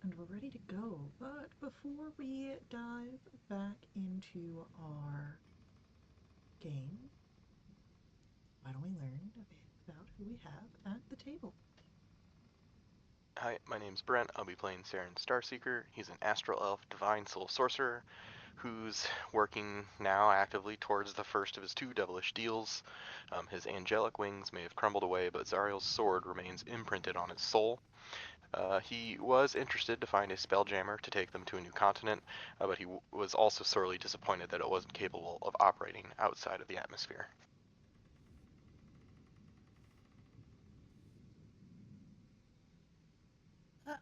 And we're ready to go. But before we dive back into our game, why don't we learn a bit about who we have at the table? Hi, my name's Brent. I'll be playing Saren Starseeker. He's an astral elf divine soul sorcerer who's working now actively towards the first of his two devilish deals. His angelic wings may have crumbled away, but Zariel's sword remains imprinted on his soul. He was interested to find a spelljammer to take them to a new continent, but he was also sorely disappointed that it wasn't capable of operating outside of the atmosphere.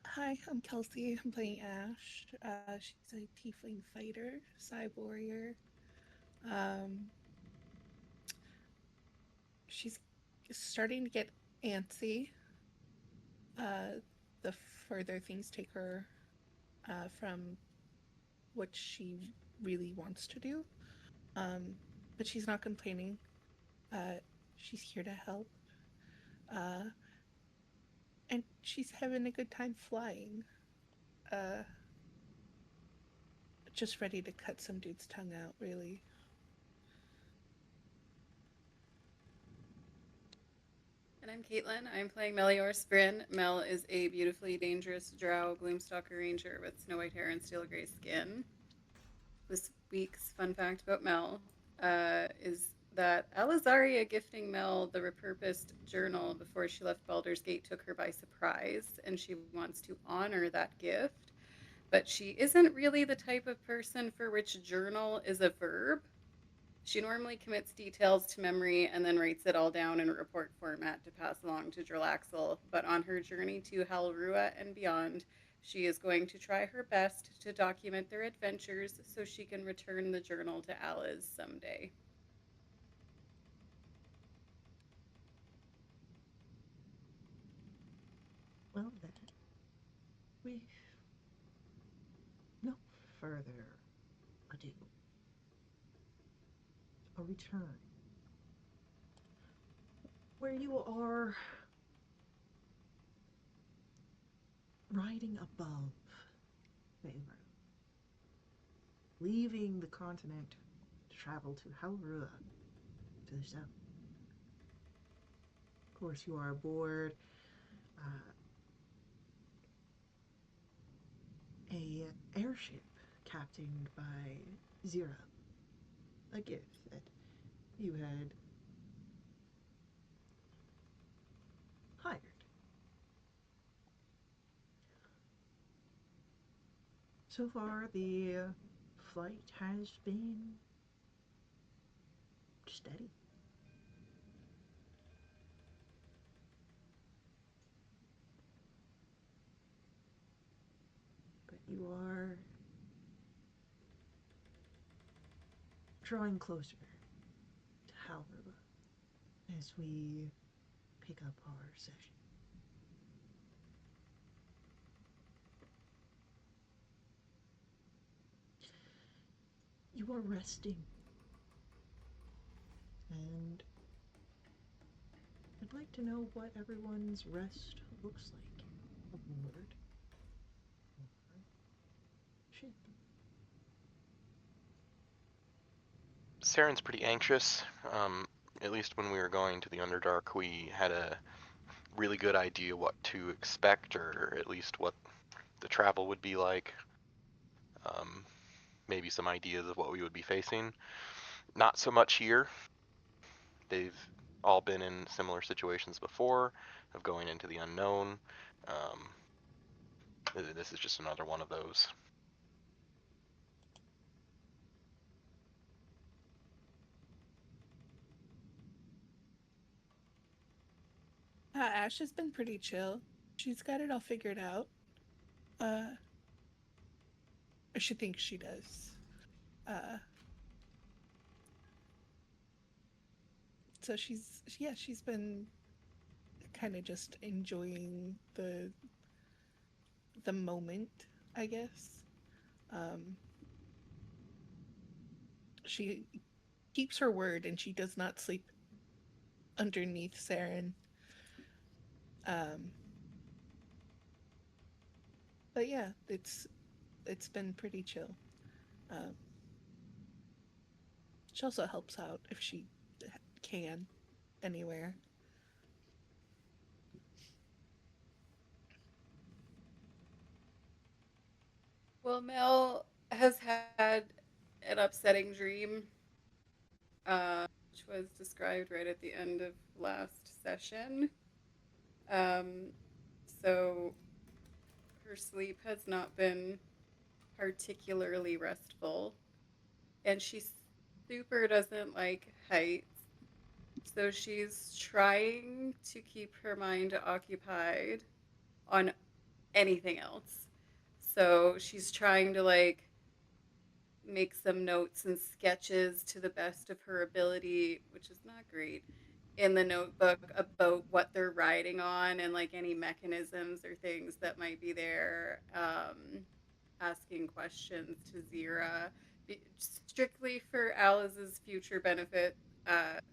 Hi, I'm Kelsey. I'm playing Ash. She's a tiefling fighter, Psy warrior. Um, she's starting to get antsy. Uh, the further things take her from what she really wants to do. Um, but she's not complaining. Uh, she's here to help. Uh, and she's having a good time flying. Uh, just ready to cut some dude's tongue out, really. And I'm Caitlin. I'm playing Melior Sprin. Mel is a beautifully dangerous drow gloomstalker ranger with snow white hair and steel gray skin. This week's fun fact about Mel is that Alizaria gifting Mel the repurposed journal before she left Baldur's Gate took her by surprise, and she wants to honor that gift. But she isn't really the type of person for which journal is a verb. She normally commits details to memory and then writes it all down in a report format to pass along to Dralaxel. But on her journey to Halrua and beyond, she is going to try her best to document their adventures so she can return the journal to Alice someday. Well, then, with no further ado, a return where you are riding above Favor, leaving the continent to travel to Halrua to the south. Of course, you are aboard uh, a airship captained by Zero, a gift that you had hired. So far, the flight has been steady. But you are drawing closer to Halrua as we pick up our session. You are resting, and I'd like to know what everyone's rest looks like aboard our ship. Saren's pretty anxious. At least when we were going to the Underdark, we had a really good idea what to expect, or at least what the travel would be like. Um, Maybe some ideas of what we would be facing. Not so much here. They've all been in similar situations before, of going into the unknown. Um, this is just another one of those. Ash has been pretty chill. She's got it all figured out. Uh, she thinks she does. Uh, so she's been kind of just enjoying the moment, I guess. Um, she keeps her word and she does not sleep underneath Saren. Um, But yeah, it's been pretty chill. Um, she also helps out if she can anywhere. Well, Mel has had an upsetting dream, which was described right at the end of last session. Um, so her sleep has not been particularly restful, and she super doesn't like heights. So she's trying to keep her mind occupied on anything else. So she's trying to like make some notes and sketches to the best of her ability, which is not great, in the notebook about what they're riding on and like any mechanisms or things that might be there. Asking questions to Zira, strictly for Alice's future benefit.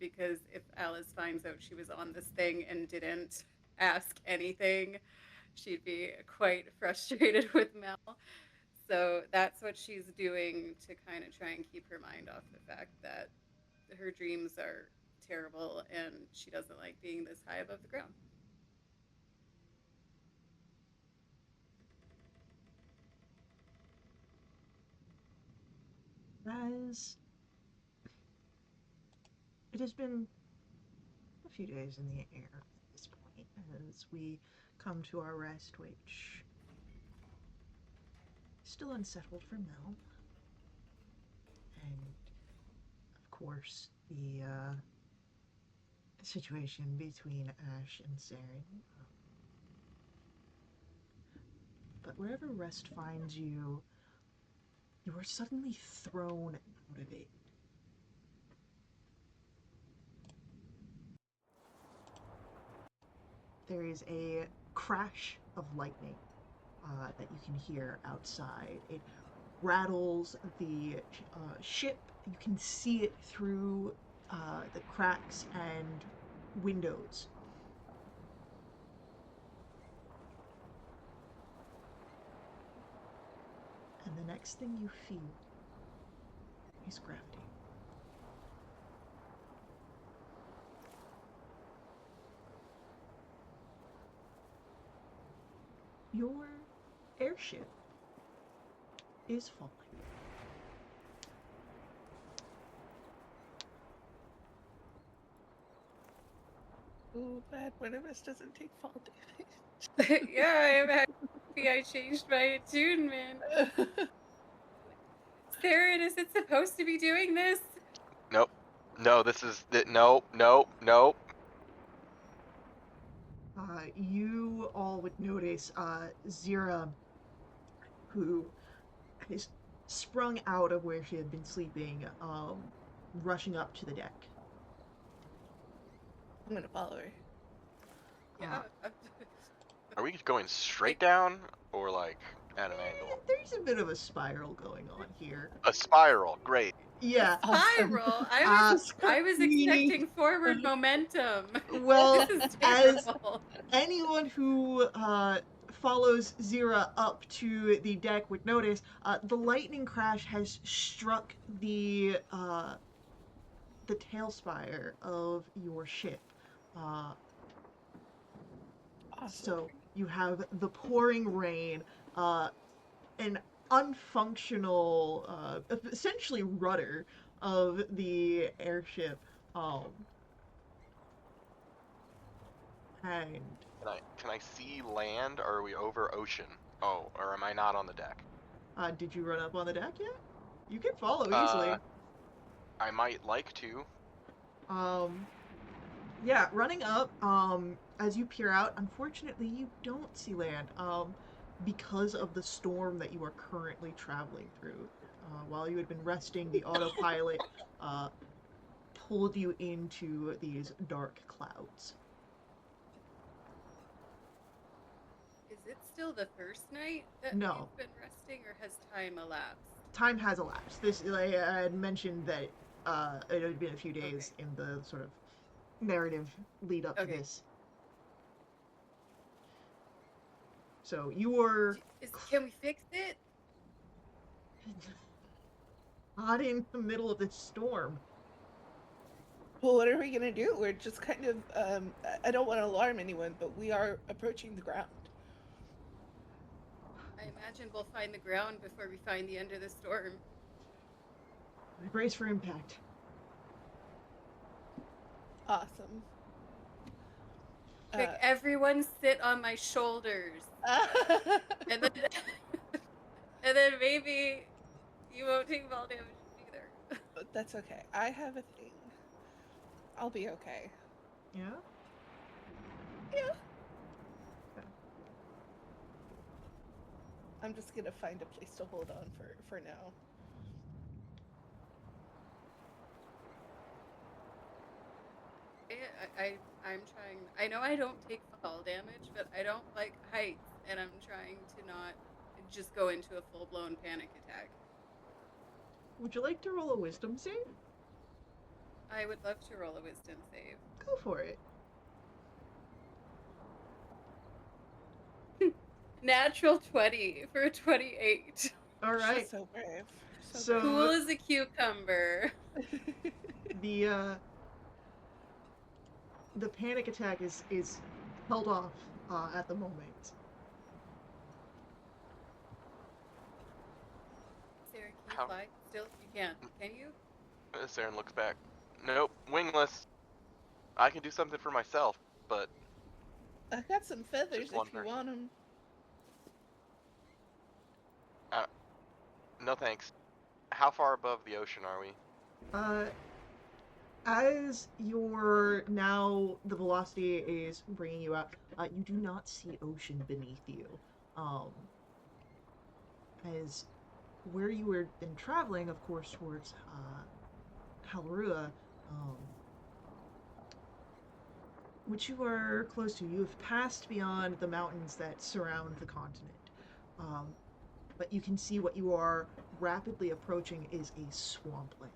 Because if Alice finds out she was on this thing and didn't ask anything, she'd be quite frustrated with Mel. So that's what she's doing to kind of try and keep her mind off the fact that her dreams are terrible and she doesn't like being this high above the ground. As it has been a few days in the air at this point, as we come to our rest, which is still unsettled for Mel, and of course the situation between Ash and Saren. But wherever rest finds you, you are suddenly thrown out of it. There is a crash of lightning that you can hear outside. It rattles the ship. You can see it through the cracks and windows. And the next thing you feel is gravity. Your airship is falling. Ooh, bad one of us doesn't take fall Yeah, I'm happy I changed my attunement. damage. Saren, is it supposed to be doing this? Nope. No, this is nope, nope, nope. You all would notice Zira, who is sprung out of where she had been sleeping, rushing up to the deck. I'm gonna follow her. Yeah. Are we going straight down or like at an angle? There's a bit of a spiral going on here. A spiral. Great. Yeah. Awesome. Spiral. I was Meaning, expecting forward momentum. well, This is as terrible. anyone who follows Zira up to the deck would notice, the lightning crash has struck the tail spire of your ship. Uh, Awesome. so you have the pouring rain, an unfunctional, essentially rudder of the airship, um, and Can I see land or are we over ocean? Oh, or am I not on the deck? did you run up on the deck yet? You can follow easily. I might like to. Um, yeah, running up, as you peer out, unfortunately, you don't see land, because of the storm that you are currently traveling through. While you had been resting, the autopilot, uh, pulled you into these dark clouds. Is it still the first night that No. you've been resting, or has time elapsed? Time has elapsed. This, like, I had mentioned that, it had been a few days in the sort of narrative lead up to Okay. this. So you are Can we fix it? caught in the middle of this storm. Well, what are we gonna do? We're just kind of, I don't want to alarm anyone, but we are approaching the ground. I imagine we'll find the ground before we find the end of the storm. Brace for impact. Awesome. Quick, everyone sit on my shoulders. And then, and then maybe you won't take fall damage either. That's okay. I have a thing. I'll be okay. Yeah? Yeah. Okay. I'm just gonna find a place to hold on for now. I'm trying. I know I don't take fall damage, but I don't like heights, and I'm trying to not just go into a full-blown panic attack. Would you like to roll a wisdom save? I would love to roll a wisdom save. Go for it. Natural 20 for a 28. All right. She's so brave. So- Cool as a cucumber. The panic attack is held off at the moment. Sarah, can you How- fly? Still, you can. Can you? Saren looks back. Nope, wingless. I can do something for myself, but I got some feathers Just if you wondering. want them. no thanks. How far above the ocean are we? As you're now, the velocity is bringing you out. You do not see ocean beneath you. As where you were been traveling, of course, towards Halrua, which you are close to. You have passed beyond the mountains that surround the continent. But you can see what you are rapidly approaching is a swampland.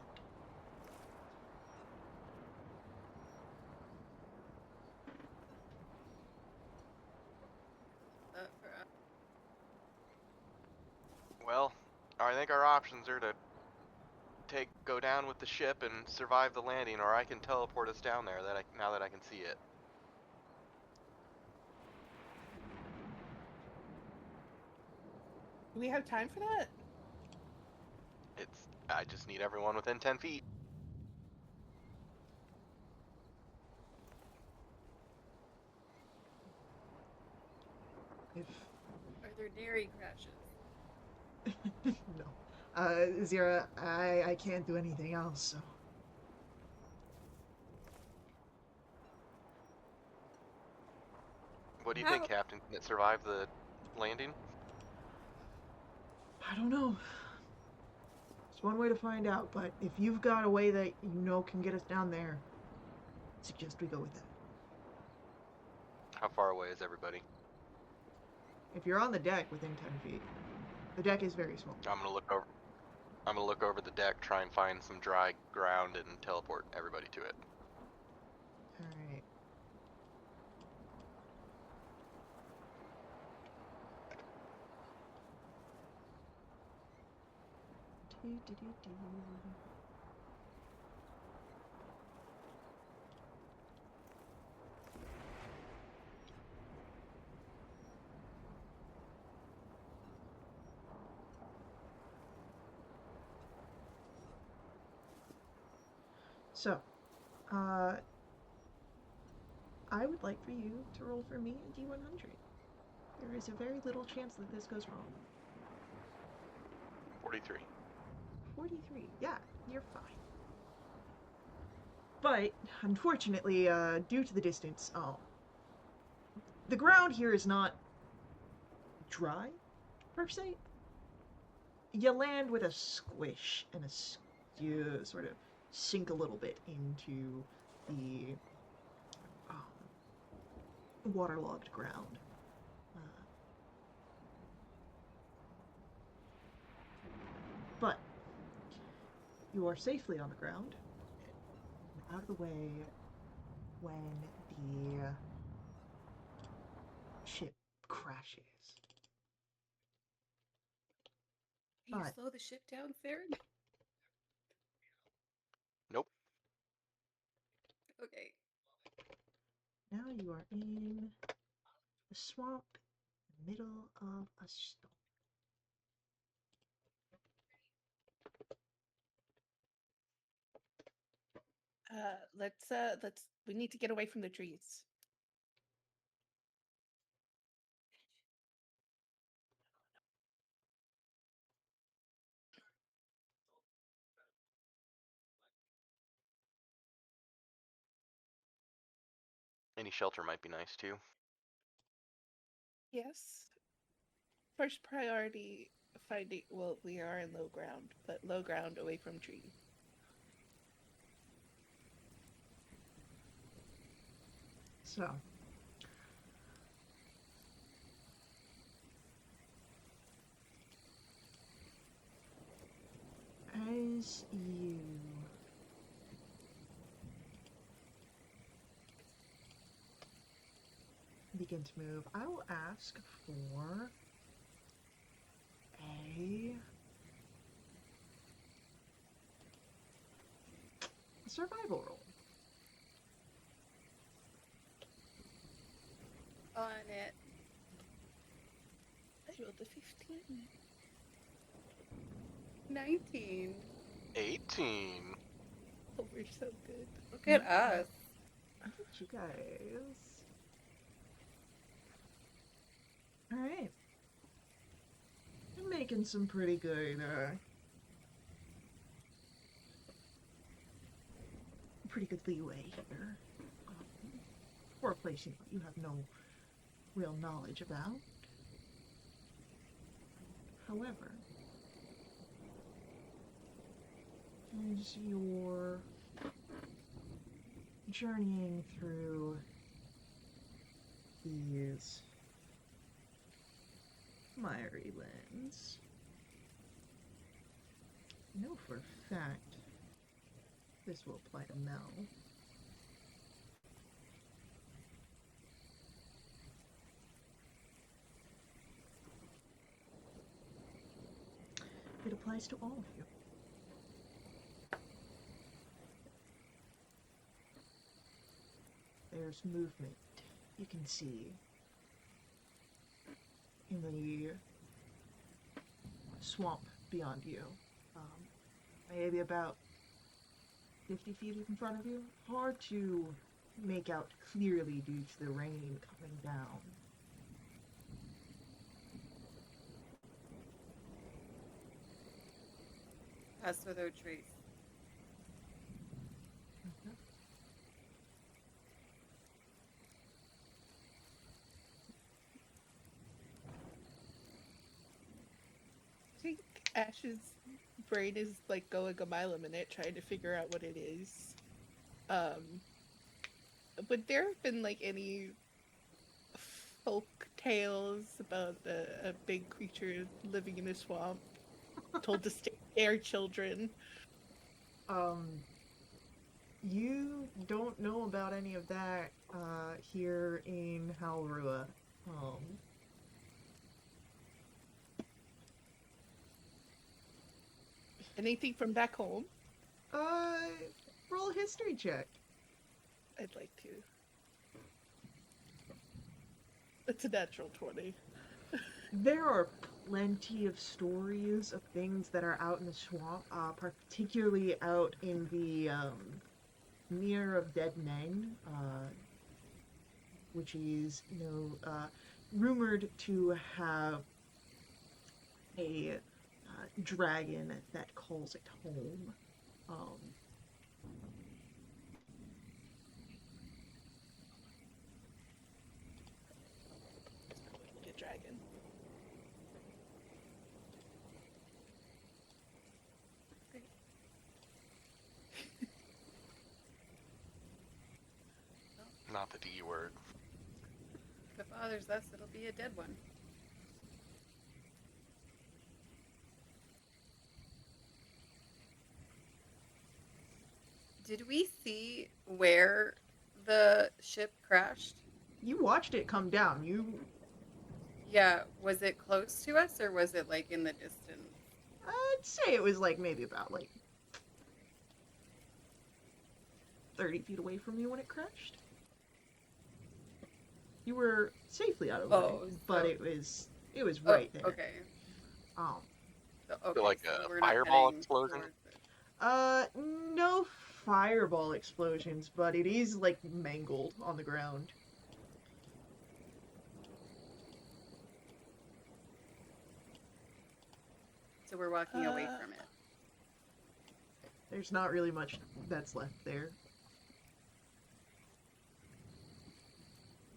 For us. Well, I think our options are to go down with the ship and survive the landing, or I can teleport us down there now that I can see it. Do we have time for that? I just need everyone within 10 feet. If Are there dairy crashes? no, Zira, I can't do anything else. So What do you How- think, Captain? Can it survive the landing? I don't know. It's one way to find out, but if you've got a way that you know can get us down there, I suggest we go with that. How far away is everybody? If you're on the deck within 10 feet, the deck is very small. I'm gonna look over the deck, try and find some dry ground, and teleport everybody to it. All right. Do. So, I would like for you to roll for me a D100. There is a very little chance that this goes wrong. 43. 43. Yeah, you're fine. But, unfortunately, due to the distance, the ground here is not dry, per se. You land with a squish, and you sort of sink a little bit into the waterlogged ground. But you are safely on the ground, and out of the way when the ship crashes. Can you But slow the ship down, Saren? Nope. Okay. now you are in the swamp, middle of a storm. We need to get away from the trees. Any shelter might be nice too. Yes. First priority, finding, well, we are in low ground, but low ground away from trees. So, as you begin to move, I will ask for a survival roll. On it. I rolled a 15. 19. 18. Oh, we're so good. Look at us. Look at you guys. Alright. You're making some pretty good, leeway here. For a place you have no real knowledge about. However, as you're journeying through these miry lands, I know for a fact this will apply to Mel. It applies to all of you. There's movement you can see in the swamp beyond you. Maybe about 50 feet in front of you. Hard to make out clearly due to the rain coming down. Pass without trace. I think Ash's brain is like going a mile a minute trying to figure out what it is. Would there have been like any folk tales about a big creature living in a swamp told to scare children? You don't know about any of that here in Halrua. Anything from back home? Uh, roll a history check. I'd like to. It's a natural 20. There are plenty of stories of things that are out in the swamp, particularly out in the Mere of Dead Men, which is, rumored to have a dragon that calls it home. Like a dragon. Not the D word. If it bothers us, it'll be a dead one. Did we see where the ship crashed? You watched it come down. Yeah, was it close to us or was it like in the distance? I'd say it was like maybe about like 30 feet away from you when it crashed. You were safely out of the way, but so- it was right there. Okay. Um, Okay. Like so a we're not fireball heading explosion? towards it. no fireball explosions, but it is like mangled on the ground. So we're walking away from it. There's not really much that's left there.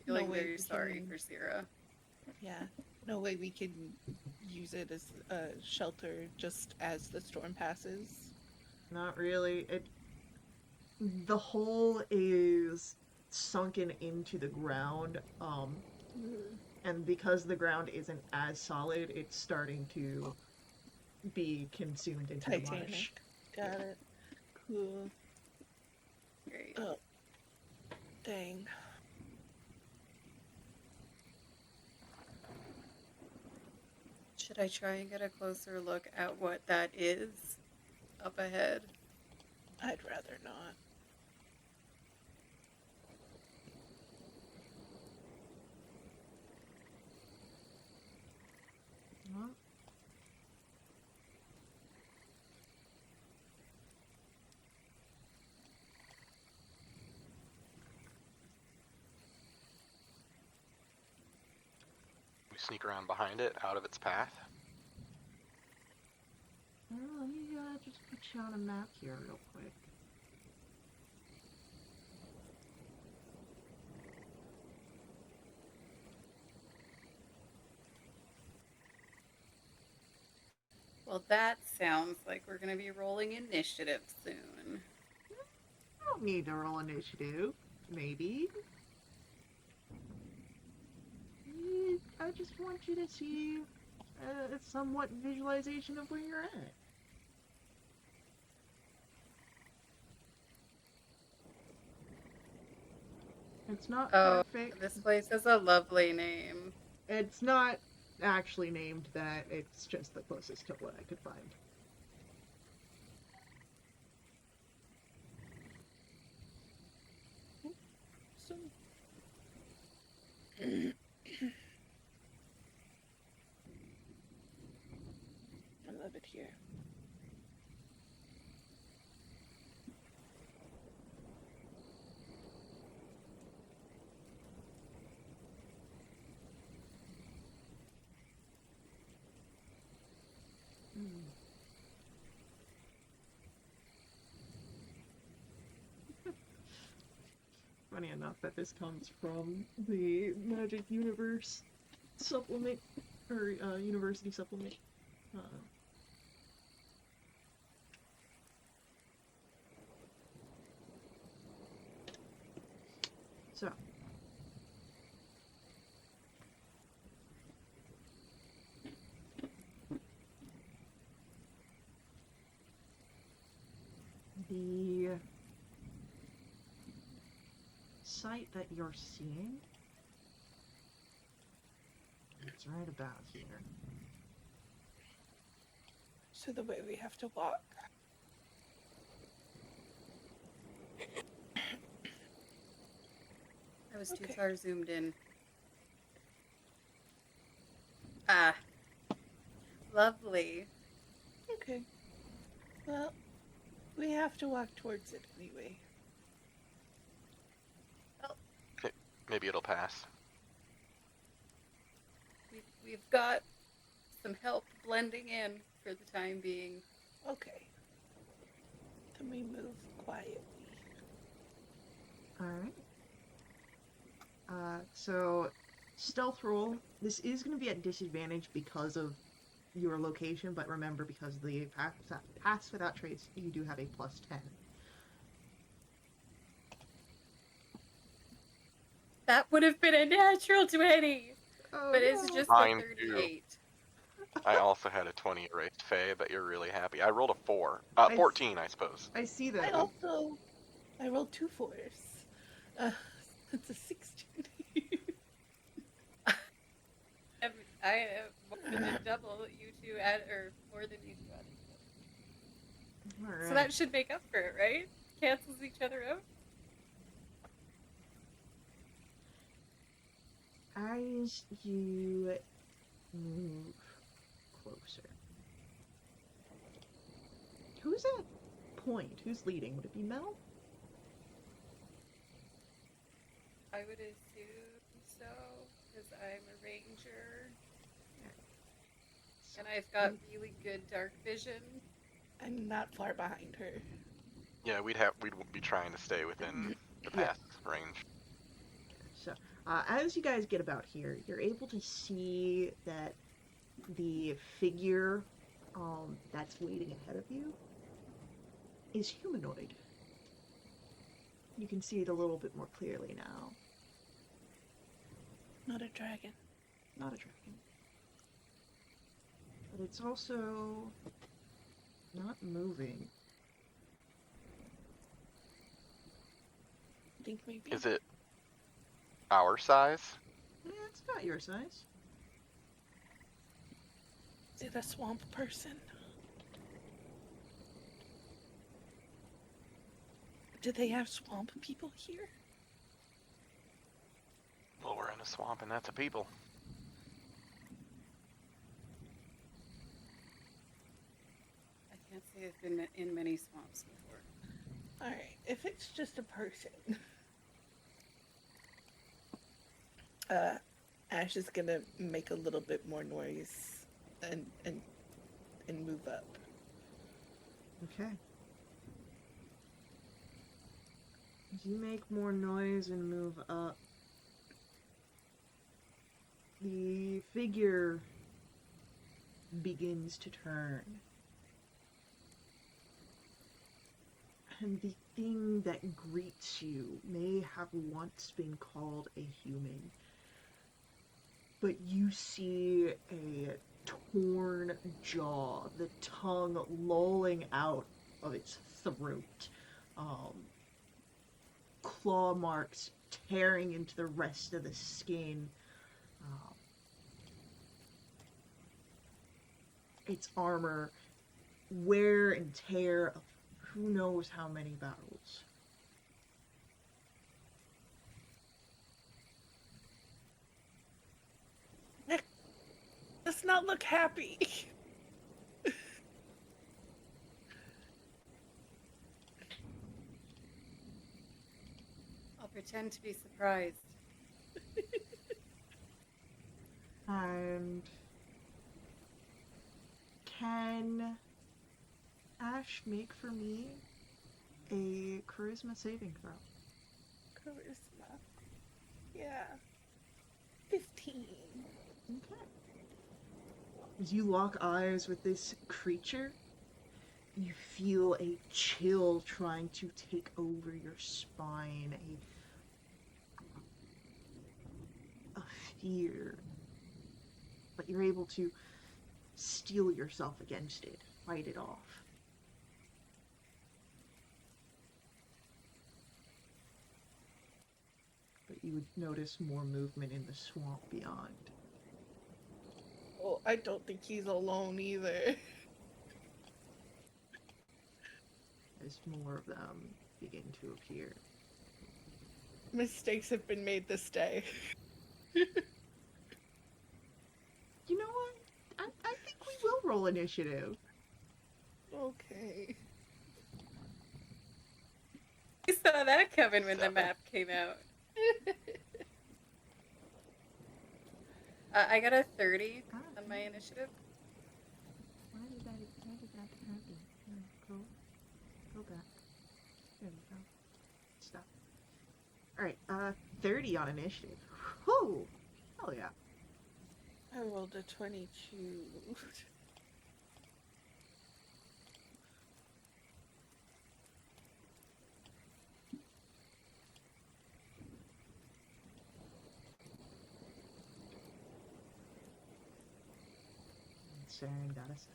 Feeling No way very we sorry can- for Sierra. Yeah. No way we can use it as a shelter just as the storm passes. Not really. The hole is sunken into the ground, and because the ground isn't as solid, it's starting to be consumed into the Titanic. marsh. Got it. Cool. Great. Oh. Dang. Should I try and get a closer look at what that is up ahead? I'd rather not. Well, We sneak around behind it, out of its path. let me just put you on a map here real quick. Well, that sounds like we're going to be rolling initiative soon. I don't need to roll initiative. Maybe. I just want you to see a somewhat visualization of where you're at. It's not perfect. This place has a lovely name. It's not actually named that. It's just the closest to what I could find. So. I love it here. Funny enough that this comes from the Magic Universe supplement, or University supplement. So. The site that you're seeing, it's right about here. So the way we have to walk. I was too Okay. far zoomed in. Ah. Lovely. Okay. Well, we have to walk towards it anyway. Maybe it'll pass. We've got some help blending in for the time being. Okay. Then we move quietly. Alright. So, stealth roll. This is going to be at disadvantage because of your location, but remember, because of the pass without trace, you do have a +10. That would have been a natural 20, Oh, but it's no. just Mine a too. 38. I also had a 20 erased Faye, but you're really happy. I rolled a 4. 14, I suppose. I see I that. rolled 2 4s. That's a 16. and then double you two add, or more than you two added together. All right. So that should make up for it, right? Cancels each other out. As you move closer, who's at point? Who's leading? Would it be Mel? I would assume so, because I'm a ranger. And I've got really good dark vision. I'm not far behind her. Yeah, we'd be trying to stay within the Yeah. pass range. So, as you guys get about here, you're able to see that the figure that's waiting ahead of you is humanoid. You can see it a little bit more clearly now. Not a dragon. Not a dragon. But it's also not moving. I think maybe. Is it our size? Yeah, it's about your size. Is it a swamp person? Do they have swamp people here? Well, we're in a swamp and that's a people. I can't say I've been in many swamps before. Alright, if it's just a person. Ash is gonna make a little bit more noise and move up. Okay. As you make more noise and move up, the figure begins to turn. And the thing that greets you may have once been called a human, but you see a torn jaw, the tongue lolling out of its throat, claw marks tearing into the rest of the skin. Its armor, wear and tear of who knows how many battles. Does not look happy. I'll pretend to be surprised. And can Ash make for me a charisma saving throw? Charisma. Yeah. 15. Okay. As you lock eyes with this creature, you feel a chill trying to take over your spine, a fear. But you're able to steel yourself against it, fight it off. But you would notice more movement in the swamp beyond. Well, I don't think he's alone either. As more of them begin to appear. Mistakes have been made this day. You know what? I think we will roll initiative. Okay. You saw that coming when the map came out. I got a 30 on my initiative. Why did that happen? Go back. There we go. Stop. Alright, 30 on initiative. Whew! Hell yeah. I rolled a 22. Saren got us.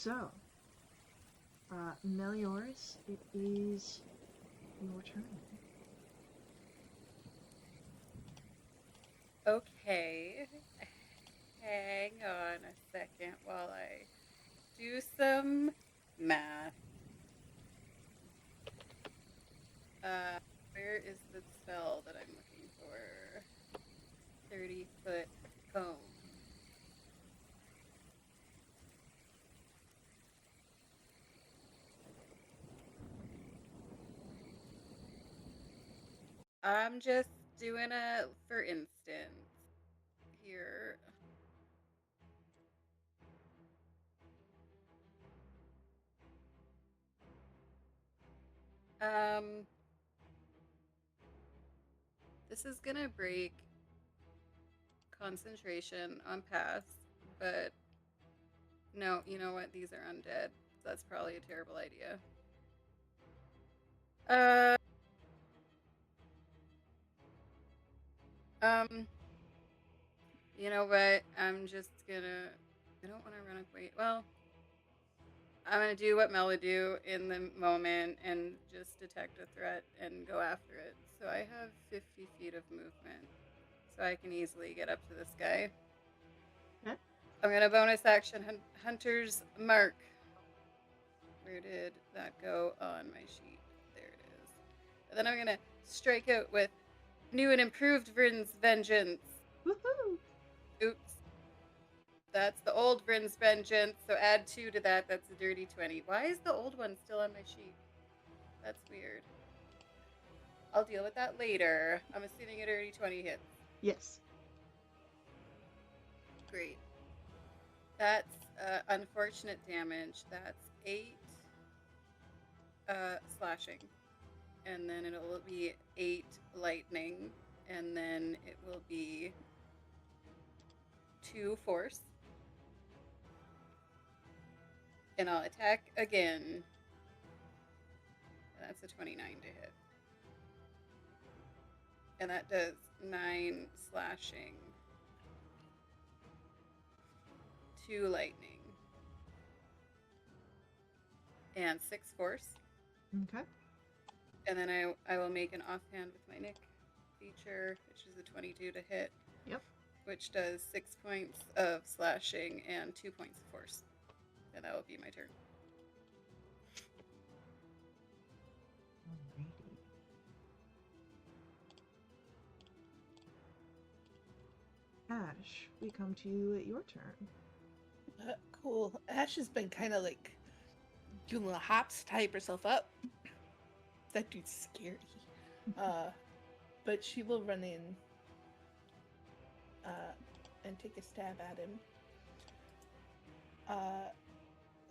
So, Melioris, it is your turn. Okay. Hang on a second while I do some math. Where is the spell that I'm looking for? 30-foot cone. I'm just doing a for instance here. Um, this is gonna break concentration on pass, but no, you know what? These are undead. So that's probably a terrible idea. Uh, um, you know what? I'm just gonna. I don't want to run away. Well, I'm gonna do what Mel would do in the moment and just detect a threat and go after it. So I have 50 feet of movement, so I can easily get up to this guy. Okay. I'm gonna bonus action Hunter's Mark. Where did that go on my sheet? There it is. And then I'm gonna strike out with new and improved Vryn's Vengeance. Woohoo! Oops. That's the old Vryn's Vengeance, so add 2 to that. That's a dirty 20. Why is the old one still on my sheet? That's weird. I'll deal with that later. I'm assuming a dirty 20 hits. Yes. Great. That's unfortunate damage. That's 8 slashing. And then it'll be 8 lightning. And then it will be 2 force. And I'll attack again. That's a 29 to hit. And that does 9 slashing. 2 lightning. And 6 force. Okay. And then I will make an offhand with my Nick feature, which is a 22 to hit. Yep. Which does 6 points of slashing and 2 points of force. And that will be my turn. Alrighty. Ash, we come to your turn. Cool. Ash has been kind of like doing little hops to hype herself up. That dude's scary. But she will run in and take a stab at him.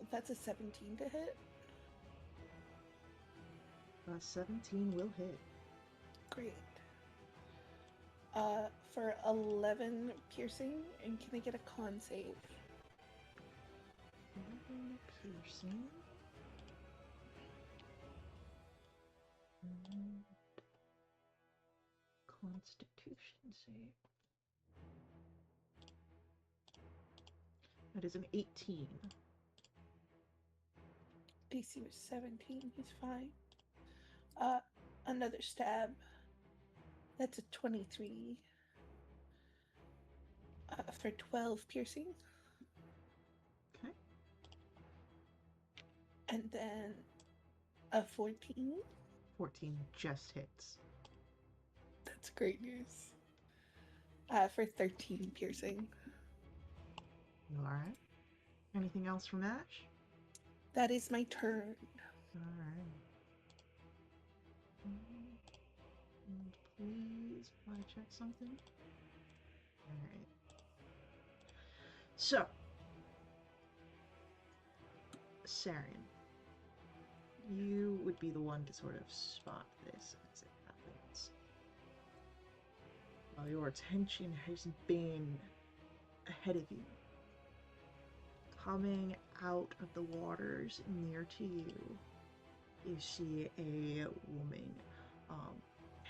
That's a 17 to hit. 17 will hit. Great. For 11 piercing, and can I get a con save? 11 piercing. And Constitution save. That is an 18. DC was 17, he's fine. Another stab. That's a 23. For 12 piercing. Okay. And then a 14. 14 just hits. That's great news. For 13 piercing. Alright. Anything else from Ash? That is my turn. Alright. And please, I check something? Alright. So, Sarian, you would be the one to sort of spot this as it happens. While your attention has been ahead of you, coming out of the waters near to you, you see a woman,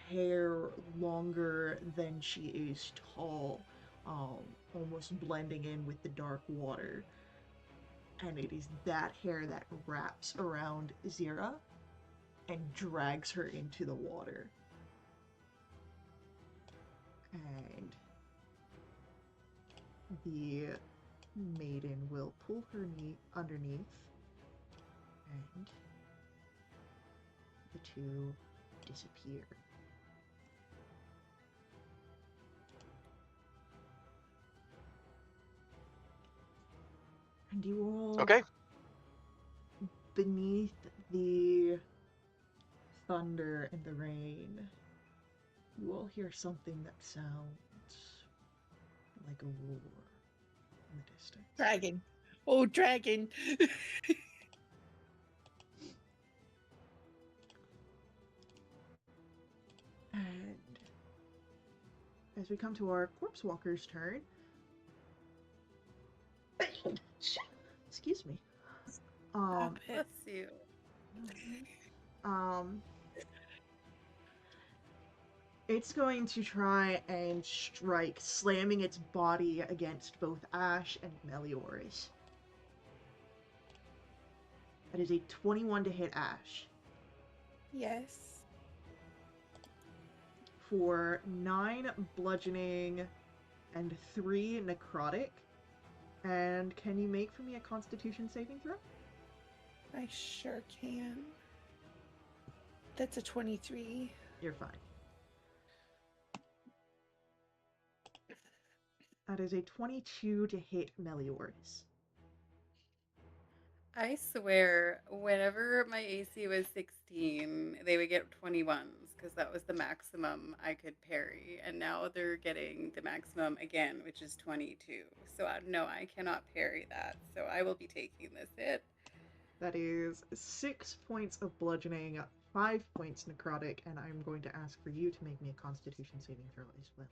hair longer than she is tall, almost blending in with the dark water. and it is that hair that wraps around Zira and drags her into the water. And the maiden will pull her underneath, and the two disappear. And you all, Okay. beneath the thunder and the rain, you all hear something that sounds like a roar in the distance. Dragon. Oh, dragon. And as we come to our corpse walker's turn, excuse me. Stop it. Bless you. Um, it's going to try and strike, slamming its body against both Ash and Melioris. That is a 21 to hit Ash. Yes. For 9 bludgeoning and 3 necrotic. And can you make for me a Constitution saving throw? I sure can. That's a 23. You're fine. That is a 22 to hit Melioris. I swear, whenever my AC was 16, they would get 21s because that was the maximum I could parry. And now they're getting the maximum again, which is 22. So no, I cannot parry that. So I will be taking this hit. That is 6 points of bludgeoning, 5 points necrotic, and I'm going to ask for you to make me a Constitution saving throw as well.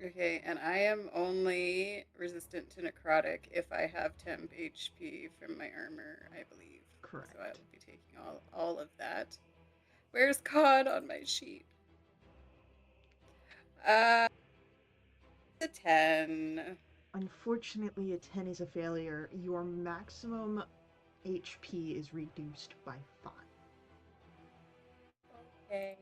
Okay, and I am only resistant to necrotic if I have temp HP from my armor, I believe. Correct. So I will be taking all of that. Where's COD on my sheet? A 10. Unfortunately, a 10 is a failure. Your maximum HP is reduced by 5. Okay.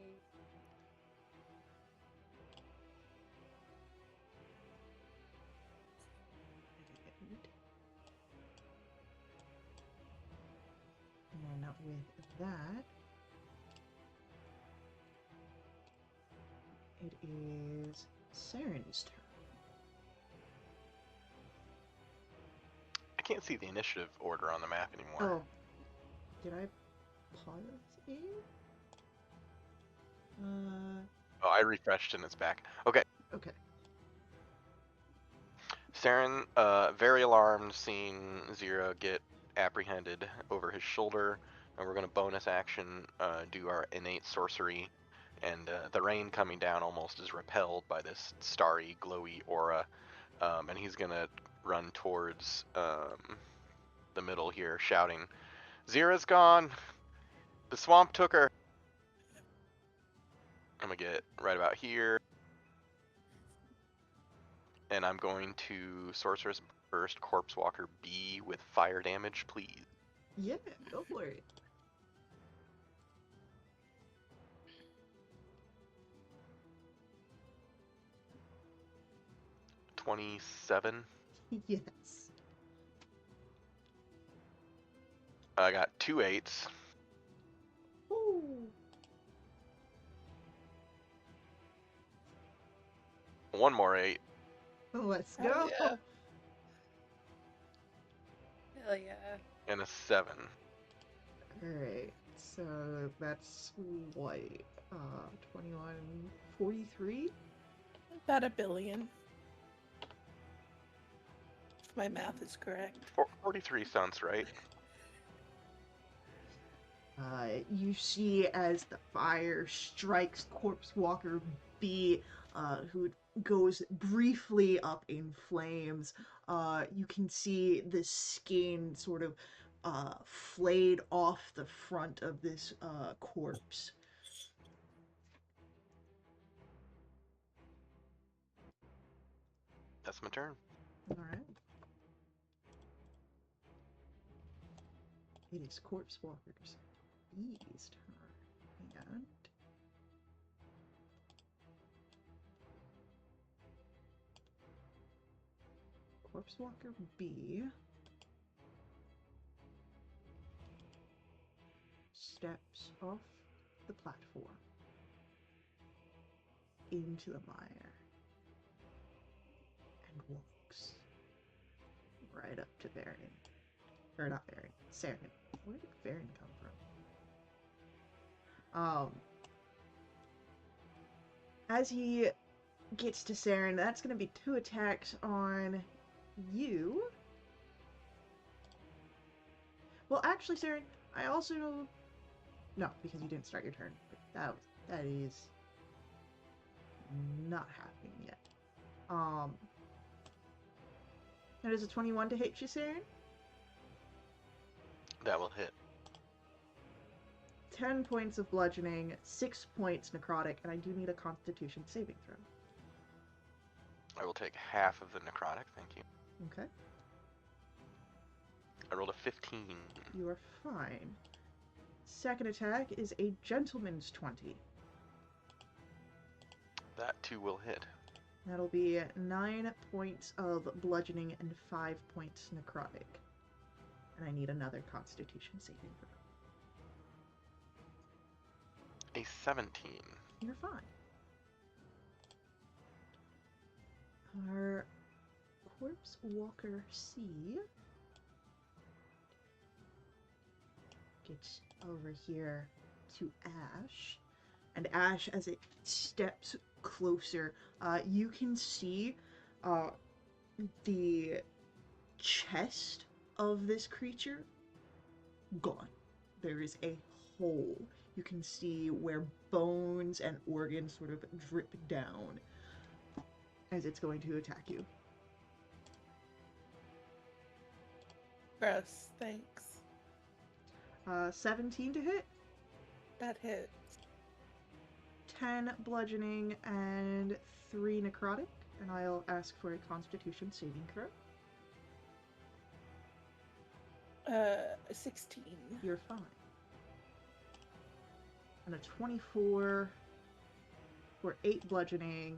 And with that, it is Saren's turn. I can't see the initiative order on the map anymore. Oh, did I pause it? Oh, I refreshed and it's back. Okay. Okay. Saren, very alarmed, seeing Zira get apprehended over his shoulder, and we're going to bonus action do our innate sorcery, and the rain coming down almost is repelled by this starry, glowy aura, and he's going to run towards the middle here, shouting, "Zira's gone! The swamp took her!" I'm going to get right about here. And I'm going to Sorceress Burst Corpse Walker B with fire damage, please. Yeah, go for it. $27. Yes. I got 2 8s. Ooh. One more 8. Let's Hell go. yeah. Hell yeah. And a 7. Alright, so that's what? 21, 43? About 1 billion. If my math is correct. 43 sounds right. You see as the fire strikes Corpse Walker B, who goes briefly up in flames. You can see the skin sort of flayed off the front of this corpse. That's my turn. Alright. It is Corpse Walker's B's turn. And Corpse Walker B steps off the platform into the mire and walks right up to Varian. Or not Varian, Saren. Where did Varian come from? As he gets to Saren, that's going to be 2 attacks on you. Well, actually, Saren, I also... No, because you didn't start your turn. But that is not happening yet. That is a 21 to hit you, Saren. That will hit. 10 points of bludgeoning, 6 points necrotic, and I do need a Constitution saving throw. I will take half of the necrotic, thank you. Okay. I rolled a 15. You are fine. Second attack is a Gentleman's 20. That too will hit. That'll be 9 points of bludgeoning and 5 points necrotic. And I need another Constitution saving throw. A 17. You're fine. Our Corpse Walker C gets over here to Ash. And Ash, as it steps closer, you can see the chest of this creature gone. There is a hole. You can see where bones and organs sort of drip down as it's going to attack you. Gross, thanks. 17 to hit, That hits. 10 bludgeoning, and 3 necrotic. And I'll ask for a Constitution saving throw. 16. You're fine. And a 24 for 8 bludgeoning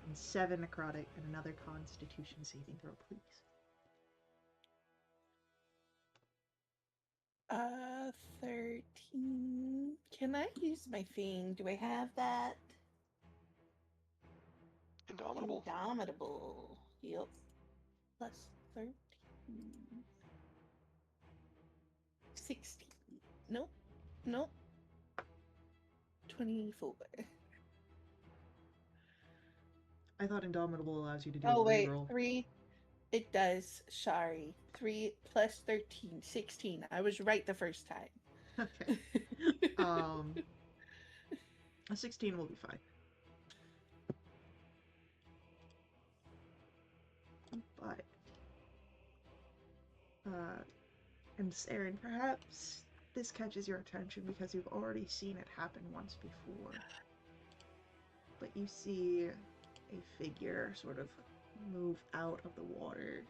and 7 necrotic, and another Constitution saving throw, please. 13. Can I use my thing? Do I have that? Indomitable. Indomitable. Yep. Plus 13. 16. Nope. Nope. 24. I thought Indomitable allows you to do Oh, a wait. reroll. 3. It does. Sorry. 3 plus 13. 16. I was right the first time. Okay. A 16 will be fine. But, and Saren, perhaps this catches your attention because you've already seen it happen once before. But you see a figure sort of move out of the water.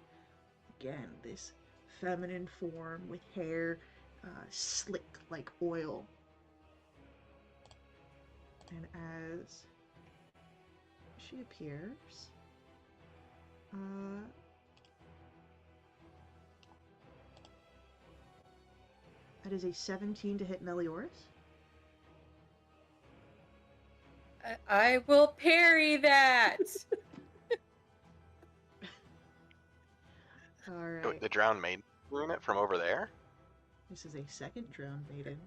Again, this feminine form with hair slick like oil. And as she appears, that is a 17 to hit Melioras. I will parry that. Alright. The drowned maiden doing it from over there? This is a second drowned maiden.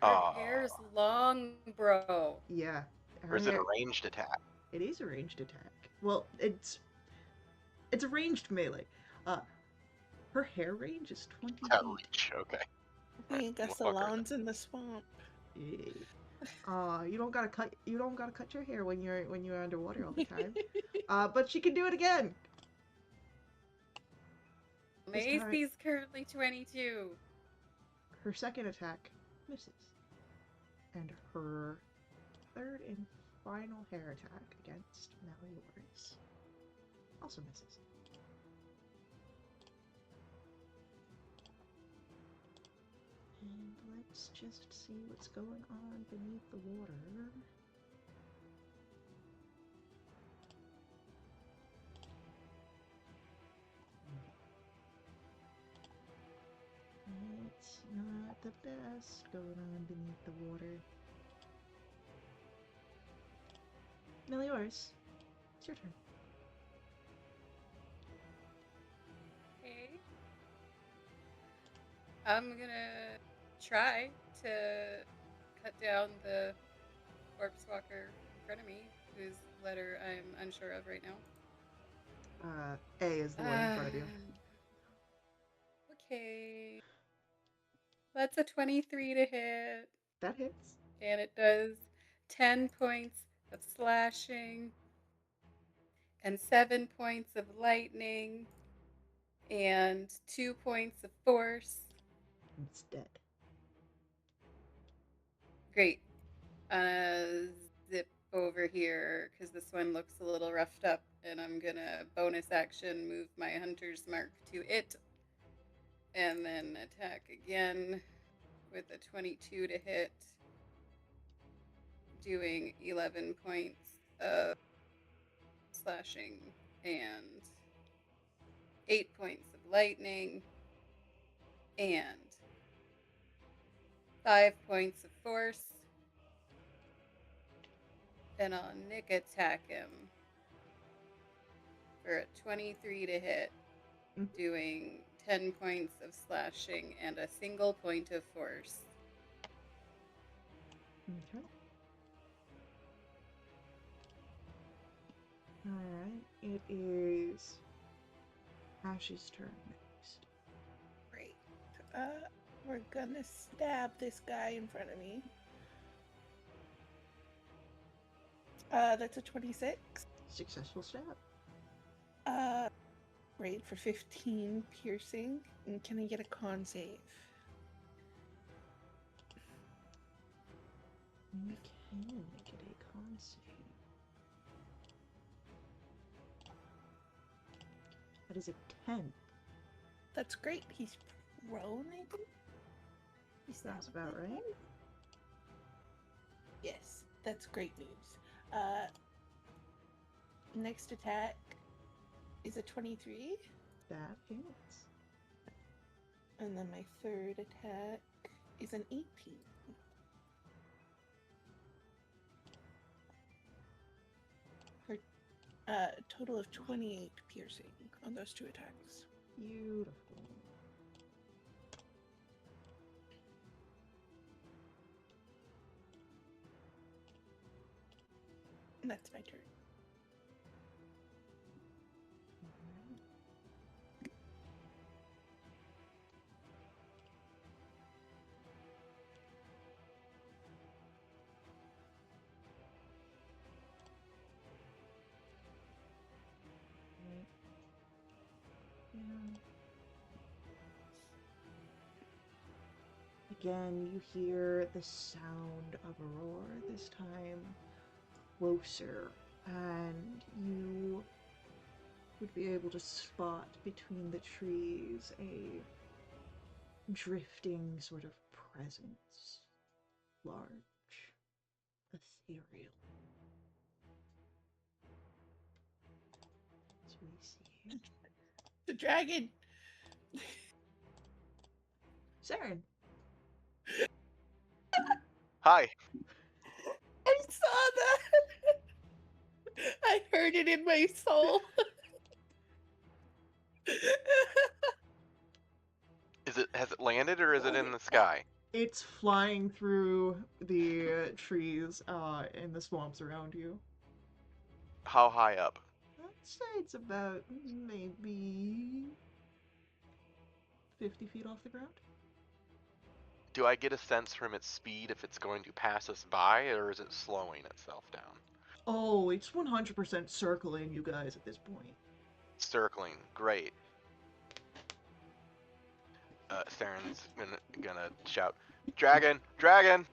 Her hair's long, bro. Yeah. Or is it a ranged attack? It is a ranged attack. Well, it's a ranged melee. Her hair range is 20 feet. Reach, okay. We ain't got We'll fuck her salons in the swamp. Yeah. You don't gotta cut your hair when you're underwater all the time. But she can do it again. This time- Macy's currently 22. Her second attack misses. And her third and final hair attack against Melioras also misses. And let's just see what's going on beneath the water. It's not the best going on beneath the water. Meliors, it's your turn. Okay. I'm gonna try to cut down the corpse walker in front of me, whose letter I'm unsure of right now. A is the one in front of you. Okay. That's a 23 to hit. That hits. And it does 10 points of slashing and 7 points of lightning and 2 points of force. It's dead. Great. Zip over here because this one looks a little roughed up, and I'm gonna bonus action move my hunter's mark to it and then attack again with a 22 to hit, doing 11 points of slashing and 8 points of lightning and 5 points of force. And I'll nick attack him for a 23 to hit, doing 10 points of slashing and a single point of force. Okay. Alright, it is Ash's turn next. Great. We're gonna stab this guy in front of me. That's a 26. Successful stab. Great for 15 piercing. And can I get a con save? You can get a con save. That is a 10. That's great. He's prone, I think? Sounds about right. Yes, that's great news. Next attack is a 23. That hits. And then my third attack is an 18. For a total of 28 piercing on those two attacks. Beautiful. And that's my turn. Again, you hear the sound of a roar, this time closer, and you would be able to spot between the trees a drifting sort of presence, large, ethereal. As we see here. The dragon! Saren! Hi. I saw that! I heard it in my soul. Has it landed or is it in the sky? It's flying through the trees in the swamps around you. How high up? I'd say it's about maybe 50 feet off the ground. Do I get a sense from its speed if it's going to pass us by, or is it slowing itself down? Oh, it's 100% circling you guys at this point. Circling. Great. Saren's gonna shout, "Dragon! Dragon!"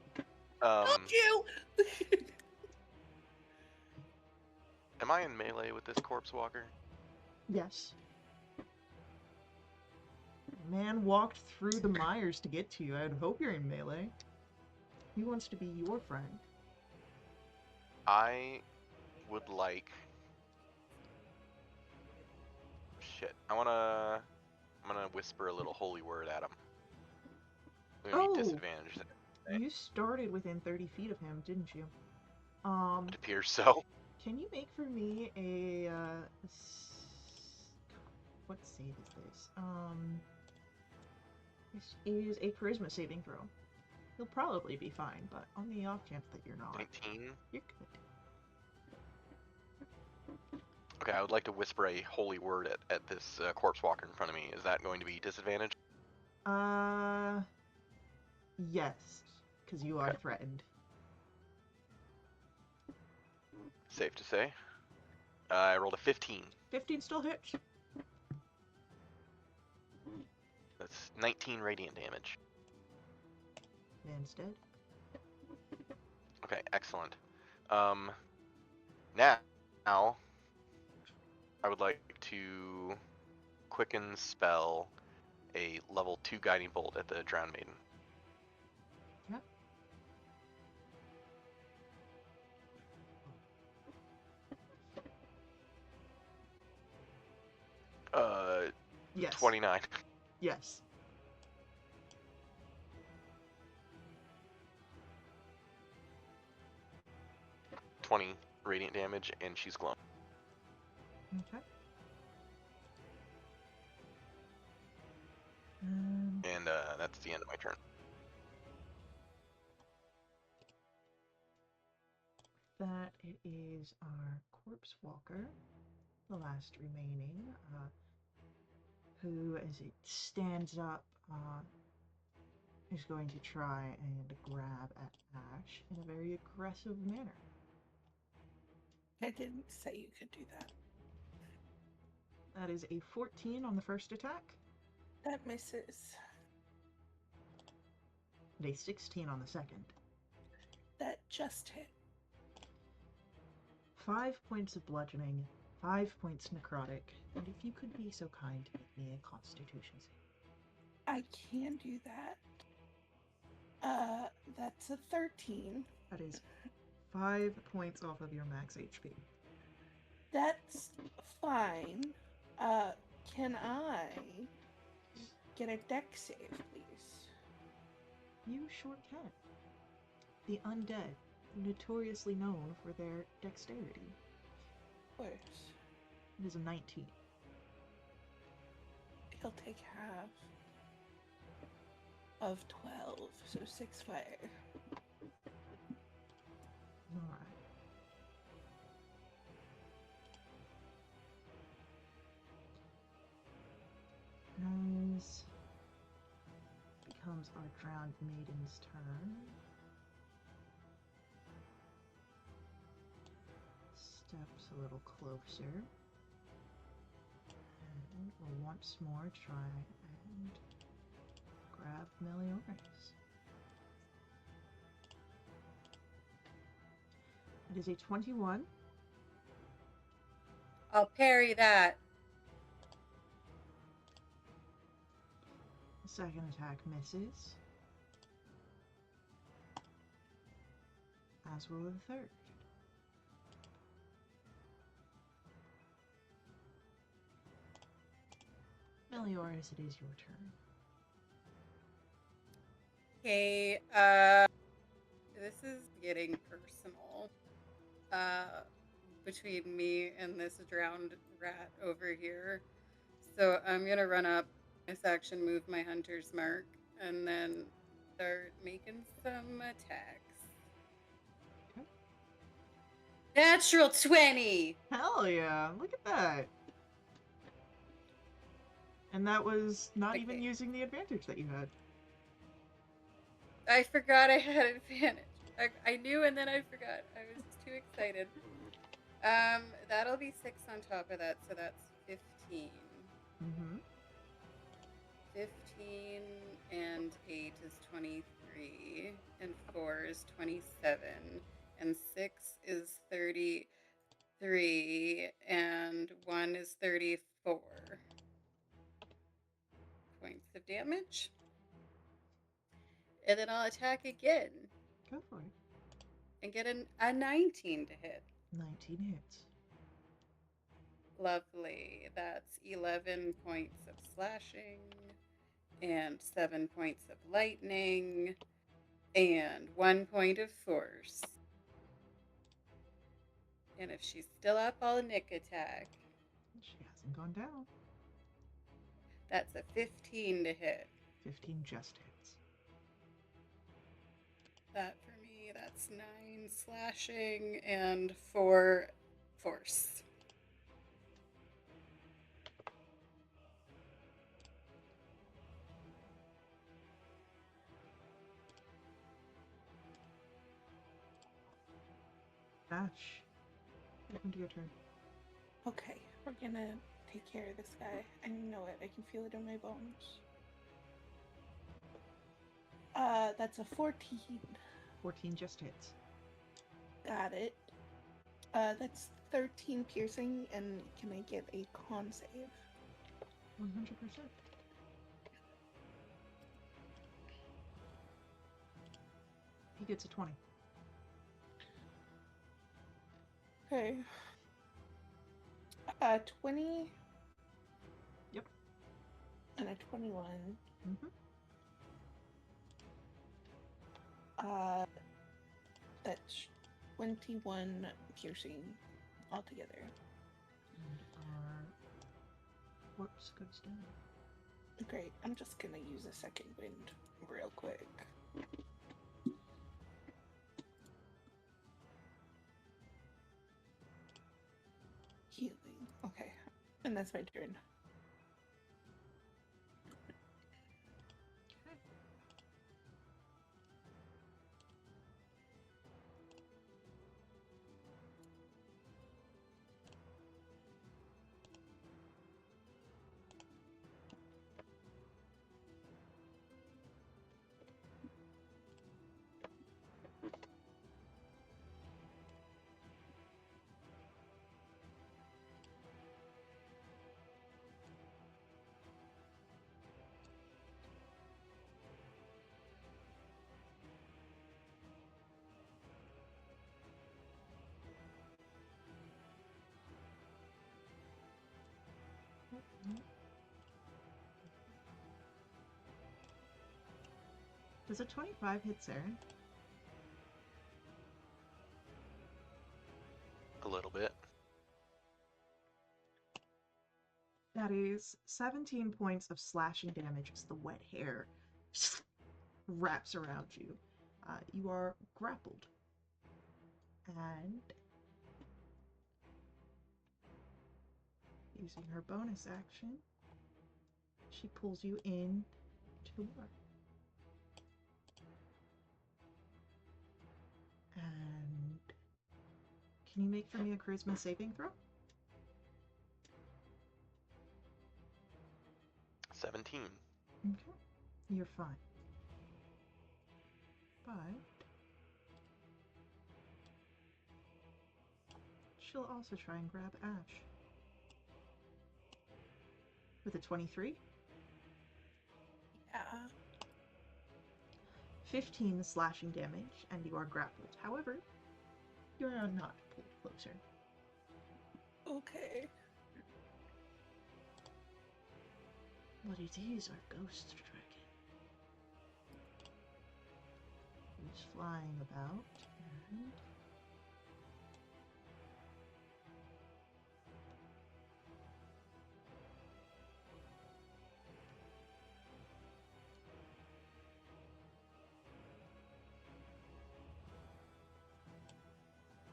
Told you! Am I in melee with this corpse walker? Yes. Man walked through the mires to get to you. I would hope you're in melee. He wants to be your friend. I would like. Shit. I'm gonna whisper a little holy word at him. I'm gonna be Oh! disadvantaged. You started within 30 feet of him, didn't you? It appears so. Can you make for me a, what save is this? This is a charisma saving throw. You'll probably be fine, but on the off chance that you're not, 19. you're good. Okay, I would like to whisper a holy word at this corpse walker in front of me. Is that going to be disadvantage? Yes, because you are Okay. threatened. Safe to say. I rolled a 15. 15 still hits. That's 19 radiant damage. Man's dead. Okay, excellent. Now I would like to quicken spell a level 2 guiding bolt at the drowned maiden. Yep. Yes. 29. Yes. Radiant damage, and she's glowing. Okay. And that's the end of my turn. That it is our corpse walker, the last remaining, who, as it stands up, is going to try and grab at Ash in a very aggressive manner. I didn't say you could do that. That is a 14 on the first attack, That misses. and a 16 on the second. That just hit. 5 points of bludgeoning, 5 points necrotic, and if you could be so kind to make me a constitution save. I can do that. That's a 13. That is 5 points off of your max HP. That's fine. Can I get a dex save, please? You sure can. The undead, notoriously known for their dexterity. Of course. It is a 19. He'll take half of 12, so 6 fire. Alright. As becomes our drowned maiden's turn. Steps a little closer. And will once more try and grab Meliodas. It is a 21. I'll parry that. The second attack misses. As will the third. Meliodas, it is your turn. Okay, this is getting personal. Between me and this drowned rat over here. So I'm gonna run up, this action, move my hunter's mark, and then start making some attacks. Okay. Natural 20! Hell yeah, look at that. And that was not even Okay. using the advantage that you had. I forgot I had advantage. I knew and then I forgot. I was too excited. That'll be 6 on top of that, so that's 15. Mm-hmm. 15 and 8 is 23, and 4 is 27, and 6 is 33, and 1 is 34 points of damage. And then I'll attack again Go for it. and get a 19 to hit. 19 hits. Lovely. That's 11 points of slashing and 7 points of lightning and 1 point of force. And if she's still up, I'll nick attack. She hasn't gone down. That's a 15 to hit. 15 just hits. That for me, that's 9 slashing and 4 force. Ash, welcome to your turn. Okay, we're gonna take care of this guy. I know it. I can feel it in my bones. That's a 14. 14 just hits. Got it. That's 13 piercing, and can I get a con save? 100%. He gets a 20. Okay. 20. Yep. And a 21. Mm-hmm. That's 21 piercing altogether. And our corpse goes down. Great. I'm just gonna use a second wind real quick. Healing. Okay. And that's my turn. Okay. Does a 25 hit Saren? A little bit. That is 17 points of slashing damage as the wet hair wraps around you. You are grappled. And using her bonus action, she pulls you in to the water. And can you make for me a charisma saving throw? 17. Okay. You're fine. But she'll also try and grab Ash. With a 23? Yeah. 15 slashing damage, and you are grappled. However, you are not pulled closer. Okay. But it is our ghost dragon. Who's flying about and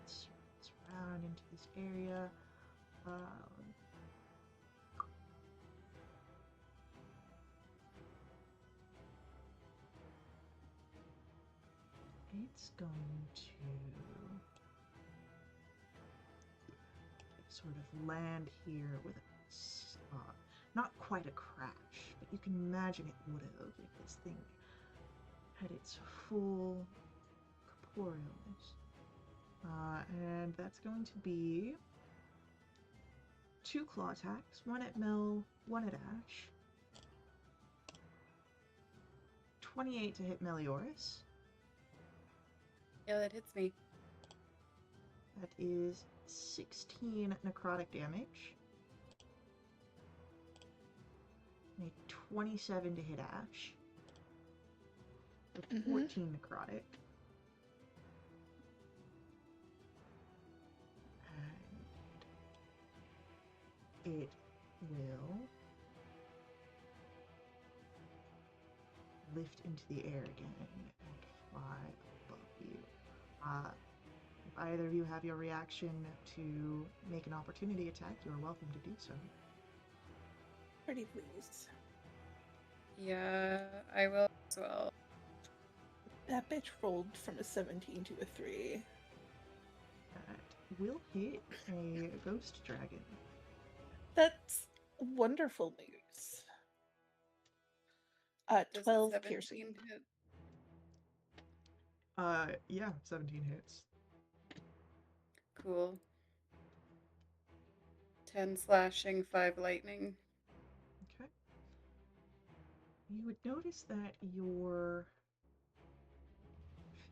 it's around into this area. It's going to sort of land here with not quite a crash, but you can imagine it would have if this thing had its full corporealness. And that's going to be 2 claw attacks, one at Mel, one at Ash. 28 to hit Melioras. Yeah, that hits me. That is 16 necrotic damage. And a 27 to hit Ash. So 14 necrotic. And it will lift into the air again and fly above you. If either of you have your reaction to make an opportunity attack, you are welcome to do so. Pretty please. Yeah, I will as well. That bitch rolled from a 17 to a 3. That will hit a ghost dragon. That's wonderful news. Does 12 a 17 piercing. hit? Yeah, 17 hits. Cool. 10 slashing, 5 lightning. Okay. You would notice that your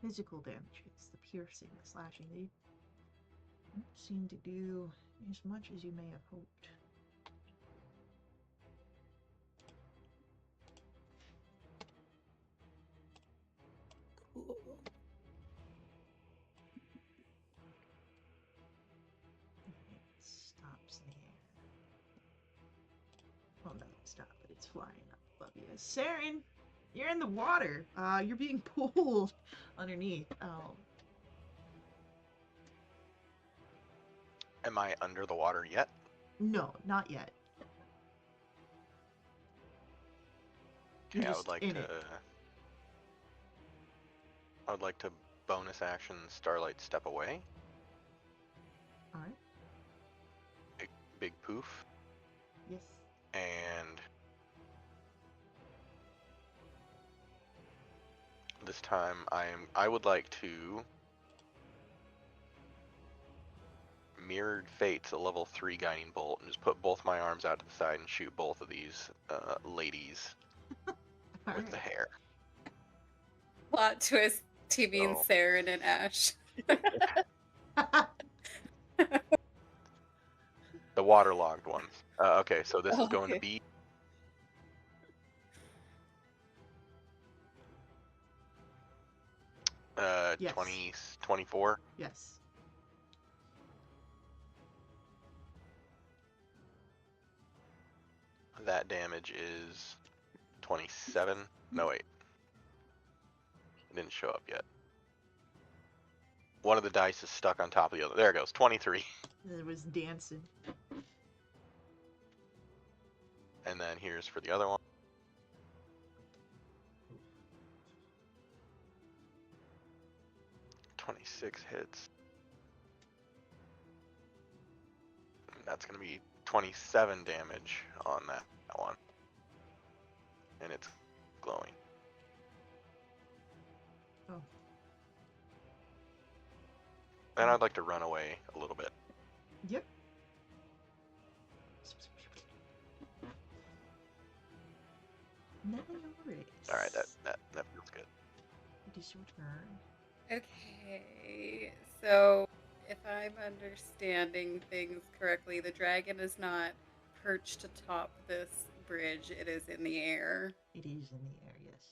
physical damages, the piercing, the slashing, they don't seem to do as much as you may have hoped. Cool. It stops there. Well, no, stop it. It's flying up above you. Saren, you're in the water. You're being pulled underneath. Am I under the water yet? No, not yet. You're Okay, I just would like in to. it. I would like to bonus action Starlight step away. All right. Big poof. Yes. And this time I would like to Mirrored Fate's a level 3 guiding bolt and just put both my arms out to the side and shoot both of these ladies All with the right. hair. Plot twist, TV and So- Saren and Ash. The waterlogged ones. Okay, so this Oh, is going to okay. be Yes. 24. Yes. That damage is 27. No, wait. It didn't show up yet. One of the dice is stuck on top of the other. There it goes. 23. It was dancing. And then here's for the other one. 26 hits. And that's going to be 27 damage on that one. And it's glowing. Oh. And I'd like to run away a little bit. Yep. Melioras. Alright, that feels good. It is your turn. Okay, so if I'm understanding things correctly, the dragon is not perched atop this bridge, it is in the air. It is in the air, yes.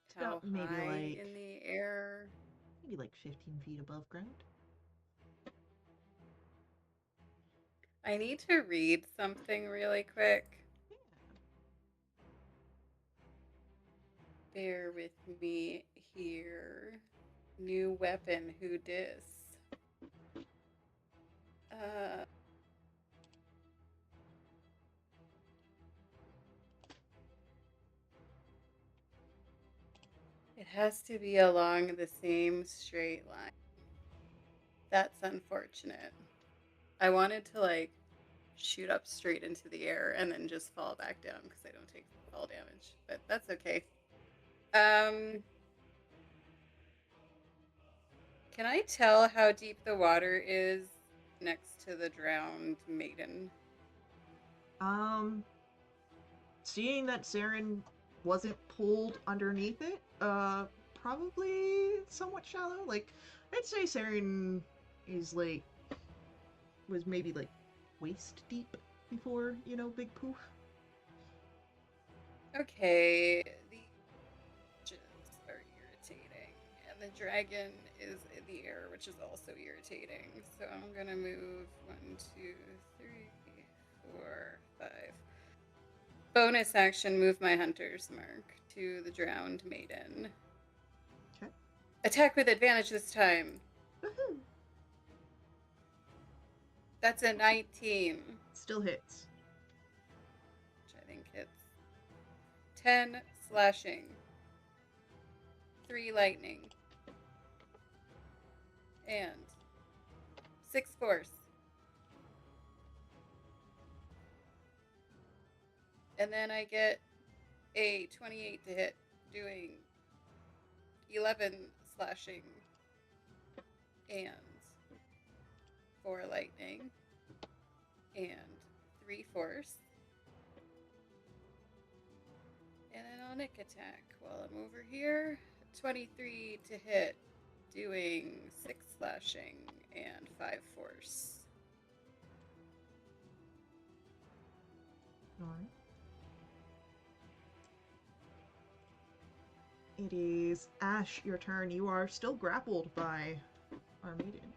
It's How about maybe high like in the air? maybe like 15 feet above ground. I need to read something really quick. Bear with me here. New weapon, who dis? It has to be along the same straight line. That's unfortunate. I wanted to like shoot up straight into the air and then just fall back down because I don't take fall damage, but that's okay. Can I tell how deep the water is next to the drowned maiden? Seeing that Saren wasn't pulled underneath it. Probably somewhat shallow. Like, I'd say Saren is like was maybe like waist deep before, big poof. Okay, the edges are irritating, and the dragon is in the air, which is also irritating. So I'm gonna move 1, 2, 3, 4, 5. Bonus action, move my hunter's mark to the drowned maiden. Okay. Attack with advantage this time. Woohoo! That's a 19. Still hits. Which I think hits. 10 slashing. 3 lightning. And 6 force. And then I get a 28 to hit, doing 11 slashing and 4 lightning and 3 force. And an onic attack while I'm over here. 23 to hit, doing 6 slashing and 5 force. Alright. It is Ash, your turn. You are still grappled by our maiden.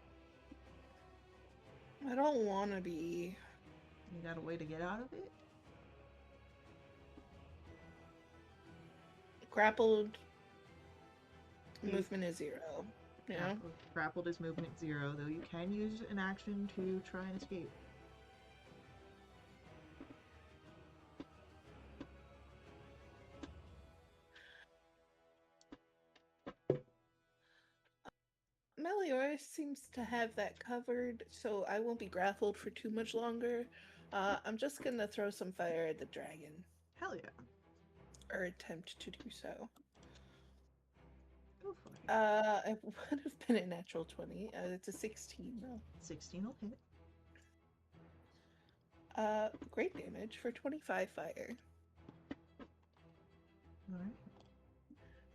I don't want to be. You got a way to get out of it? Grappled. Yeah. Movement is 0. Yeah. Grappled is movement at 0, though you can use an action to try and escape. Melior seems to have that covered, so I won't be grappled for too much longer. I'm just gonna throw some fire at the dragon, Hell yeah. or attempt to do so. Go for it. It would have been a natural 20. It's a 16 though. 16 will hit. Great damage for 25 fire. Alright.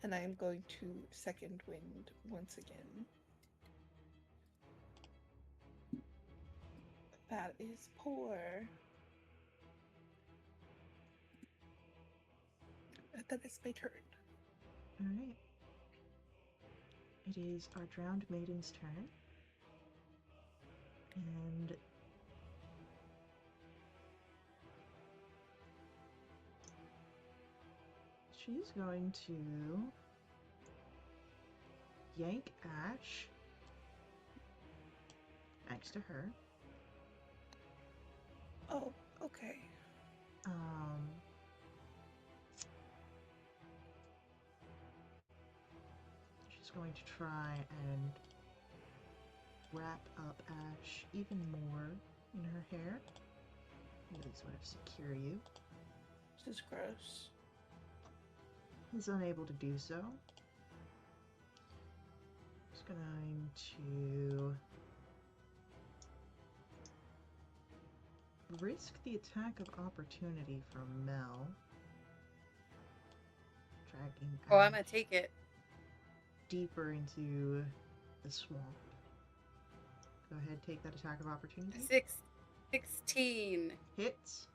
And I am going to second wind once again. That is poor. That is my turn. Alright. It is our drowned maiden's turn. And she's going to yank Ash next to her. Oh, okay. She's going to try and wrap up Ash even more in her hair. Really sort of secure you. This is gross. Is unable to do so. Just going to risk the attack of opportunity from Mel. Dragging Oh, I'm Ash gonna take it. deeper into the swamp. Go ahead, take that attack of opportunity. 16. Hits.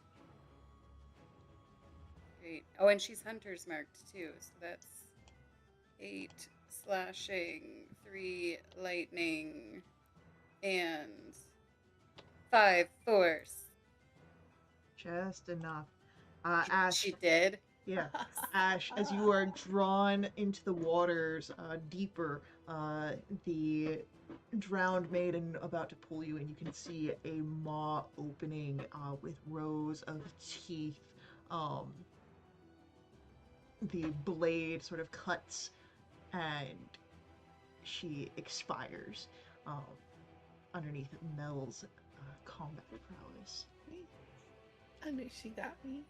Great. Oh, and she's hunter's marked too, so that's 8 slashing, 3 lightning, and 5 force. Just enough. Ash. She did? Yeah. Ash, as you are drawn into the waters deeper, the drowned maiden about to pull you, and you can see a maw opening with rows of teeth. The blade sort of cuts, and she expires underneath Mel's combat prowess. I knew she got me.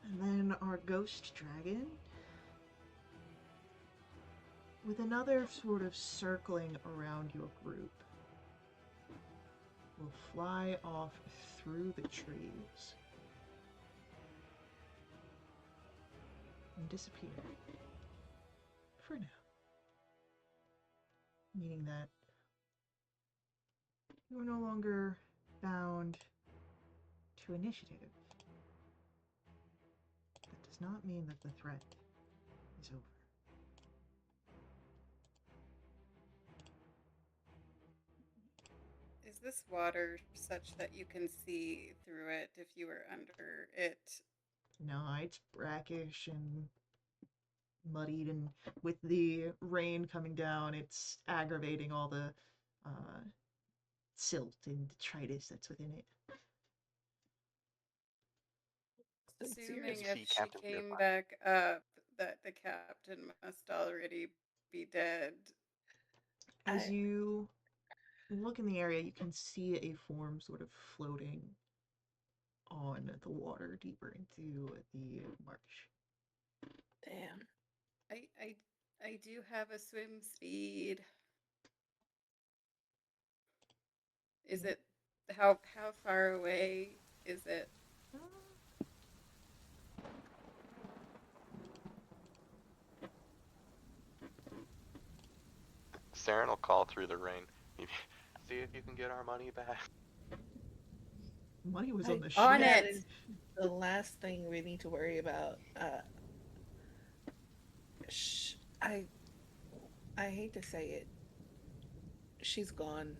And then our ghost dragon, with another sort of circling around your group, will fly off through the trees. and disappear. For now. Meaning that you are no longer bound to initiative. That does not mean that the threat is over. Is this water such that you can see through it if you were under it? No, it's brackish and muddied, and with the rain coming down, it's aggravating all the silt and detritus that's within it. Assuming Is if he she captain came nearby? back up, that the captain must already be dead. As you look in the area, you can see a form sort of floating on the water deeper into the marsh. Damn. I do have a swim speed. Is it how far away is it? Saren will call through the rain. See if you can get our money back. Money was on the On ship. That it. is the last thing we need to worry about. I hate to say it. She's gone,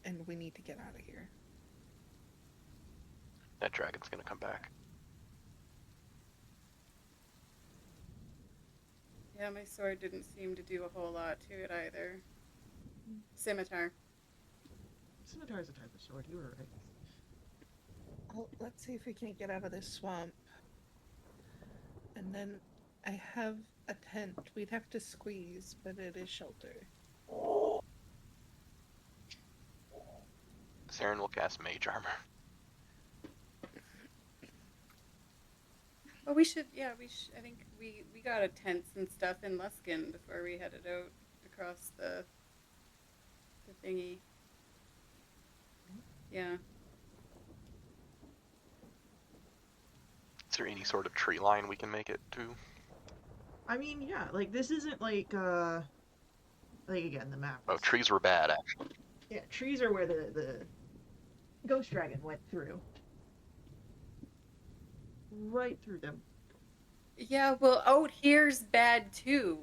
and we need to get out of here. That dragon's gonna come back. Yeah, my sword didn't seem to do a whole lot to it either. Scimitar. Scimitar is a type of sword, you were right. Well, let's see if we can get out of this swamp. And then I have a tent. We'd have to squeeze, but it is shelter. Saren will cast mage armor. Well, we should. Yeah, I think we got a tents and stuff in Luskin before we headed out across the thingy. Yeah. Is there any sort of tree line we can make it to? I mean, yeah, like this isn't like again the map. Oh, trees were bad, actually. Yeah, trees are where the ghost dragon went through. Right through them. Yeah, well, out here's bad too.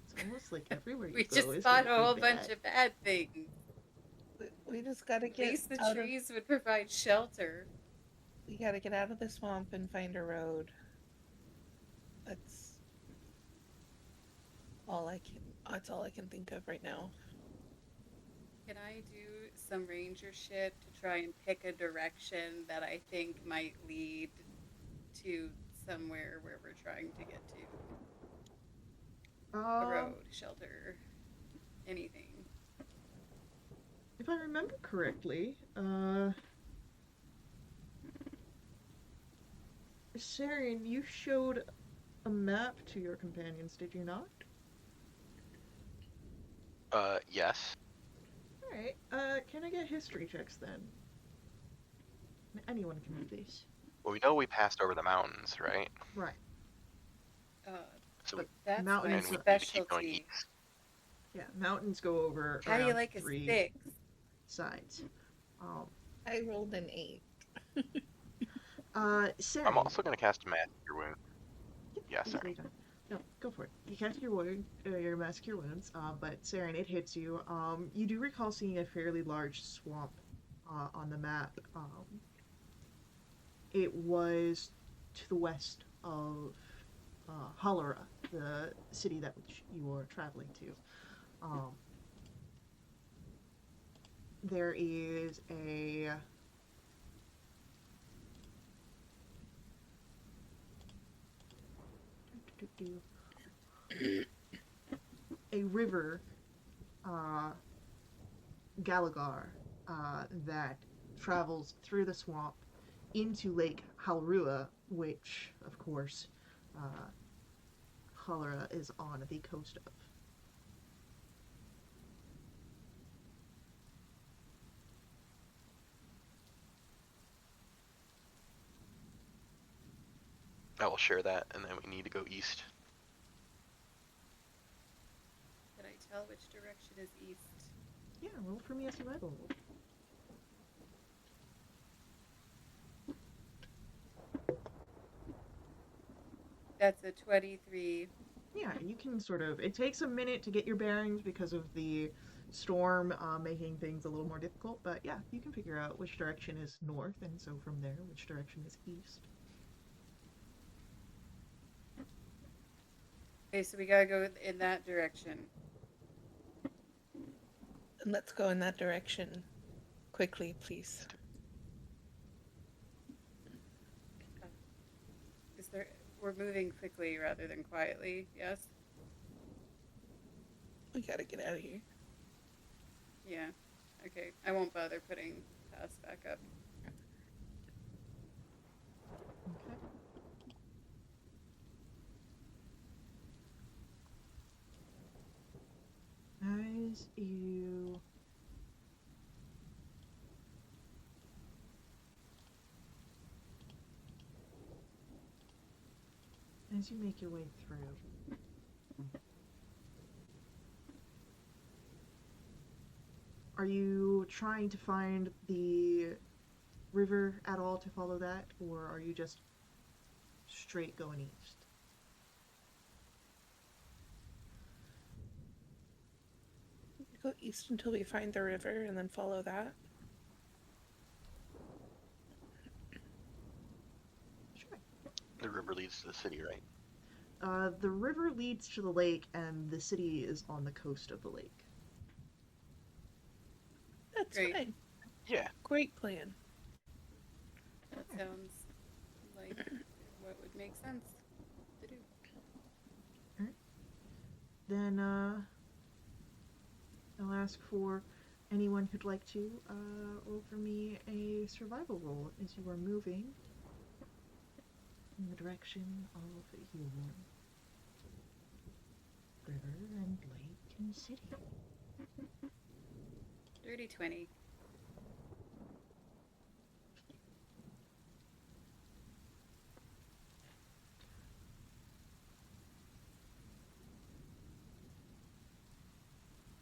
It's almost like everywhere you We go just is fought a gonna be whole bad. bunch of bad things. We just gotta At get least the out trees would provide shelter. We gotta get out of the swamp and find a road. That's all I can think of right now. Can I do some ranger shit to try and pick a direction that I think might lead to somewhere where we're trying to get to? A road, shelter, anything. If I remember correctly, Saren, you showed a map to your companions, did you not? Yes. Alright, can I get history checks then? Anyone can do this. Well, we know we passed over the mountains, right? Right. So But That's mountains, my and we need to keep going specialty. east. yeah, mountains go over How do you around like a 3 6? sides. I rolled an 8. Saren. I'm also gonna cast a Mass Cure Wound. Yeah, easily sorry. done. No, go for it. You cast your wound, your mask cure wounds, but Saren, it hits you. You do recall seeing a fairly large swamp on the map. It was to the west of Hollara, the city that which you were traveling to. There is a river, Galagar, that travels through the swamp into Lake Halrua, which, of course, Halra is on the coast of. I will share that, and then we need to go east. Can I tell which direction is east? Yeah, roll for me a survival roll. That's a 23. Yeah, you can sort of. It takes a minute to get your bearings because of the storm making things a little more difficult, but yeah, you can figure out which direction is north, and so from there, which direction is east. Okay, so we gotta go in that direction. And let's go in that direction quickly, please. Is there? We're moving quickly rather than quietly. Yes. We gotta get out of here. Yeah. Okay. I won't bother putting pass back up. Okay. As you make your way through, are you trying to find the river at all to follow that, or are you just straight going east? Go east until we find the river and then follow that. Sure. The river leads to the city, right? The river leads to the lake, and the city is on the coast of the lake. That's Great. fine. Yeah. Great plan. That sounds like what would make sense to do. Then I'll ask for anyone who'd like to roll for me a survival roll as you are moving in the direction of your river and lake and city. Dirty 20.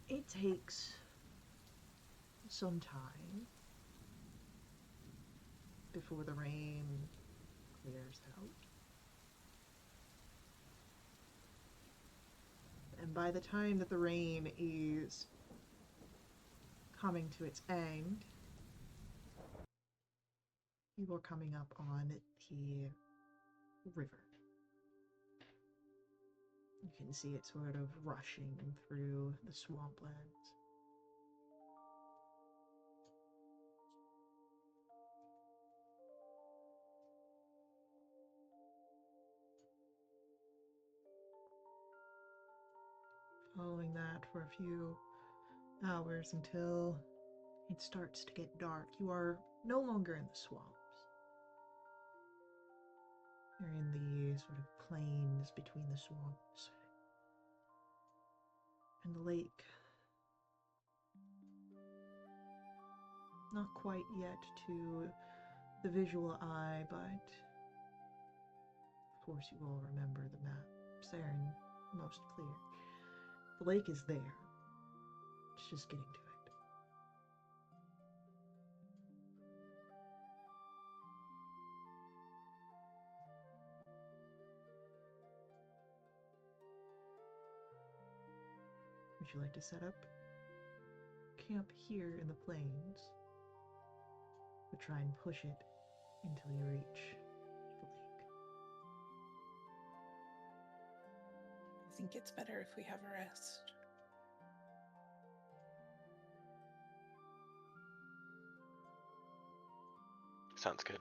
It takes some time before the rain clears out. And by the time that the rain is coming to its end, you are coming up on the river. You can see it sort of rushing through the swamplands. Following that for a few hours until it starts to get dark. You are no longer in the swamps. You're in the sort of plains between the swamps and the lake. Not quite yet to the visual eye, but of course you all remember the maps there and most clear. The lake is there. It's just getting to it. Would you like to set up camp here in the plains, but try and push it until you reach the lake? I think it's better if we have a rest. Sounds good.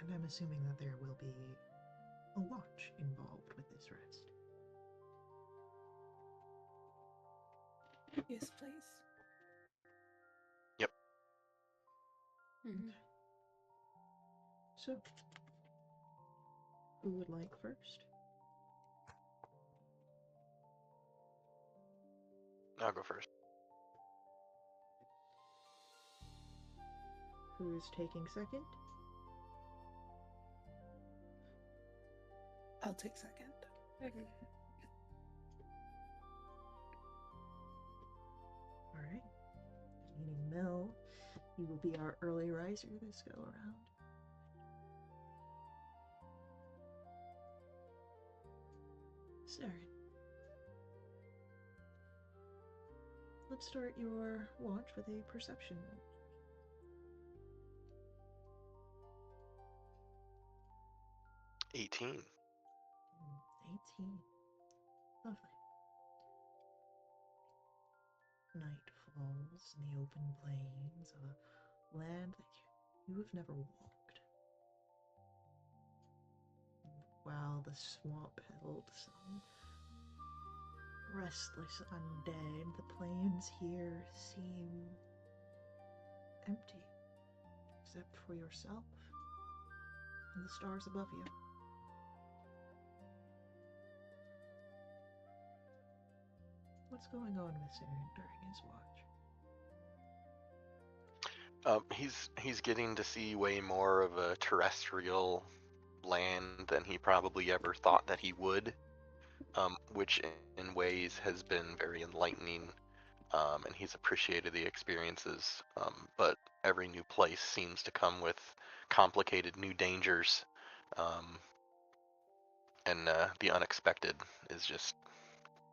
And I'm assuming that there will be a watch involved with this rest. Yes, please. Yep. Mm-hmm. Okay. So, who would like first? I'll go first. Who's taking second? I'll take second. All right. Meaning Mel, you will be our early riser this go around. Saren. Let's start your watch with a perception roll. 18. 18. Lovely. Night falls in the open plains of a land that you have never walked. While the swamp held some restless undead, the plains here seem empty, except for yourself and the stars above you. What's going on with Saren during his watch? He's getting to see way more of a terrestrial land than he probably ever thought that he would, which in ways has been very enlightening, and he's appreciated the experiences. But every new place seems to come with complicated new dangers, and the unexpected is just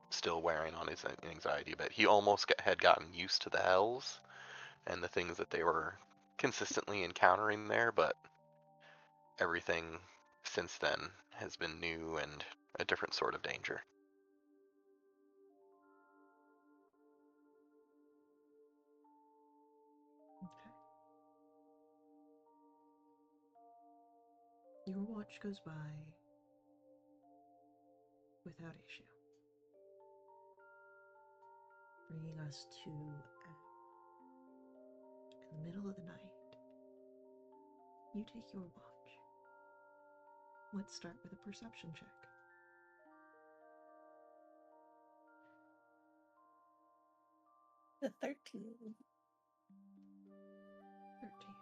still wearing on his anxiety a bit. He almost had gotten used to the hells and the things that they were consistently encountering there, but everything since then has been new and a different sort of danger. Okay. Your watch goes by without issue, bringing us to in the middle of the night. You take your watch. Let's start with a perception check. The 13. 13.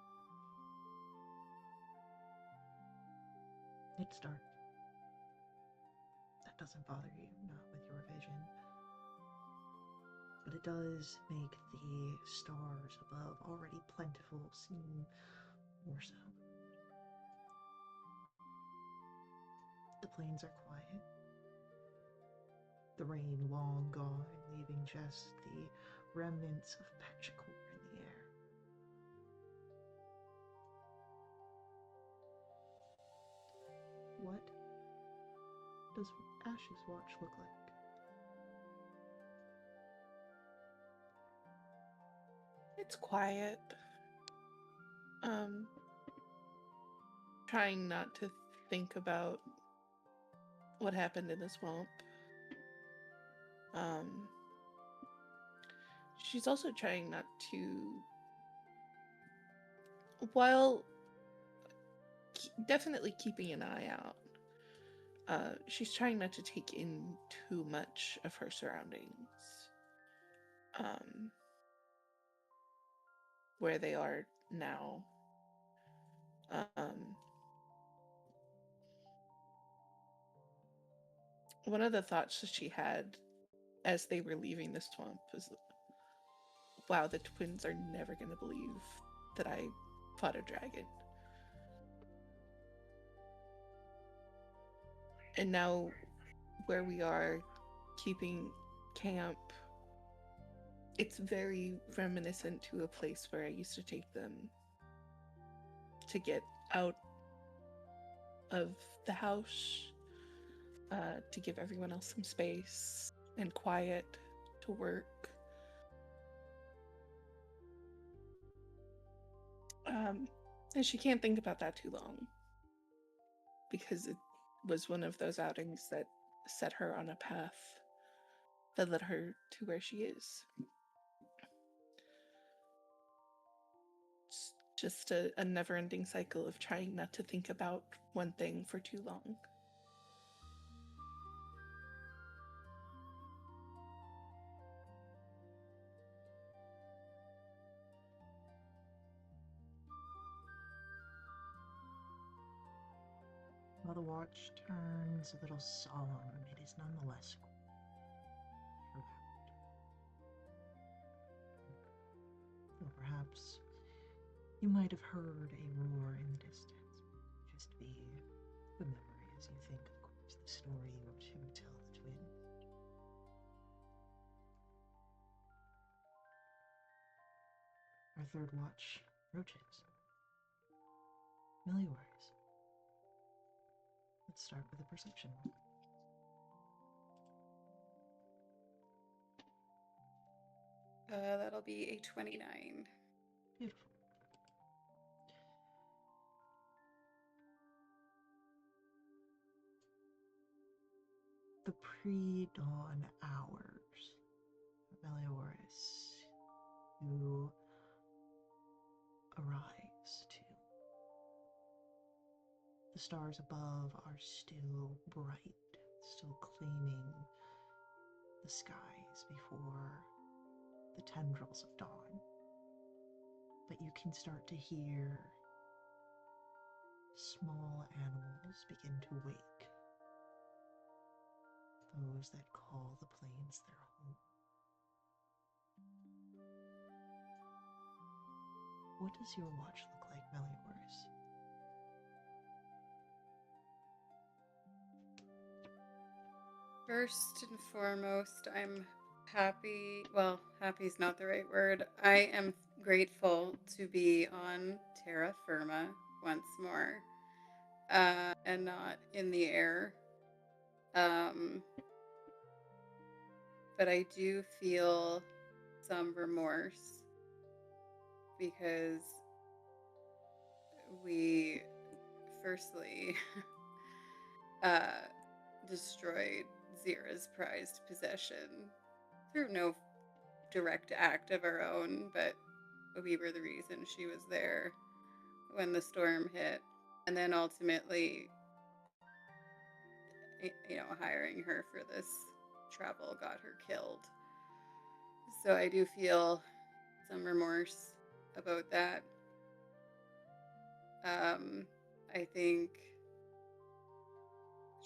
It's dark. That doesn't bother you, not with your vision. But it does make the stars above, already plentiful, seem more so. The plains are quiet. The rain long gone, leaving just the remnants of petrichor in the air. What does Ash's watch look like? It's quiet. Trying not to think about what happened in the swamp. She's also trying not to, while definitely keeping an eye out, she's trying not to take in too much of her surroundings. Where they are now. One of the thoughts that she had as they were leaving the swamp was, wow, the twins are never going to believe that I fought a dragon. And now, where we are keeping camp, it's very reminiscent to a place where I used to take them to get out of the house, to give everyone else some space and quiet to work. And she can't think about that too long, because it was one of those outings that set her on a path that led her to where she is. It's just a never-ending cycle of trying not to think about one thing for too long. While the watch turns a little solemn, it is nonetheless throughout. Though perhaps you might have heard a roar in the distance. Just the memory as you think, of course, the story you were to tell the twins. Our third watch approaches. Meliors. Let's start with a perception roll. That'll be a 29. Beautiful. The pre-dawn hours, Melioris, you arise to. The stars above are still bright, still claiming the skies before the tendrils of dawn. But you can start to hear small animals begin to wake. Those that call the plains their home. What does your watch look like, Melioris? First and foremost, I'm happy. Well, happy is not the right word. I am grateful to be on terra firma once more, and not in the air. But I do feel some remorse because we firstly destroyed Zira's prized possession through no direct act of our own, but we were the reason she was there when the storm hit. And then ultimately, hiring her for this travel got her killed. So I do feel some remorse about that. I think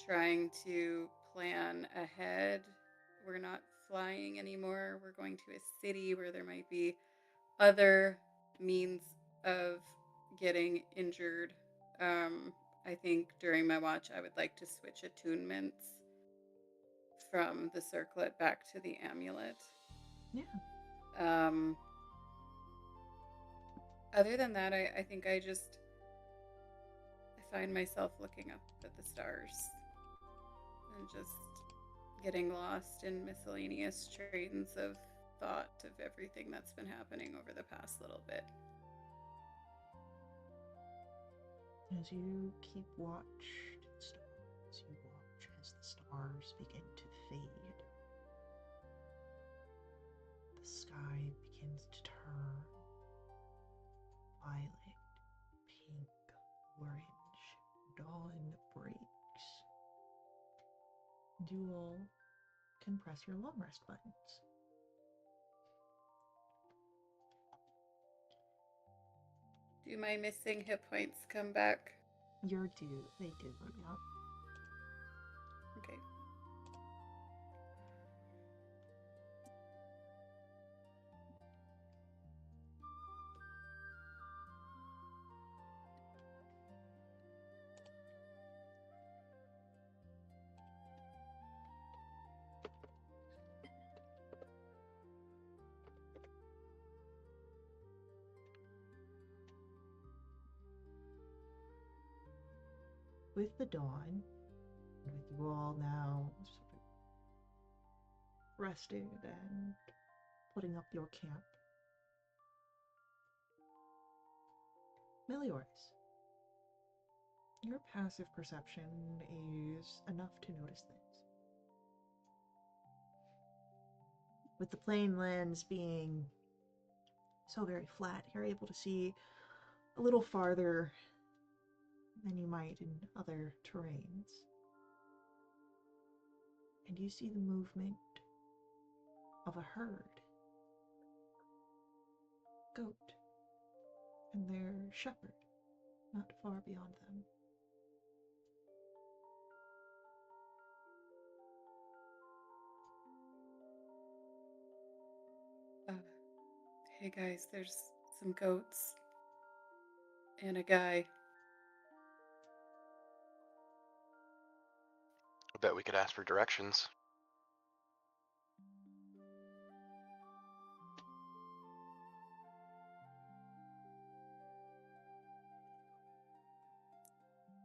trying to plan ahead. We're not flying anymore. We're going to a city where there might be other means of getting injured. I think during my watch, I would like to switch attunements from the circlet back to the amulet. Yeah. Other than that, I think I find myself looking up at the stars and just getting lost in miscellaneous trains of thought of everything that's been happening over the past little bit. As you keep watch to the stars, you watch as the stars begin to fade. The sky begins to turn violet, pink, orange. Dawn breaks. And you all can press your long rest buttons. Do my missing hit points come back? They do, yeah. Okay. With the dawn, with you all now sort of rested and putting up your camp, Melioris, your passive perception is enough to notice things. With the plain lands being so very flat, you're able to see a little farther than you might in other terrains. And you see the movement of a herd. Goat and their shepherd not far beyond them. Hey guys, there's some goats and a guy. I bet we could ask for directions.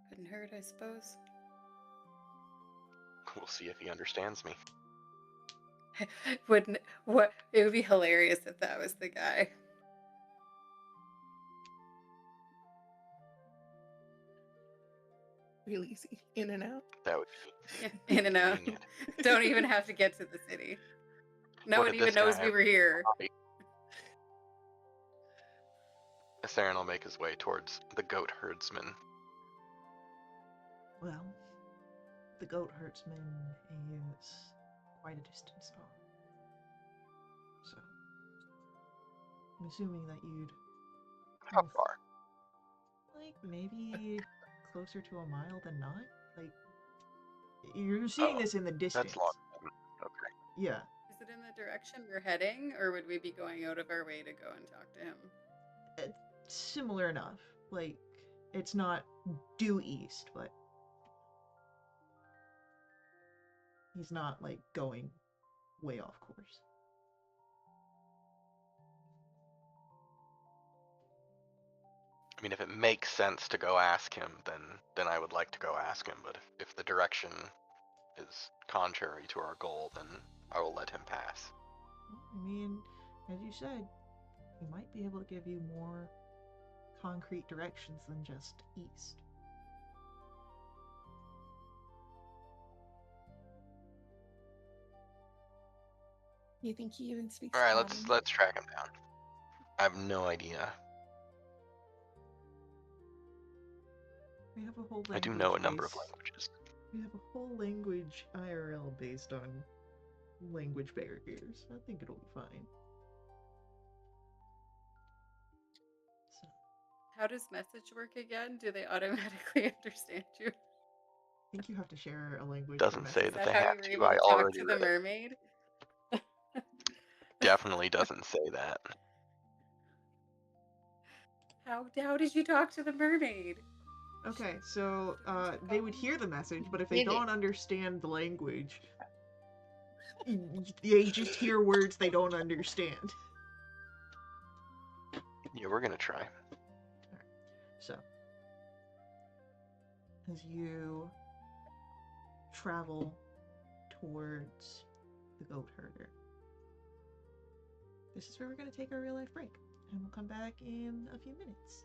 Couldn't hurt, I suppose. We'll see if he understands me. Wouldn't what? It would be hilarious if that was the guy. Really easy. In and out. That would Yeah, in and out. convenient. Don't even have to get to the city. No What one did even this knows guy we were here. Saren will make his way towards the goat herdsman. Well, the goat herdsman is quite a distance off. So, I'm assuming that you'd How move, far? like, maybe closer to a mile than not. Like, you're seeing Oh, this in the distance. That's long. Okay. Yeah. Is it in the direction we're heading, or would we be going out of our way to go and talk to him? Similar enough. Like, it's not due east, but he's not, like, going way off course. I mean, if it makes sense to go ask him, then I would like to go ask him. But if the direction is contrary to our goal, then I will let him pass. I mean, as you said, he might be able to give you more concrete directions than just east. You think he even speaks All right, common? let's track him down. I have no idea. We have a whole language I do know a number of languages. We have a whole language IRL based on language barriers. I think it'll be fine. So, How does message work again? Do they automatically understand you? I think you have to share a language for Doesn't say Is message. that that they how have you were to. able I to talk already to the read it. mermaid? Definitely doesn't say that. How did you talk to the mermaid? Okay, so they would hear the message, but if they don't understand the language, they just hear words they don't understand. Yeah, we're gonna try. So, as you travel towards the goat herder, this is where we're going to take our real life break, and we'll come back in a few minutes.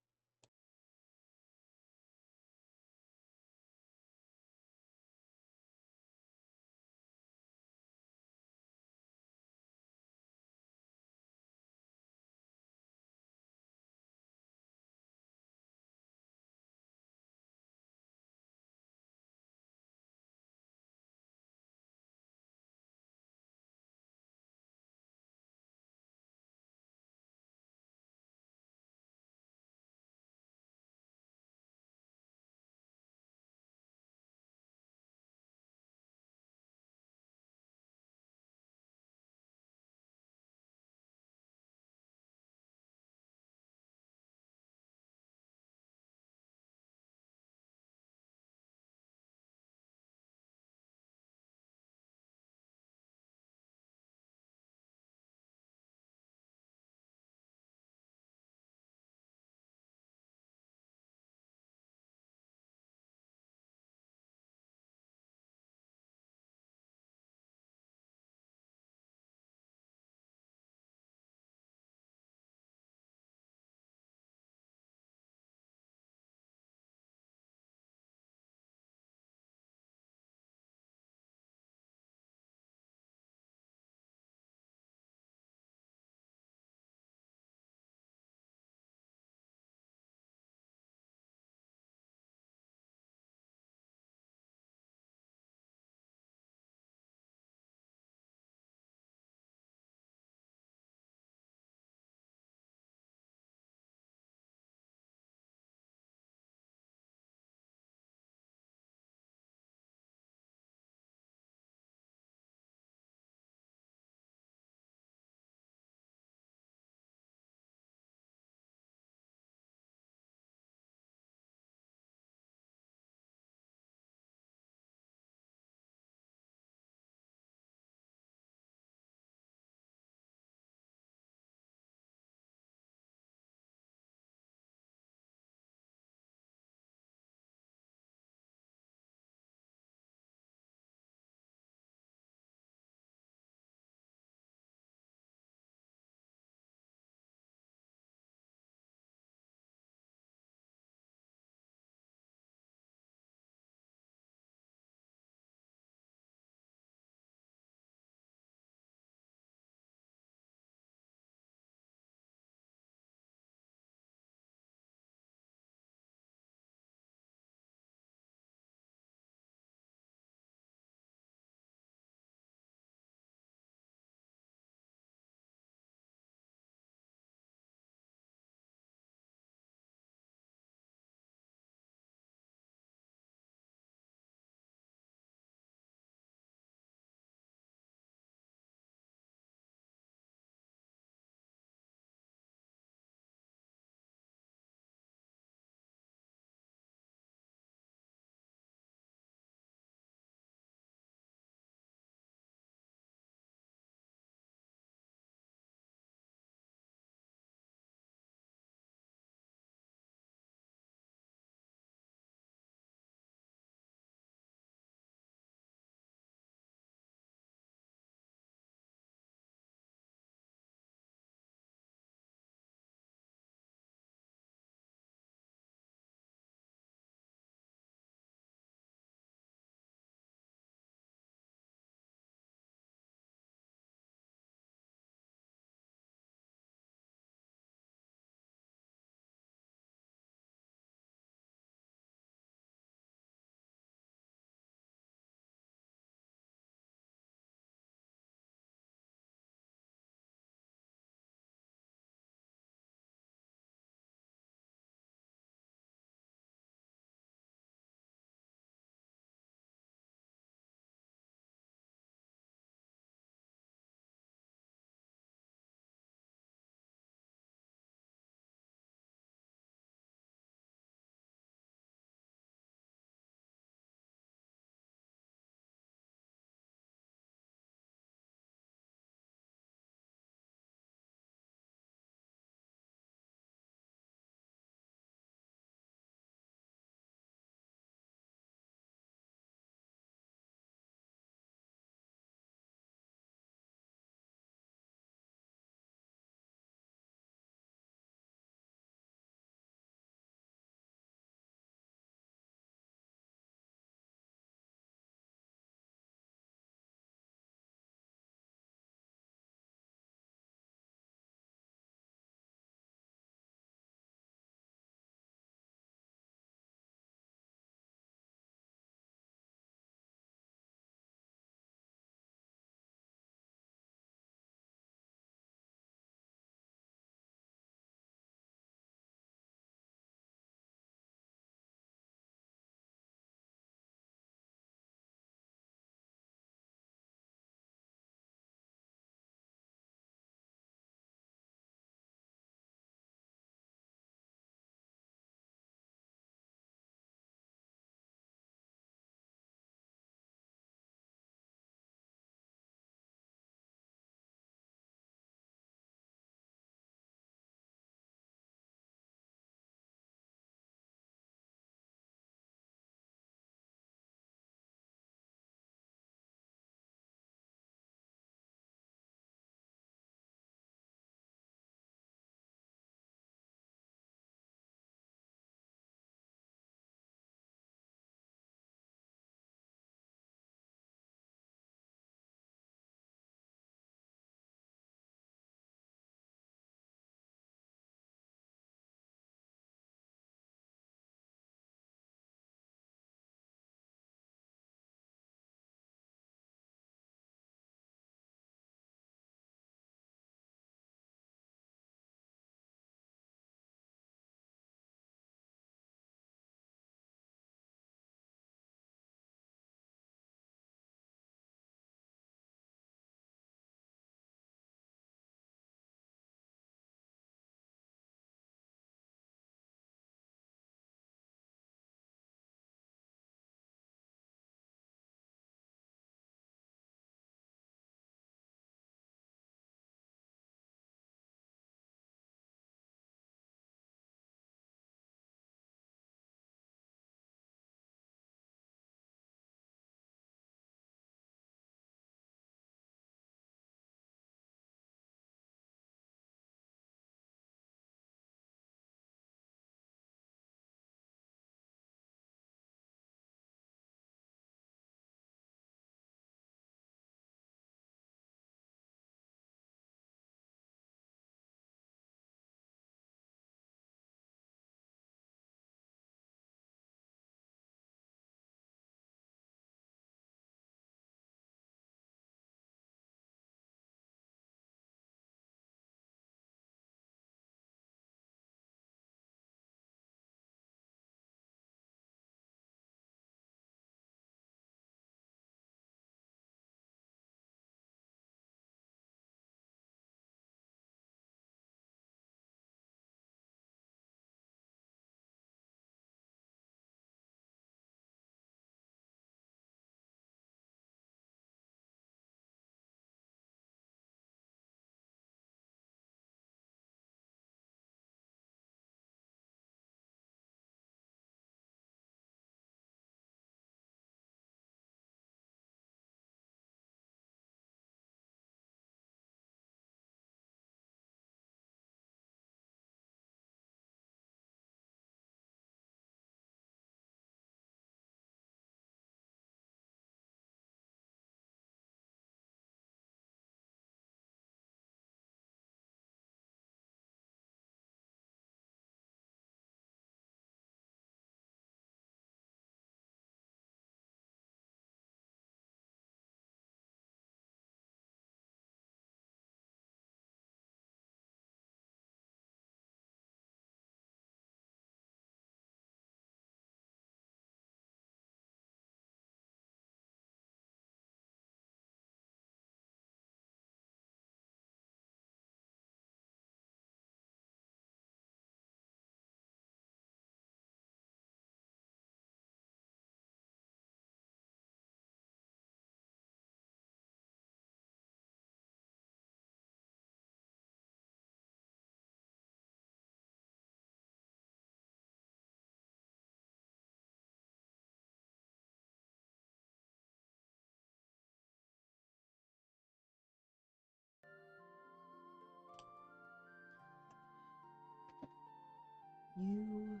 You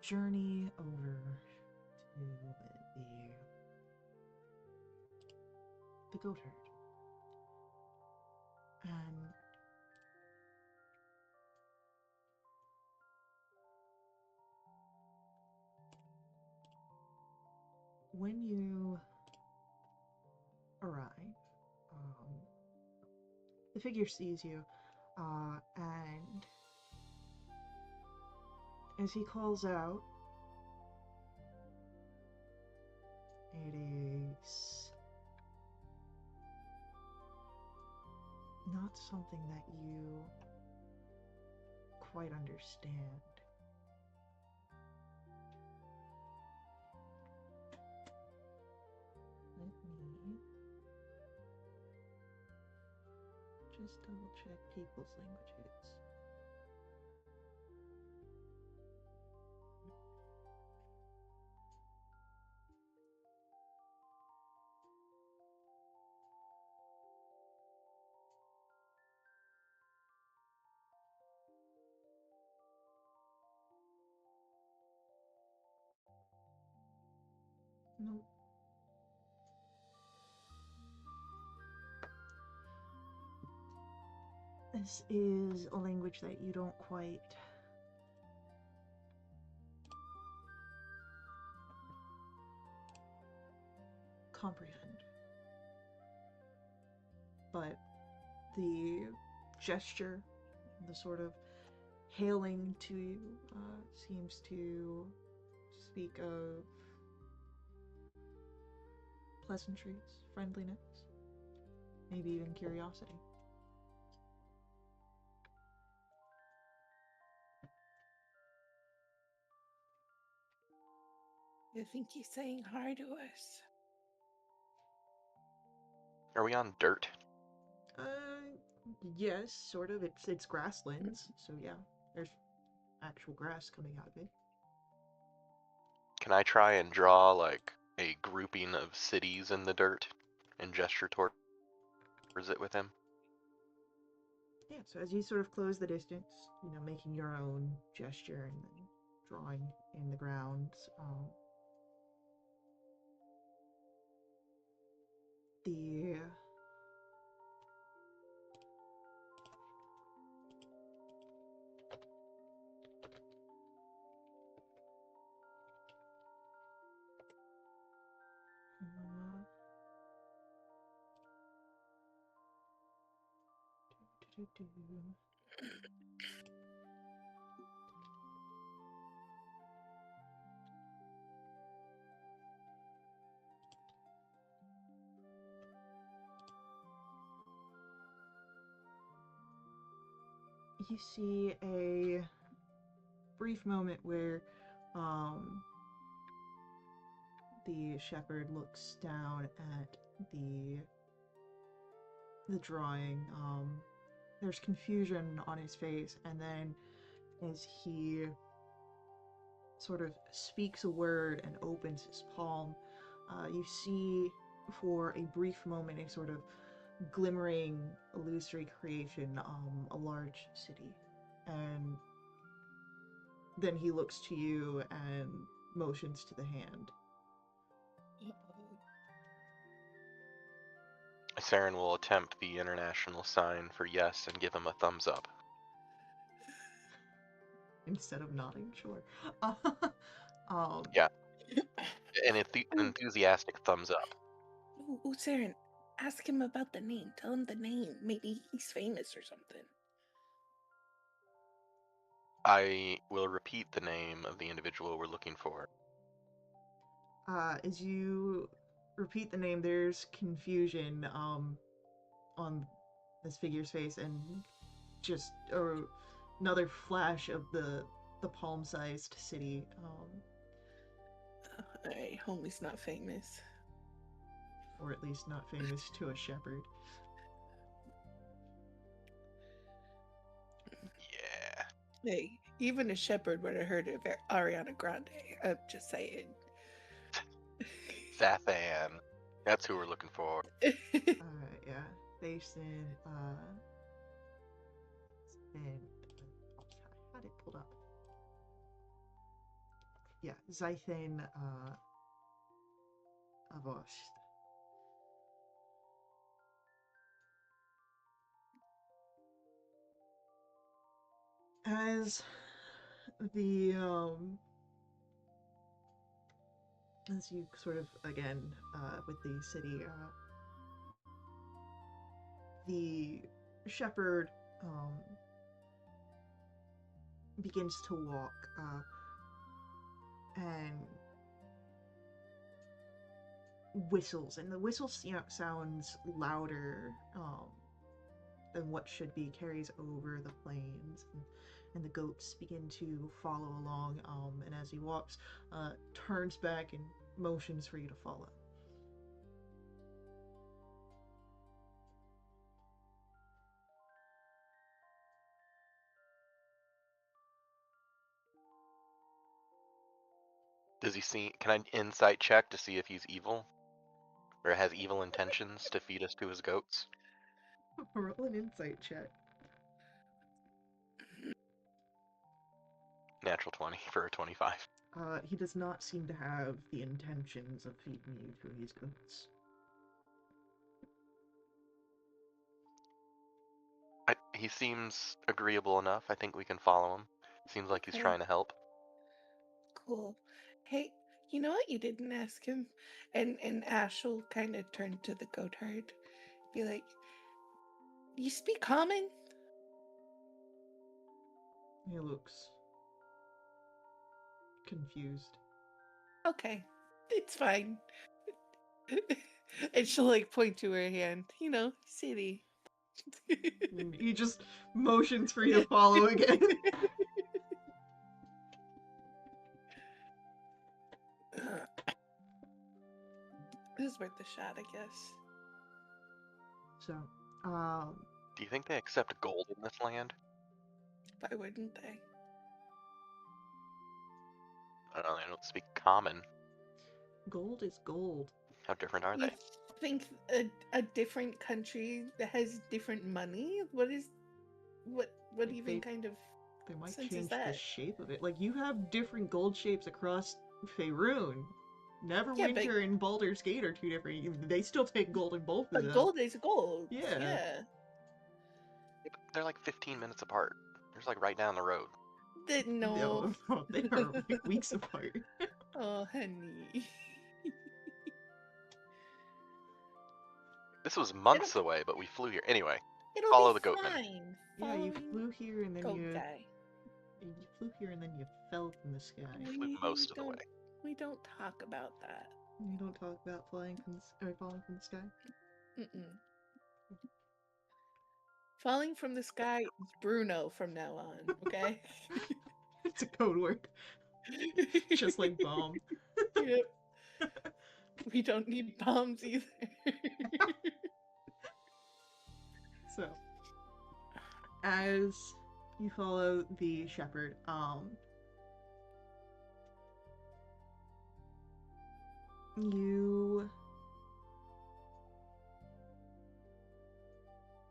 journey over to the goat herd. And when you arrive, the figure sees you, and as he calls out, it is not something that you quite understand. Let me just double check people's languages. Nope. This is a language that you don't quite comprehend. But the gesture, the sort of hailing to you, seems to speak of pleasantries, friendliness, maybe even curiosity. I think he's saying hi to us. Are we on dirt? Yes, sort of. It's grasslands, so yeah, there's actual grass coming out of it. Can I try and draw like a grouping of cities in the dirt and gesture towards it with him? Yeah, so as you sort of close the distance, making your own gesture and then drawing in the ground, the you see a brief moment where the shepherd looks down at the drawing. There's confusion on his face, and then as he sort of speaks a word and opens his palm, you see for a brief moment a sort of glimmering, illusory creation, a large city. And then he looks to you and motions to the hand. Saren will attempt the international sign for yes and give him a thumbs up. Instead of nodding, sure. Yeah. An enthusiastic thumbs up. Oh, Saren, ask him about the name. Tell him the name. Maybe he's famous or something. I will repeat the name of the individual we're looking for. As you repeat the name, there's confusion on this figure's face, and just another flash of the palm-sized city. I hope he's not famous. Or at least not famous to a shepherd. Yeah. Hey, even a shepherd would have heard of Ariana Grande. I'm just saying. Zathan. That's who we're looking for. Yeah, based in and I had it pulled up. Zythan Avost. As the as you sort of again with the city, the shepherd begins to walk and whistles, and the whistle sounds louder than what should be, carries over the plains, and the goats begin to follow along. And as he walks, turns back and motions for you to follow. Does he see? Can I insight check to see if he's evil, or has evil intentions to feed us to his goats? Roll an insight check. Natural 20 for a 25. He does not seem to have the intentions of feeding you to his goats. He seems agreeable enough. I think we can follow him. Seems like he's Okay. trying to help. Cool. Hey, you know what you didn't ask him? And Ash will kind of turn to the goat herd, be like, "You speak common?" He looks confused. Okay, it's fine. And she'll like point to her hand. You know, city. He just motions for you to follow again. This is worth the shot, I guess. So, Do you think they accept gold in this land? Why wouldn't they? I don't know. They don't speak common. gold is gold. How different are You they? think a different country that has different money? What even kind of They might sense is change the that? shape of it. Like, you have different gold shapes across Faerun. Yeah, but Neverwinter and Baldur's Gate are two different. They still take gold in both of but them. gold is gold. Yeah. Yeah. Yeah, but they're like 15 minutes apart. They're just like right down the road. No. No, they are like weeks apart. Oh, honey. This was months away, but we flew here. Anyway, It'll follow be the goatman. fine. Yeah, you Following flew here and then goat you guy. flew from the sky. We flew most of the way. We don't talk about that. You don't talk about falling from the sky. Mm-mm. Falling from the sky is Bruno from now on, okay? It's a code word, just like bomb. Yep. We don't need bombs either. So, as you follow the shepherd, you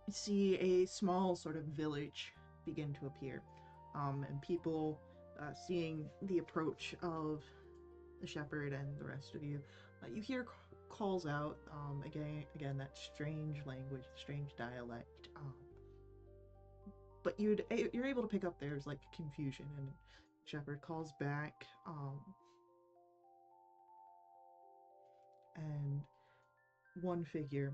see a small sort of village begin to appear, and people seeing the approach of the shepherd and the rest of you, you hear calls out, again that strange language, strange dialect, but you're able to pick up there's like confusion, and shepherd calls back, and one figure,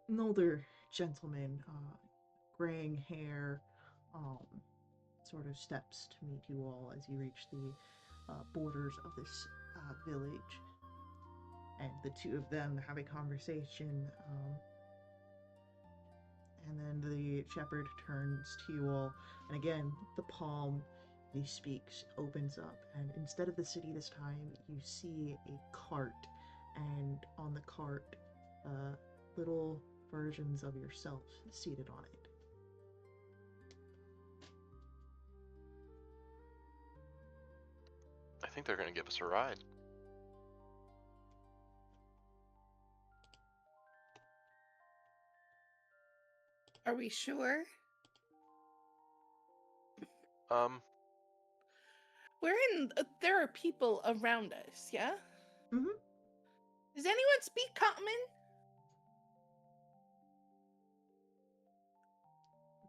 an older gentleman, graying hair, um, sort of steps to meet you all as you reach the borders of this village. And the two of them have a conversation, and then the shepherd turns to you all, and again, the palm he speaks opens up, and instead of the city this time, you see a cart, and on the cart, little versions of yourself seated on it. I think they're going to give us a ride. Are we sure? Um, There are people around us, yeah? Mm-hmm. Does anyone speak common?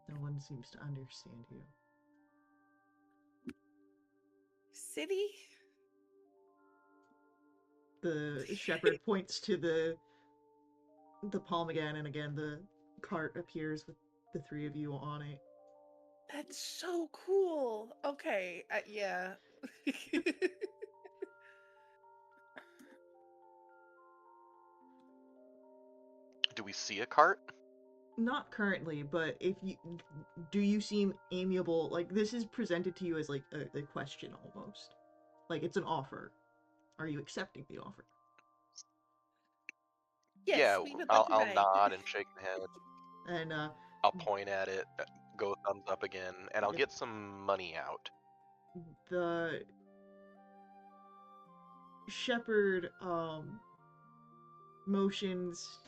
No one seems to understand you. City? The shepherd points to the palm again, and again the cart appears with the three of you on it. That's so cool. Okay, yeah. Do we see a cart? Not currently, but if you do, you seem amiable. Like, this is presented to you as like a question almost. Like, it's an offer. Are you accepting the offer? Yes, Yeah, we would like I'll, to I'll buy. nod and shake my head. And I'll point at it, go thumbs up again, and I'll Yep. get some money out. the shepherd motions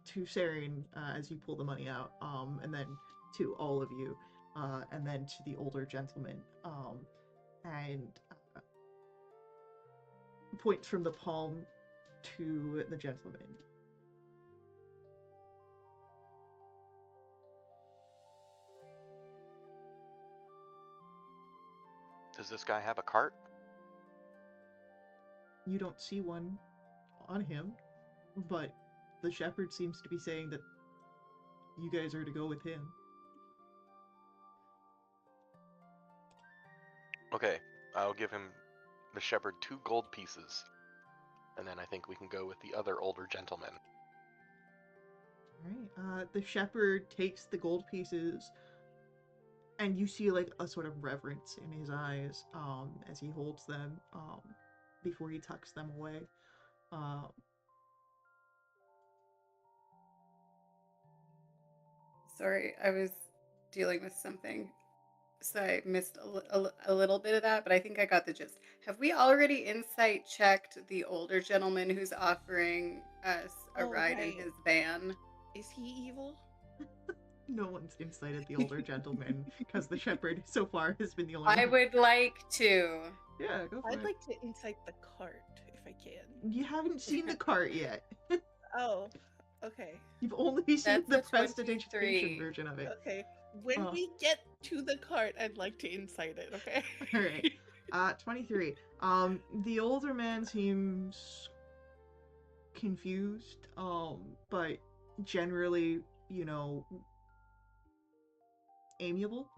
to Saren as you pull the money out, and then to all of you, and then to the older gentleman, and points from the palm to the gentleman. Does this guy have a cart? You don't see one on him, but the shepherd seems to be saying that you guys are to go with him. Okay, I'll give him, the shepherd, 2 gold pieces. And then I think we can go with the other older gentleman. Alright, the shepherd takes the gold pieces, and you see like a sort of reverence in his eyes as he holds them before he tucks them away. Um, Sorry, I was dealing with something, so I missed a little bit of that, but I think I got the gist. Have we already insight checked the older gentleman who's offering us a ride in his van? Is he evil? No one's incited the older gentleman because the shepherd so far has been the only I one. would like to. Yeah, go for I'd it. like to incite the cart if I can. You haven't seen the cart yet. Oh, okay. You've only seen That's the a prestidigitation 23. version of it. Okay. When we get to the cart, I'd like to incite it, okay? Alright. 23. The older man seems confused, but generally, amiable.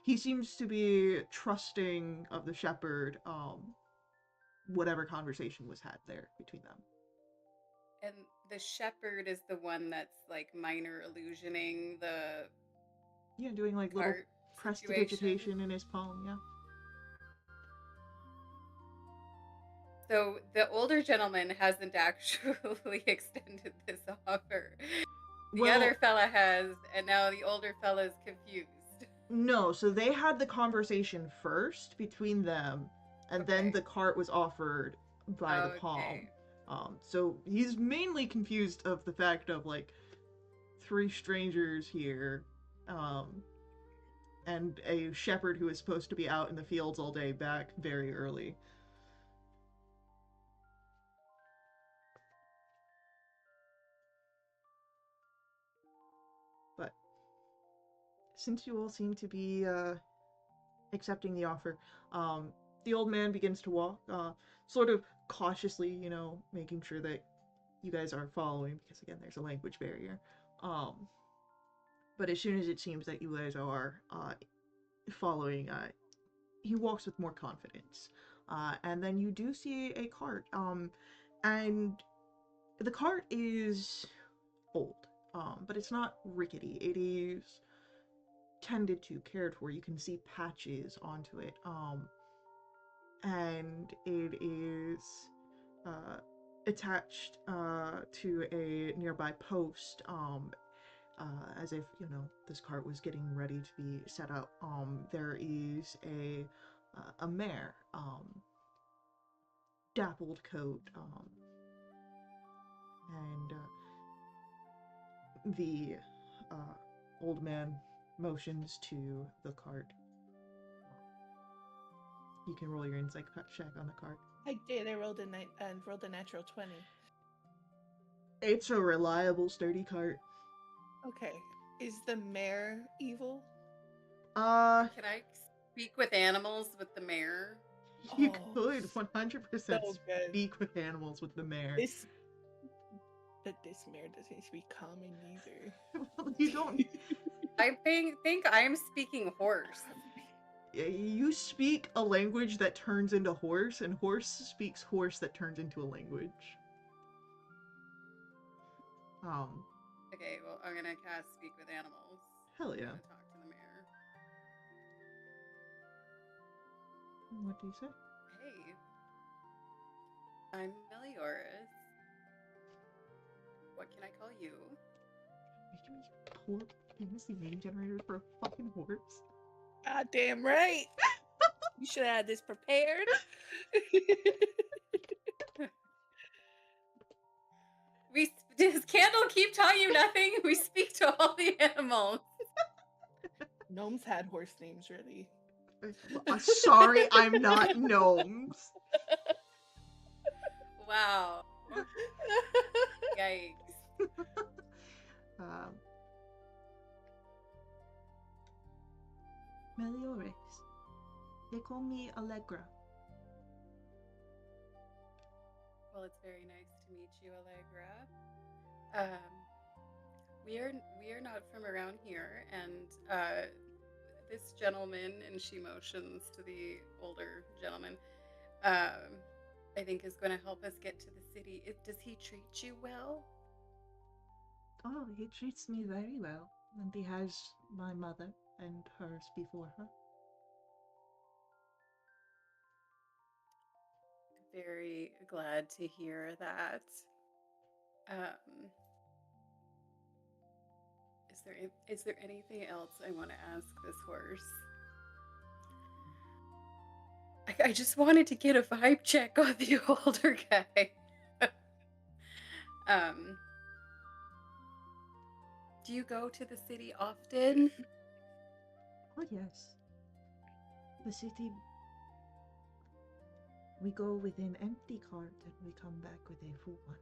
He seems to be trusting of the shepherd, whatever conversation was had there between them. And the shepherd is the one that's like minor illusioning the Yeah, doing like little cart situation. prestidigitation in his palm, yeah. So the older gentleman hasn't actually extended this offer. The other fella has, and now the older fella's confused. No, so they had the conversation first between them, and then the cart was offered by the palm. So he's mainly confused of the fact of like 3 strangers here, and a shepherd who is supposed to be out in the fields all day back very early. But since you all seem to be accepting the offer, the old man begins to walk, sort of cautiously, making sure that you guys are following, because again, there's a language barrier. But as soon as it seems that you guys are following, he walks with more confidence. And then you do see a cart, and the cart is old, but it's not rickety. It is tended to, cared for. You can see patches onto it, and it is attached to a nearby post, as if this cart was getting ready to be set up. There is a mare, dappled coat, and the old man motions to the cart. You can roll your insight check on the cart. I did. I rolled a natural 20. It's a reliable, sturdy cart. Okay. Is the mare evil? Can I speak with animals with the mare? You Oh, could 100% so good. speak with animals with the mare. This mare doesn't speak common either. Well, you don't. I think I'm speaking horse. You speak a language that turns into horse, and horse speaks horse that turns into a language. Okay, well, I'm gonna cast speak with animals. Hell I'm yeah. gonna talk to the mare. What do you say? Hey, I'm Melioras. What can I call you? Making me pull up fantasy name generator for a fucking horse. God damn right. You should have had this prepared. Does Candle keep telling you nothing? We speak to all the animals. Gnomes had horse names ready. Sorry, I'm not gnomes. Wow. Yikes. Melioras. They call me Allegra. Well, it's very nice to meet you, Allegra. We are not from around here, and this gentleman, and she motions to the older gentleman, I think is going to help us get to the city. Does he treat you well? Oh, he treats me very well, and he has my mother and hers before her. Very glad to hear that. Is there anything else I want to ask this horse? I just wanted to get a vibe check on the older guy. Do you go to the city often? Oh, yes. The city. We go with an empty cart and we come back with a full one.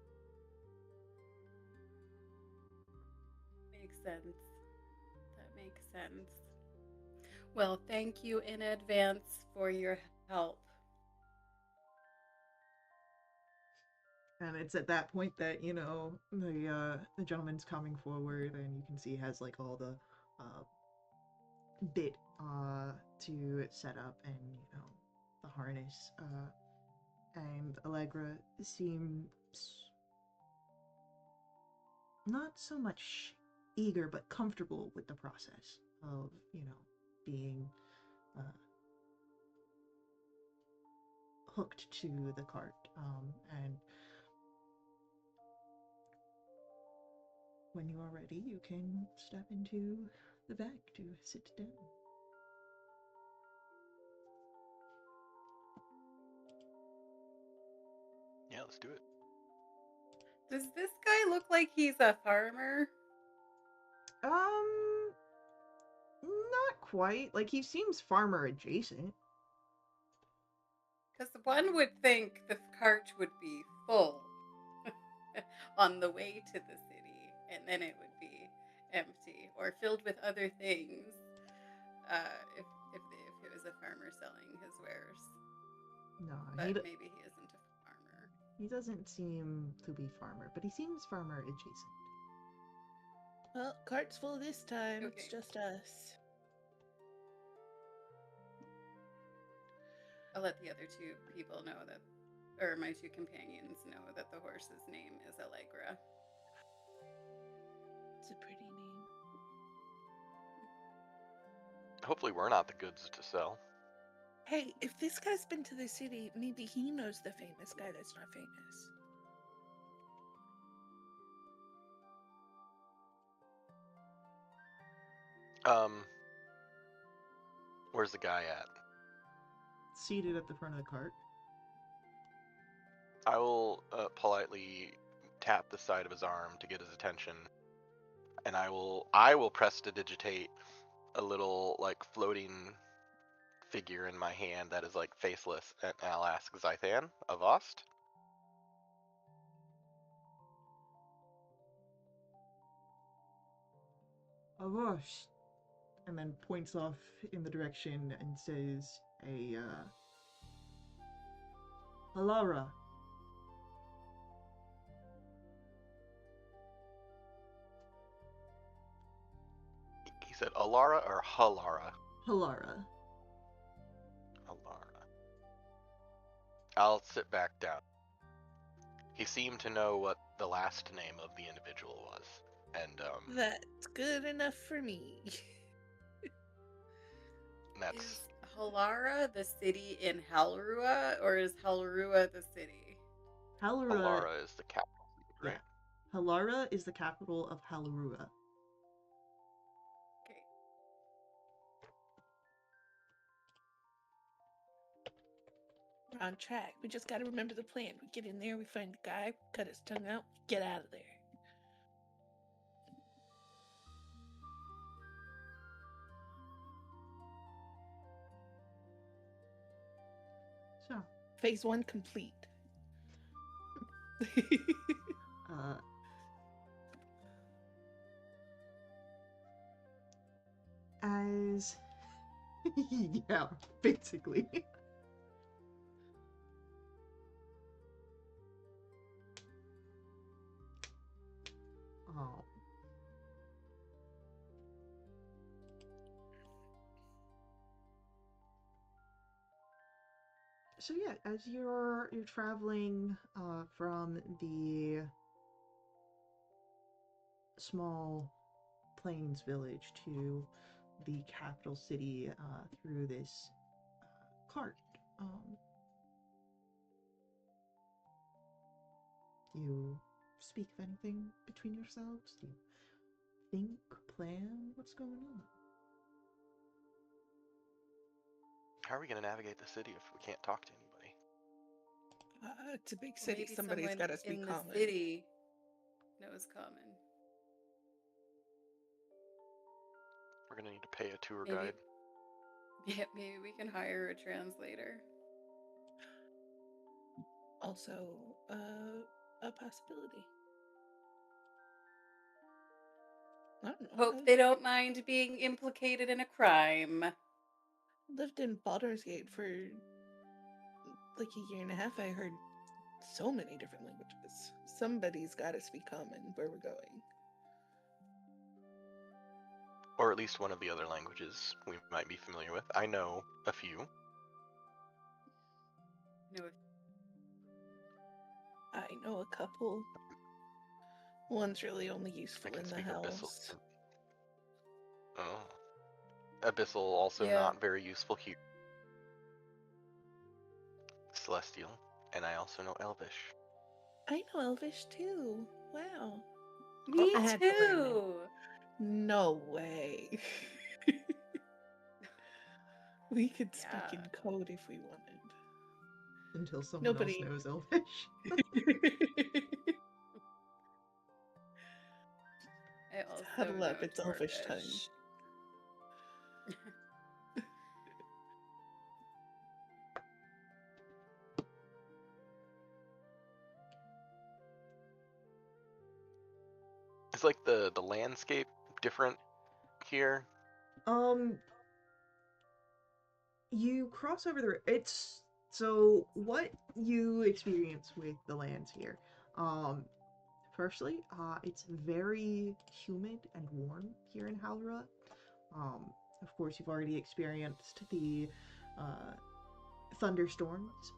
Makes sense. That makes sense. Well, thank you in advance for your help. And it's at that point that, you know, the gentleman's coming forward, and you can see he has like all the bit to set up, and you know, the harness. And Allegra seems not so much eager but comfortable with the process of, you know, being hooked to the cart. And when you are ready, you can step into the back to sit down. Yeah, let's do it. Does this guy look like he's a farmer? Not quite. Like, he seems farmer adjacent. Because one would think the cart would be full on the way to the city, and then it would be empty or filled with other things. If it was a farmer selling his wares, No, but maybe he isn't a farmer. he doesn't seem to be farmer, but he seems farmer adjacent. Well, cart's full this time. Okay. It's just us. I'll let the other two people know that, or my two companions know that the horse's name is Allegra. It's a pretty name. Hopefully we're not the goods to sell. Hey, if this guy's been to the city, maybe he knows the famous guy that's not famous. Where's the guy at? Seated at the front of the cart. I will politely tap the side of his arm to get his attention, and I will prestidigitate a little like floating figure in my hand that is like faceless, and I'll ask Zythan of Ost. Avosh, and then points off in the direction and says Halara. He said Alara or Halara? Halara. Alara. I'll sit back down. He seemed to know what the last name of the individual was, and That's good enough for me. that's Is Halara the city in Halrua, or is Halrua the city? Halara. Alara is the capital, right? Yeah. Halara is the capital of Halrua. Okay. We're on track. We just gotta remember the plan. We get in there, we find the guy, cut his tongue out, get out of there. So, Phase 1 complete. uh, as yeah, basically. um, so yeah, as you're traveling from the small plains village to the capital city through this cart, do you speak of anything between yourselves? Do you think, plan what's going on? How are we going to navigate the city if we can't talk to anybody? It's a big Well, city. maybe Somebody's someone gotta speak in the common. city knows common. We're going to need to pay a tour Maybe, guide. yeah, maybe we can hire a translator. Also, a possibility. I don't know. Hope they don't mind being implicated in a crime. I lived in Baldur's Gate for like a year and a half. I heard so many different languages. Somebody's gotta speak common where we're going. Or at least one of the other languages we might be familiar with. I know a few. No, I know a couple. One's really only I useful can in the speak Abyssal. house. Oh. Abyssal also yeah. not very useful here. Celestial. And I also know Elvish. I know Elvish too. Wow. Me I had to learn it. too. No way. We could speak Yeah. in code if we wanted. Until someone else Nobody. knows Elvish. I also Huddle know up, it's Elvish time. Dwarvish. It's like the landscape different here. You cross over it's so what you experience with the lands here. Firstly, it's very humid and warm here in Halra. Of course, you've already experienced the uh, thunderstorms,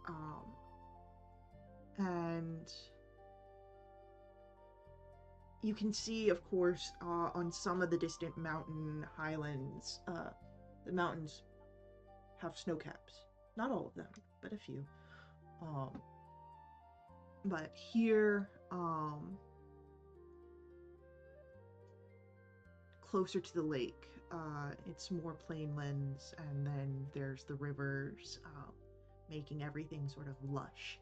and you can see, of course, on some of the distant mountain highlands, the mountains have snow caps. Not all of them, but a few. But here, closer to the lake, it's more plainlands, and then there's the rivers, making everything sort of lush.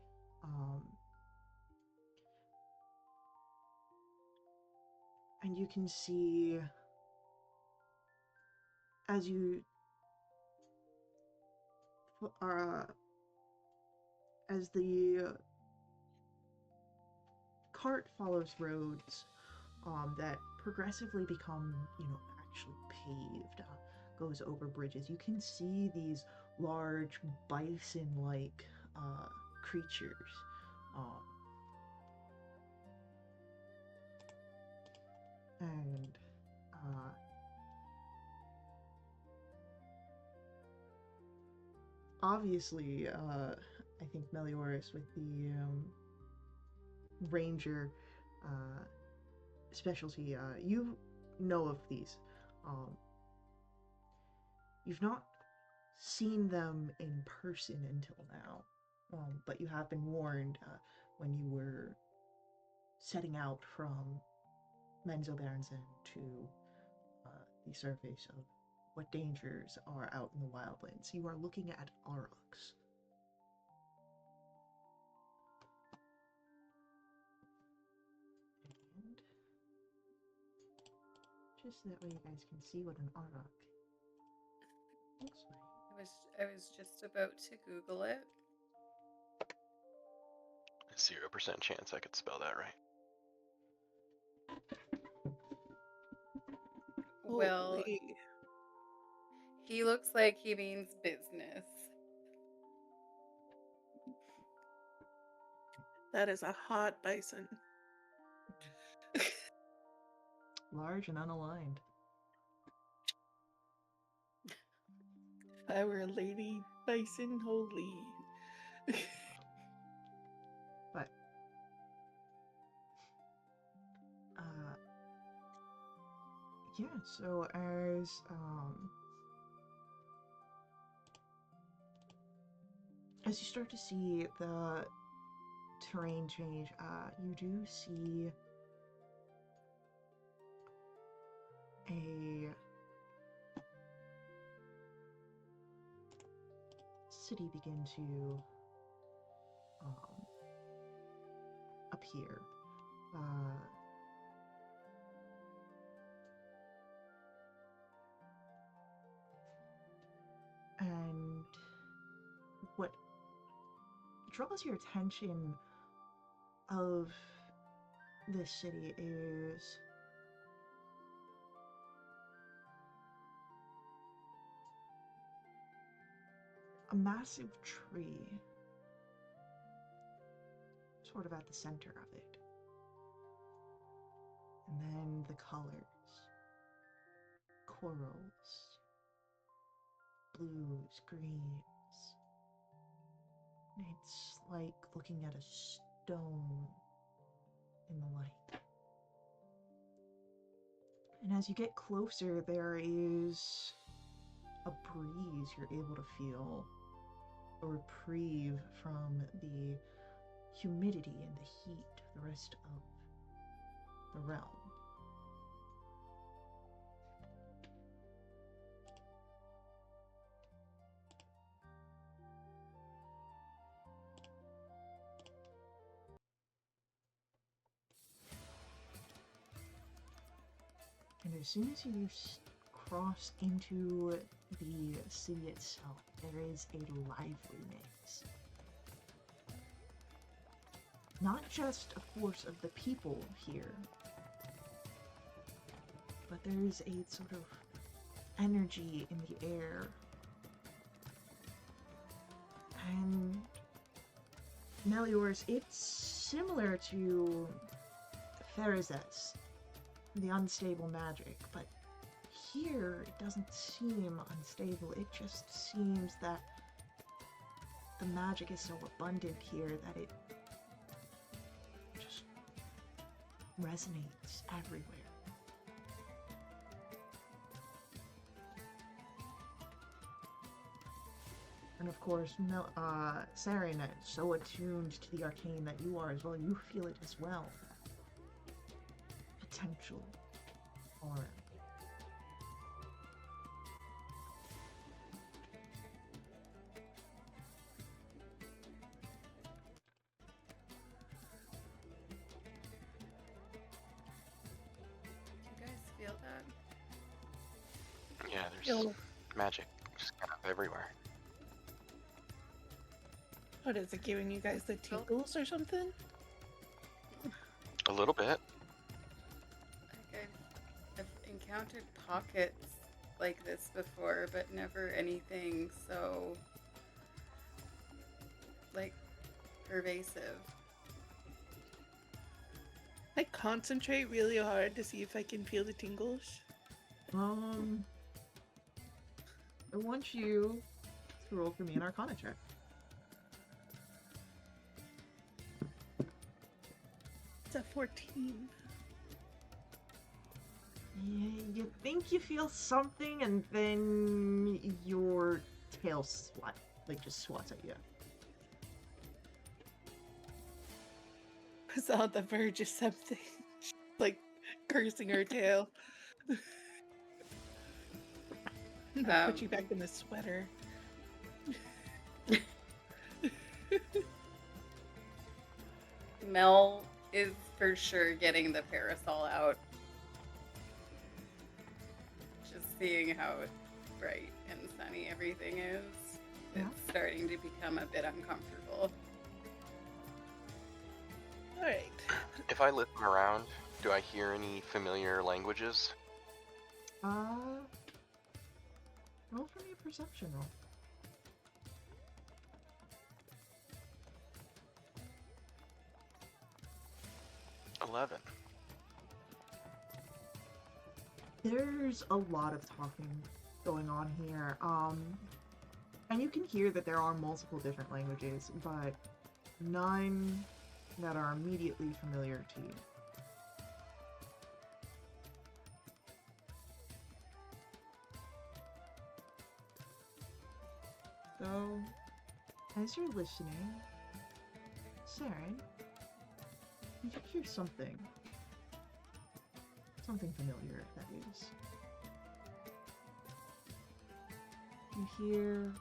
And you can see, as you as the cart follows roads that progressively become, actually paved, goes over bridges, you can see these large bison-like creatures. Um, and obviously, I think Melioras with the ranger specialty, you know of these. You've not seen them in person until now, but you have been warned when you were setting out from Menzoberranzan to the surface of what dangers are out in the wildlands. You are looking at aurochs. And just so that way you guys can see what an auroch looks like. I was just about to Google it. 0% chance I could spell that right. Well, Holy. he looks like he means business. That is a hot bison. Large and unaligned. If I were a lady bison, holy. But yeah, so as you start to see the terrain change, you do see a city begin to appear. And what draws your attention of this city is a massive tree sort of at the center of it. And then the colors, corals, blues, greens. It's like looking at a stone in the light. And as you get closer, there is a breeze you're able to feel, a reprieve from the humidity and the heat of the rest of the realm. And as soon as you cross into the city itself, there is a liveliness. Not just, of course, of the people here, but there is a sort of energy in the air. And Meliors, it's similar to Pharazes, the unstable magic, but here it doesn't seem unstable. It just seems that the magic is so abundant here that it just resonates everywhere. And of course, Saren, so attuned to the arcane that you are as well, you feel it as well. Potential aura. Do you guys feel that? Yeah, there's Feel magic just kind of everywhere. What is it, giving you guys the tingles or something? A little bit. Like I've encountered pockets like this before, but never anything so like pervasive. I concentrate really hard to see if I can feel the tingles. I want you to roll for me an Arcana check. It's a 14. You think you feel something, and then your tail just swats at you. I was on the verge of something. Like cursing her tail. I'm gonna put you back in the sweater. Mel is for sure getting the parasol out. Just seeing how bright and sunny everything is, Yeah. it's starting to become a bit uncomfortable. Alright. If I listen around, do I hear any familiar languages? Roll for me a perception roll. $11. There's a lot of talking going on here. And you can hear that there are multiple different languages, but none that are immediately familiar to you. So, as you're listening, Saren, you hear something. Something familiar, that is. You hear...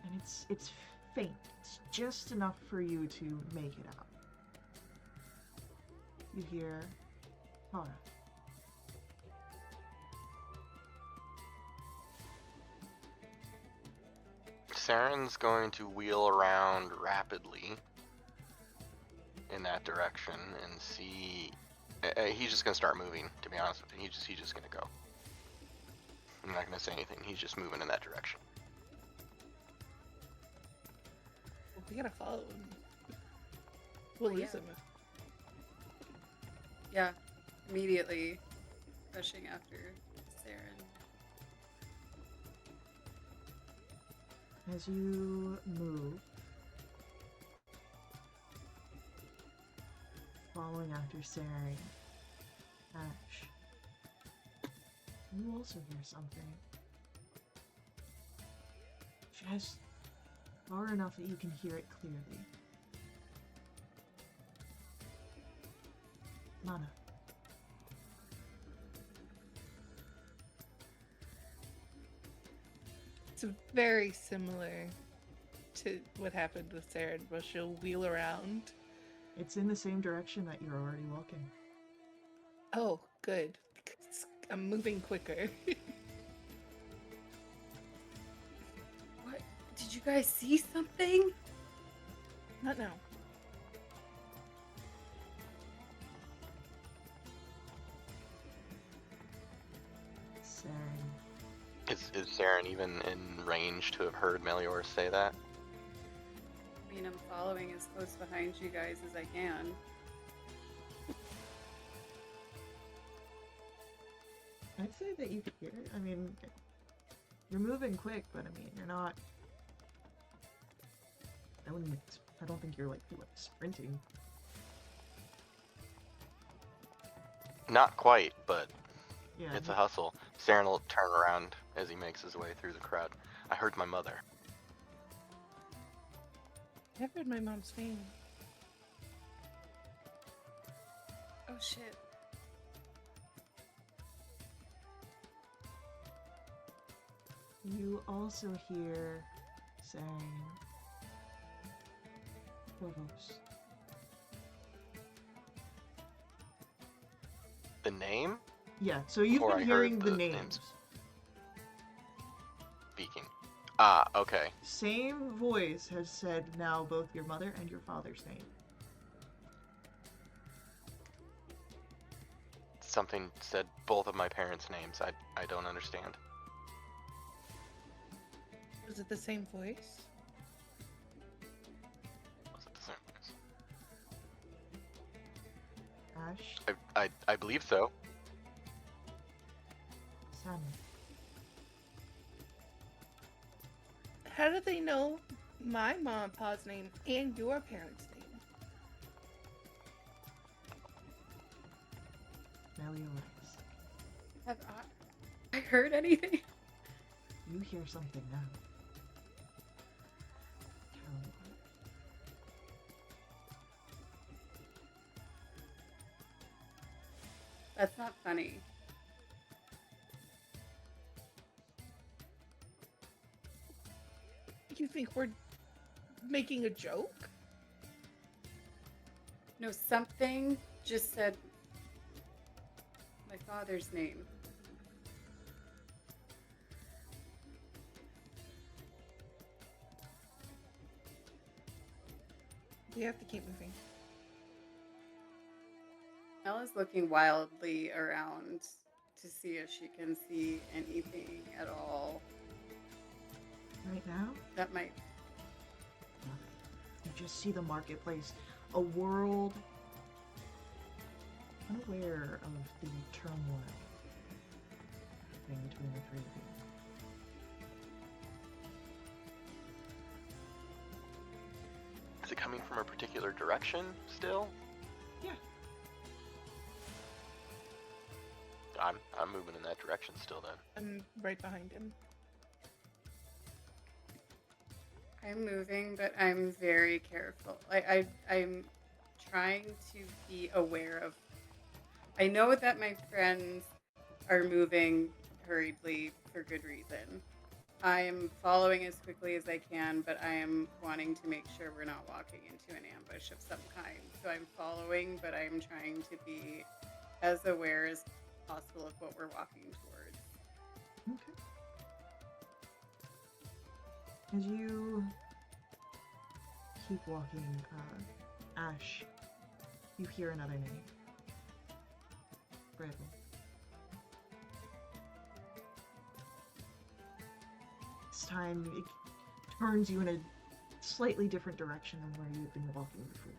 and it's faint. It's just enough for you to make it out. You hear... Tara. Saren's going to wheel around rapidly in that direction and see. He's just gonna start moving. To be honest with you, he's just gonna go. I'm not gonna say anything. He's just moving in that direction. We gotta follow him. We'll Well, lose yeah. him. Yeah, immediately rushing after Saren. As you move, following after Saren, Ash, you also hear something. Just far enough that you can hear it clearly. Mana. It's very similar to what happened with Sarah, but she'll wheel around. It's in the same direction that you're already walking. Oh, good. Because I'm moving quicker. What? Did you guys see something? Not now. Saren. Is Saren even in range to have heard Melior say that? I mean, I'm following as close behind you guys as I can. I'd say that you could hear it. I mean, you're moving quick, but I mean, you're not... I don't think you're like sprinting. Not quite, but Yeah. it's a hustle. Saren will turn around as he makes his way through the crowd. I heard my mother. I've heard my mom's name. Oh shit. You also hear saying, Provost. The name? Yeah, so you've Or been I hearing heard the the names. names. Speaking. Ah, okay. Same voice has said now both your mother and your father's name. Something said both of my parents' names. I don't understand. Was it the same voice? Was it the same voice? Ash, I believe so. Samuel. How do they know my mom and pa's name and your parents' name? Meliodas. Have I heard anything? You hear something now. Tell me what. That's not funny. You think we're making a joke? No, something just said my father's name. We have to keep moving. Mel is looking wildly around to see if she can see anything at all Right now, that might. you just see the marketplace, a world unaware of the turmoil happening between the three of you. Is it coming from a particular direction still? Yeah. I'm moving in that direction still then. I'm right behind him. I'm moving, but I'm very careful. I'm trying to be aware of. I know that my friends are moving hurriedly for good reason. I am following as quickly as I can, but I am wanting to make sure we're not walking into an ambush of some kind. So I'm following, but I'm trying to be as aware as possible of what we're walking towards. Okay. As you keep walking, Ash, you hear another name. Bradley. This time it turns you in a slightly different direction than where you had been walking before.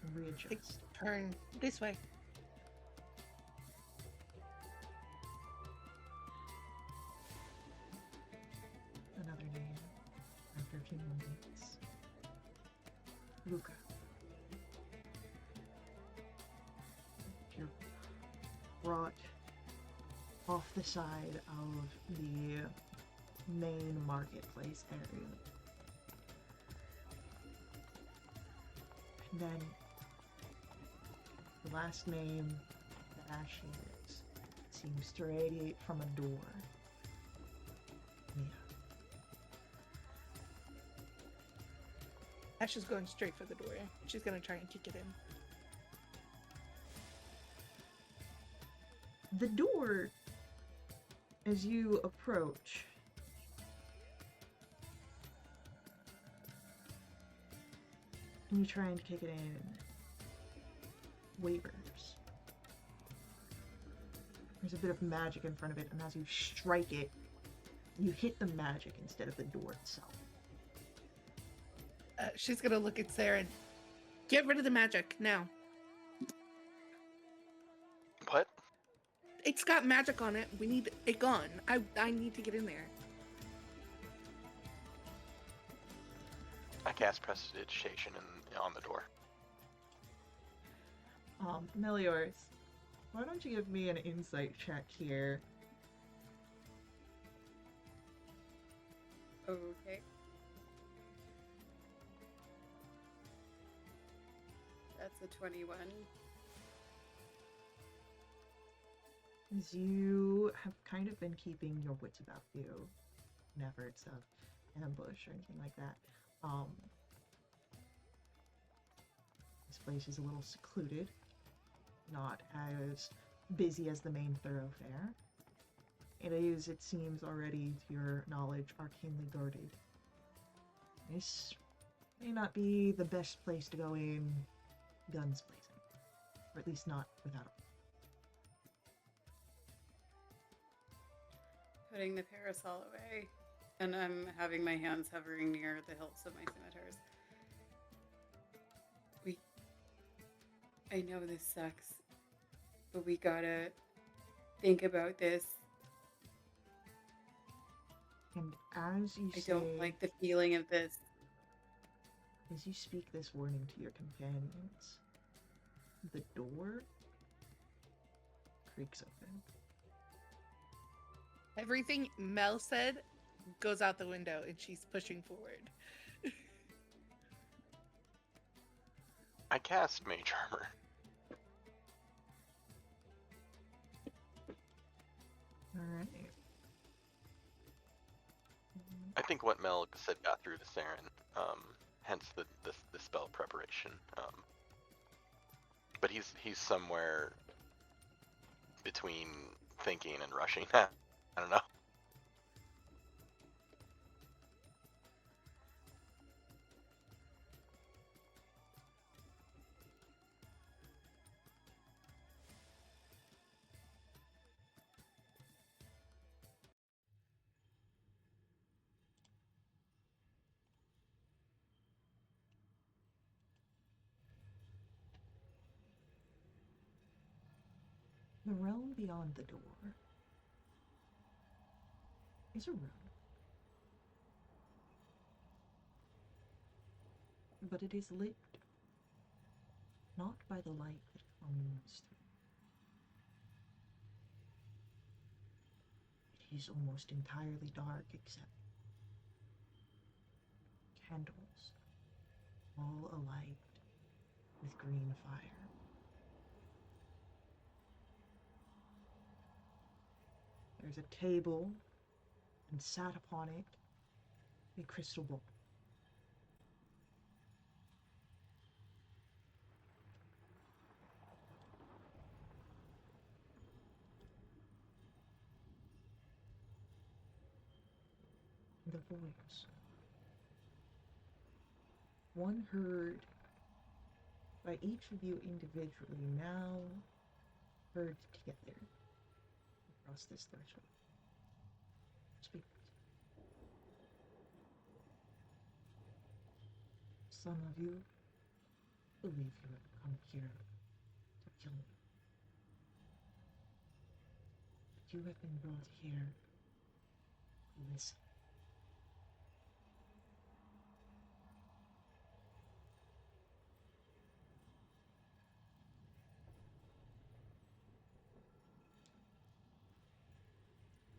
And readjust. Turn this way. Another name after a few moments. Luca. You're brought off the side of the main marketplace area. And then the last name that Ash hears seems to radiate from a door. Mia. Ash is going straight for the door. She's gonna try and kick it in. The door, as you approach, and you try and kick it in, wavers. There's a bit of magic in front of it, and as you strike it, you hit the magic instead of the door itself. She's gonna look at Sarah and get rid of the magic now. What? It's got magic on it. We need it gone. I need to get in there. I cast prestidigitation on the door. Meliors, why don't you give me an insight check here? Okay. That's a 21. As you have kind of been keeping your wits about you in efforts of ambush or anything like that. This place is a little secluded, not as busy as the main thoroughfare. It is, it seems already, to your knowledge, arcanely guarded. This may not be the best place to go in guns blazing. Or at least not without Putting the parasol away, and I'm having my hands hovering near the hilts of my scimitars. I know this sucks, but we gotta think about this. And as you I say, don't like the feeling of this. as you speak this warning to your companions, the door creaks open. Everything Mel said goes out the window and she's pushing forward. I cast Mage Armor. Alright. I think what Mel said got through to Saren, hence the spell preparation. But he's somewhere between thinking and rushing. I don't know. The realm beyond the door is a room. But it is lit not by the light that comes through. It is almost entirely dark except candles, all alight with green fire. There's a table, and sat upon it a crystal bowl. The voice, one heard by each of you individually, now heard together across this threshold. Speak. Some of you believe you have come here to kill me. But you have been brought here to listen.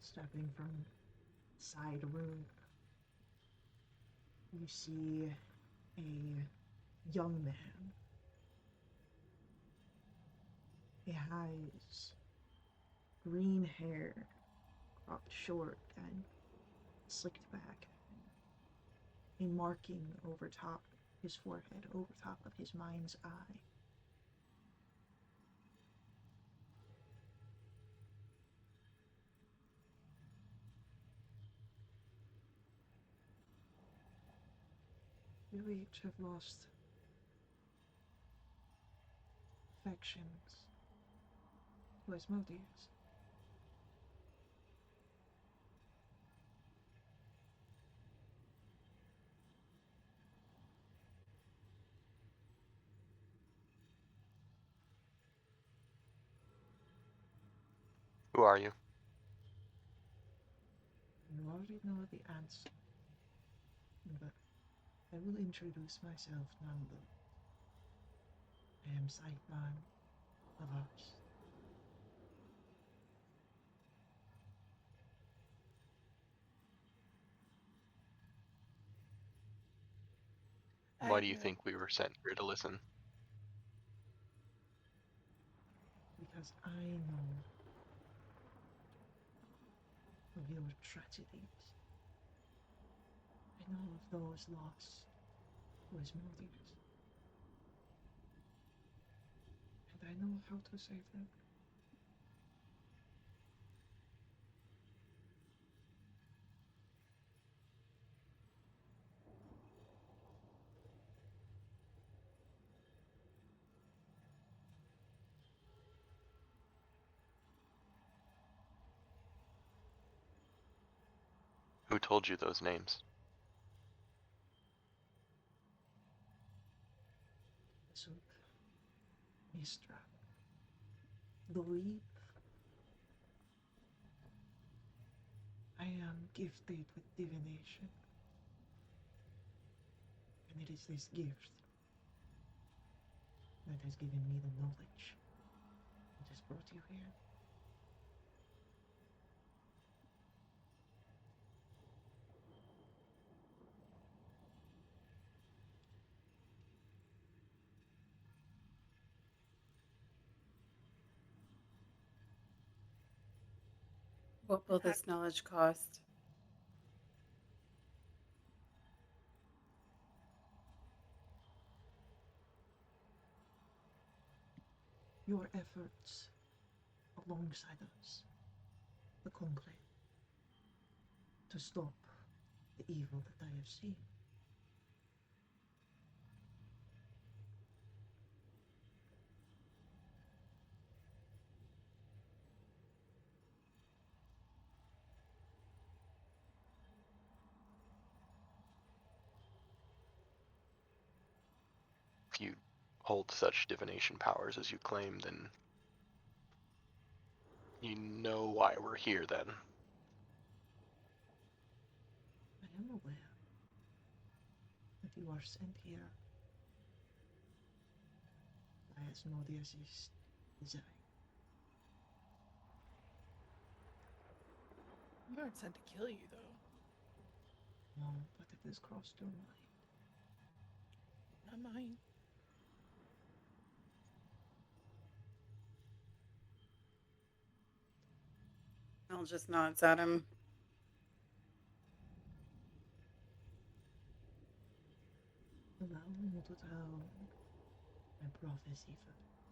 Stepping from side room, you see a young man. He has green hair, cropped short and slicked back, a marking over top his forehead, over top of his mind's eye. You each have lost affections to Asmodeus. Who are you? You already know the answer, but I will introduce myself nonetheless. I am Sightman of us. Why do you think we were sent here to listen? Because I know of your tragedies. I know of those lost to Asmodeus. And I know how to save them. Who told you those names? So, Mistra, believe I am gifted with divination, and it is this gift that has given me the knowledge that has brought you here. What will this knowledge cost? Your efforts alongside us, the Conclave, to stop the evil that I have seen. If you hold such divination powers as you claim, then you know why we're here then. I am aware that you are sent here by Asmodeus' design. We aren't sent to kill you, though. No, but it has crossed your mind. Not mine. Mel just nods at him. Allow me to tell my prophecy first.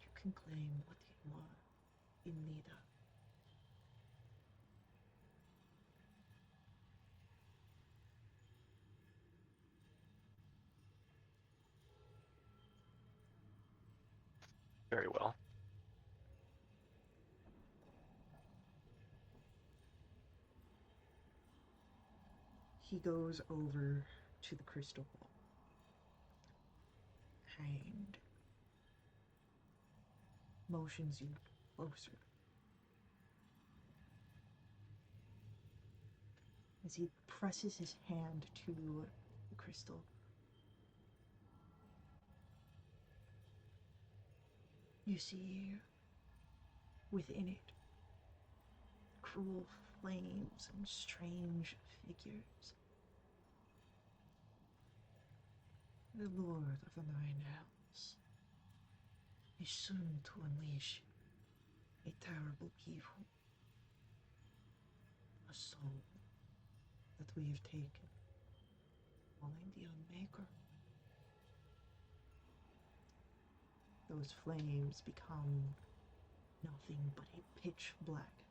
You can claim what you are in need of. Very well. He goes over to the crystal ball and motions you closer. As he presses his hand to the crystal, you see within it cruel flames and strange figures. The Lord of the Nine Hells is soon to unleash a terrible evil, a soul that we have taken, calling the Unmaker. Those flames become nothing but a pitch black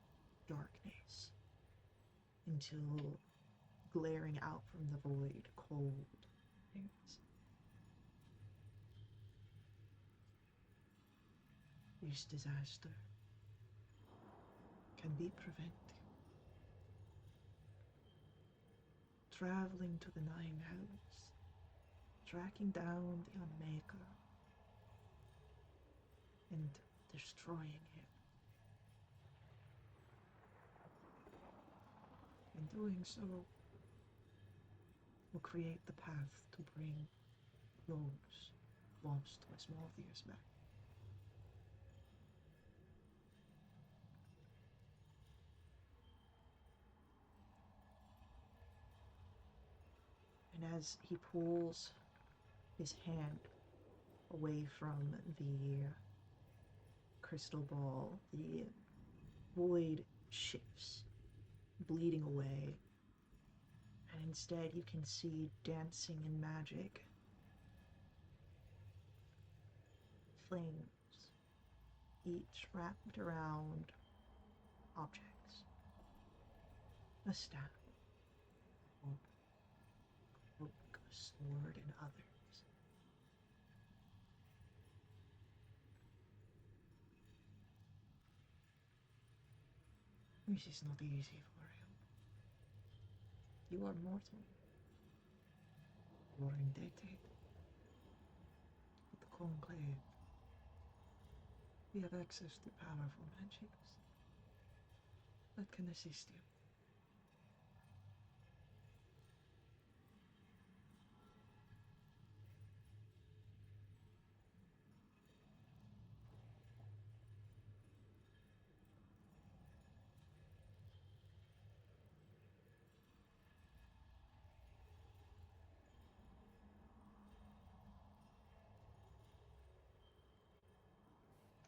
darkness until, glaring out from the void, cold things. This disaster can be prevented. Traveling to the Nine Hells, tracking down the Unmaker, and destroying him. In doing so, will create the path to bring those lost to Asmodeus back. And as he pulls his hand away from the crystal ball, the void shifts, bleeding away, and instead you can see dancing in magic flames, each wrapped around objects. A staff, a cloak, a sword, and others. This is not easy for you. You are mortal. You are indebted. With the Conclave, we have access to powerful magics that can assist you.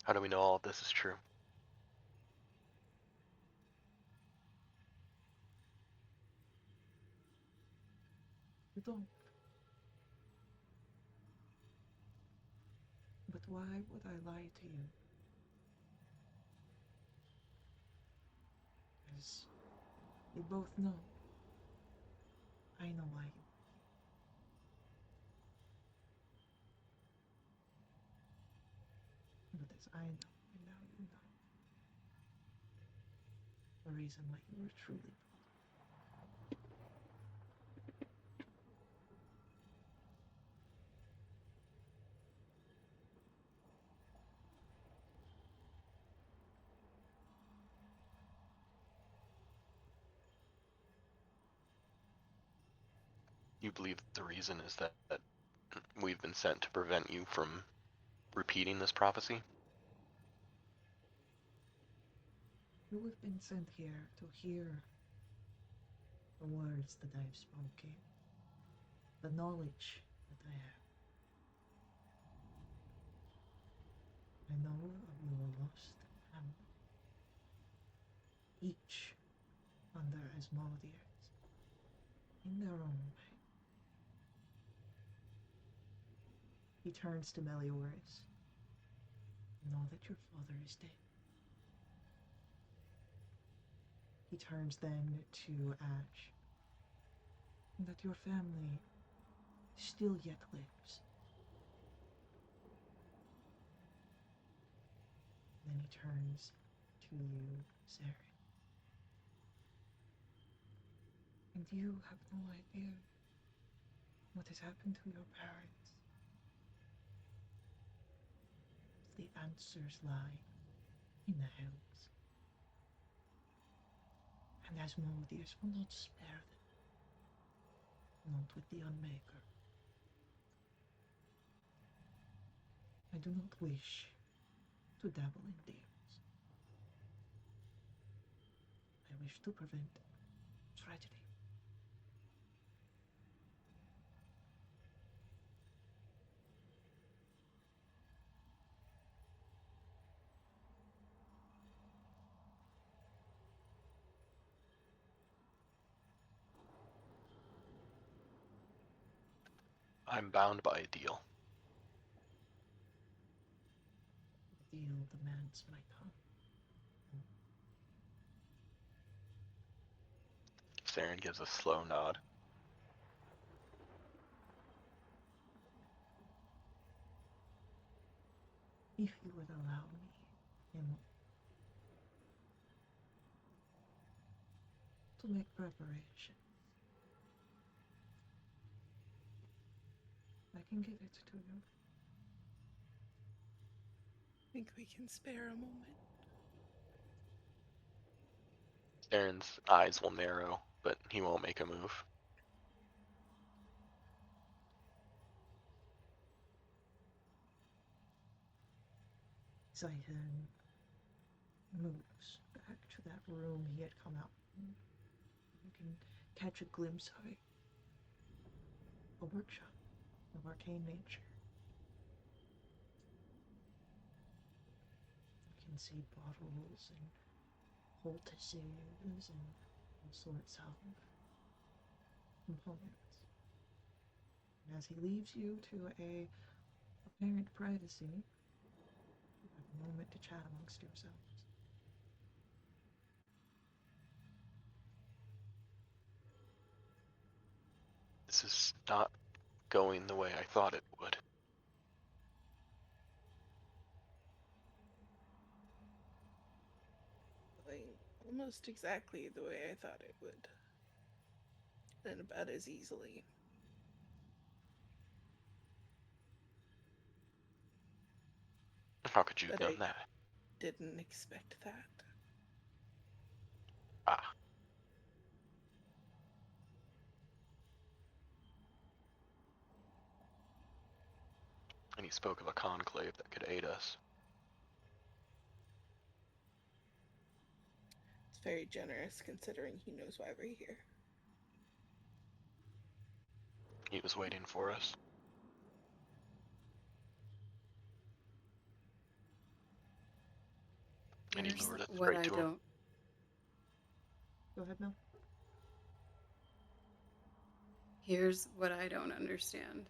How do we know all of this is true? You don't. But why would I lie to you? As we both know, I know why you. But as I know, and now you know, the reason why you were truly. You believe the reason is that we've been sent to prevent you from repeating this prophecy? You have been sent here to hear the words that I have spoken, the knowledge that I have. I know of your lost family, each under Asmodeus, in their own way. He turns to Melioras. Know that your father is dead. He turns then to Ash, and that your family still yet lives. Then he turns to you, Saren. And you have no idea what has happened to your parents. The answers lie in the hills. And Asmodeus will not spare them, not with the Unmaker. I do not wish to dabble in demons. I wish to prevent tragedy. I'm bound by a deal. The deal demands my tongue. Saren gives a slow nod. If you would allow me, Emma, to make preparation, I can give it to you. I think we can spare a moment. Saren's eyes will narrow, but he won't make a move. Zayden moves back to that room he had come out from. You can catch a glimpse of it. A workshop of arcane nature. You can see bottles and poultices and all sorts of components. And as he leaves you to a apparent privacy, you have a moment to chat amongst yourselves. This is not going the way I thought it would. almost exactly the way I thought it would. And about as easily. How could you have But done I that? didn't expect that. Ah. And he spoke of a conclave that could aid us. It's very generous considering he knows why we're here. He was waiting for us. And he Here's lured us what straight I to him. don't. Go ahead, Mel. Here's what I don't understand.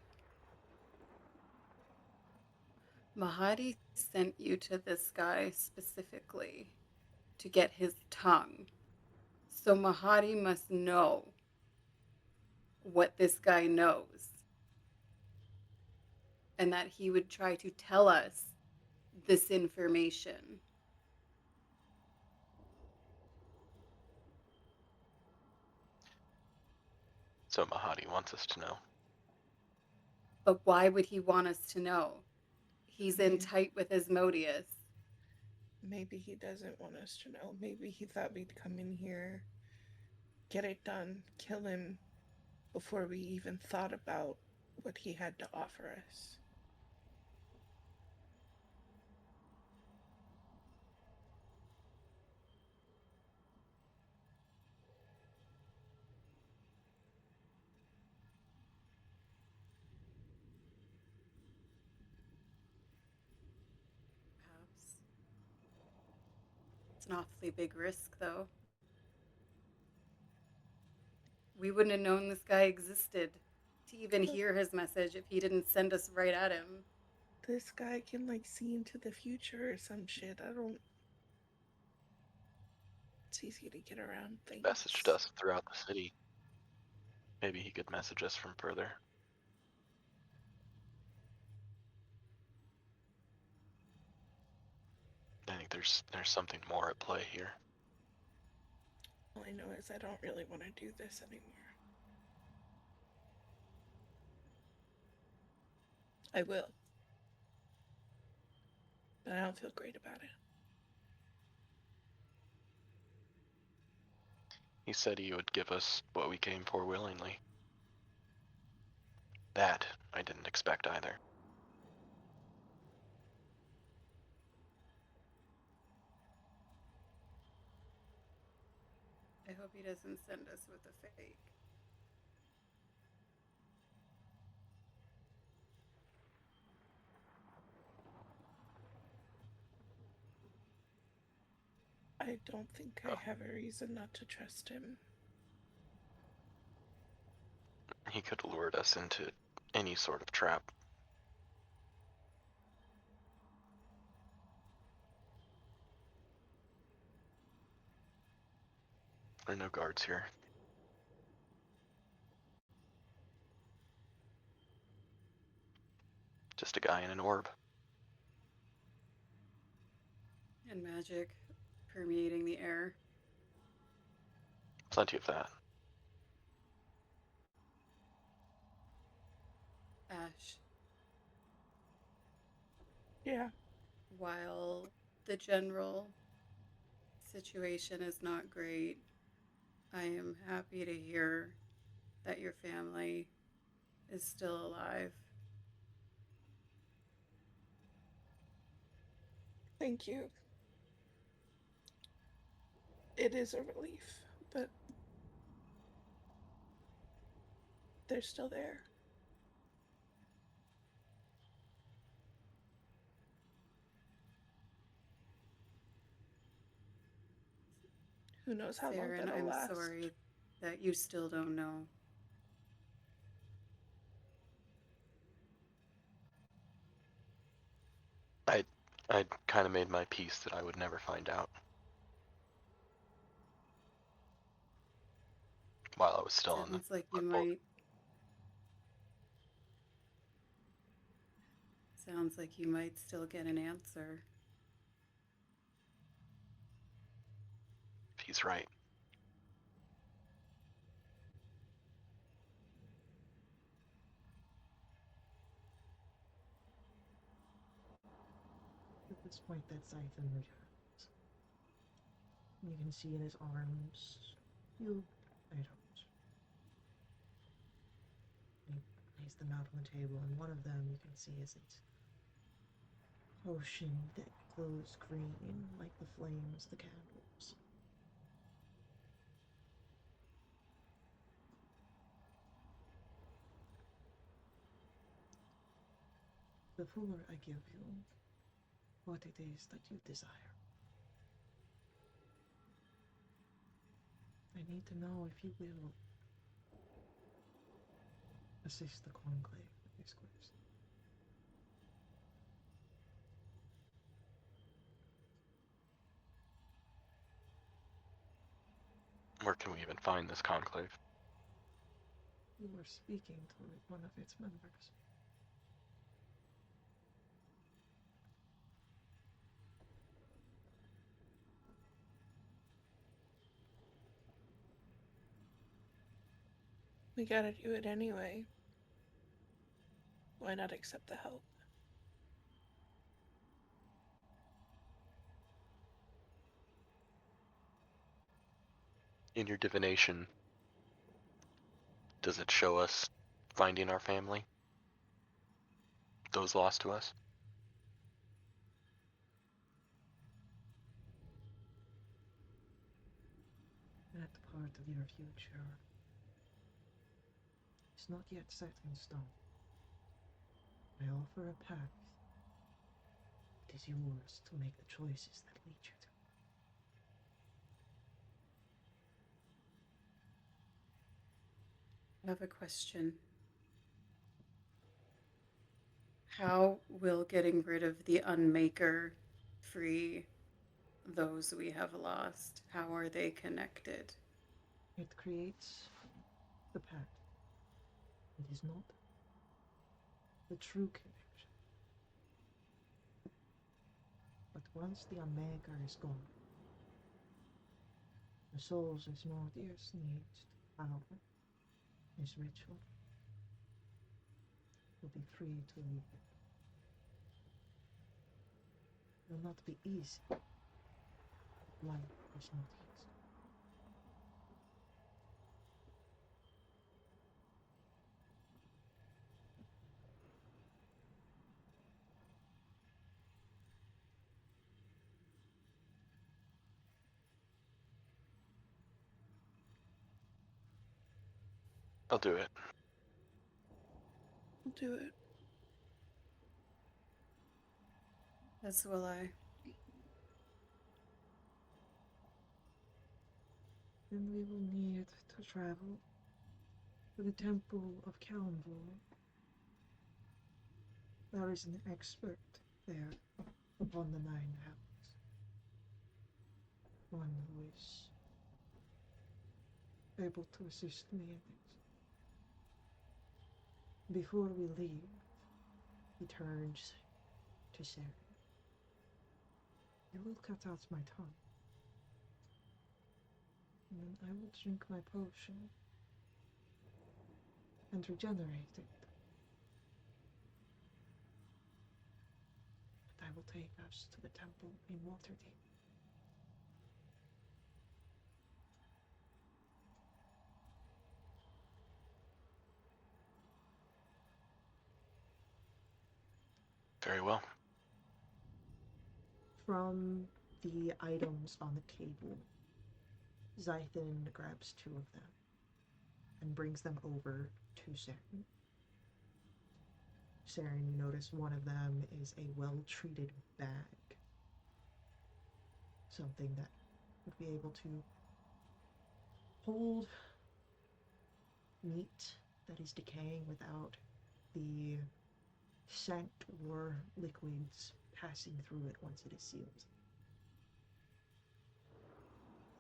Mahadi sent you to this guy specifically to get his tongue. So Mahadi must know what this guy knows. And that he would try to tell us this information. So Mahadi wants us to know. But why would he want us to know? He's in tight with Asmodeus. Maybe he doesn't want us to know. Maybe he thought we'd come in here, get it done, kill him before we even thought about what he had to offer us. Perhaps. It's an awfully big risk, though. We wouldn't have known this guy existed to even hear his message if he didn't send us right at him. This guy can, like, see into the future or some shit. I don't. It's easy to get around things. Messaged us throughout the city. Maybe he could message us from further. I think there's something more at play here. All I know is I don't really want to do this anymore. I will. But I don't feel great about it. He said he would give us what we came for willingly. That I didn't expect either. I hope he doesn't send us with a fake. I don't think I have a reason not to trust him. He could have lured us into any sort of trap. There are no guards here. Just a guy in an orb. And magic permeating the air. Plenty of that. Ash. Yeah. While the general situation is not great, I am happy to hear that your family is still alive. Thank you. It is a relief, but they're still there. Who knows how long Saren, that'll I'm last. sorry that you still don't know. I'd kind of made my peace that I would never find out. While I was still on the Sounds like you boat. might. Sounds like you might still get an answer. If he's right. At this point, that Scythen returns. You can see in his arms few items. He lays them out on the table, and one of them you can see is its potion that glows green like the flames, the candles. Before I give you what it is that you desire, I need to know if you will assist the Conclave with this quest. Where can we even find this conclave? You were speaking to one of its members. We gotta do it anyway. Why not accept the help? In your divination, does it show us finding our family? Those lost to us? That part of your future is not yet set in stone. I offer a path. It is yours to make the choices that lead you to. I have a question. How will getting rid of the Unmaker free those we have lost? How are they connected? It creates the path. It is not the true connection. But once the Omega is gone, the souls Asmodeus needs to power his ritual will be free to leave it. It will not be easy. Life is not easy. I'll do it. We'll do it. As will I. Then we will need to travel to the Temple of Kalmvor. There is an expert there upon the Nine Hells. One who is able to assist me in this. Before we leave, he turns to Sarah. You will cut out my tongue, and then I will drink my potion and regenerate it. And I will take us to the temple in Waterdeep. Very well. From the items on the table, Zythan grabs two of them and brings them over to Saren. Saren, you notice one of them is a well-treated bag. Something that would be able to hold meat that is decaying without the scent or liquids passing through it once it is sealed.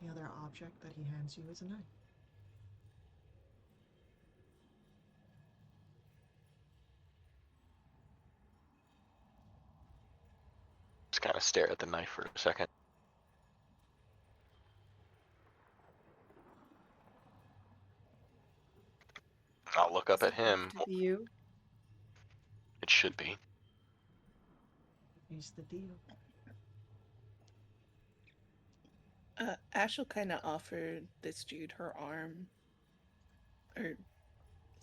The other object that he hands you is a knife. Just kind of stare at the knife for a second. I'll look up Does at it have him. to be you? It should be. Here's the deal. Ash will kind of offer this dude her arm, or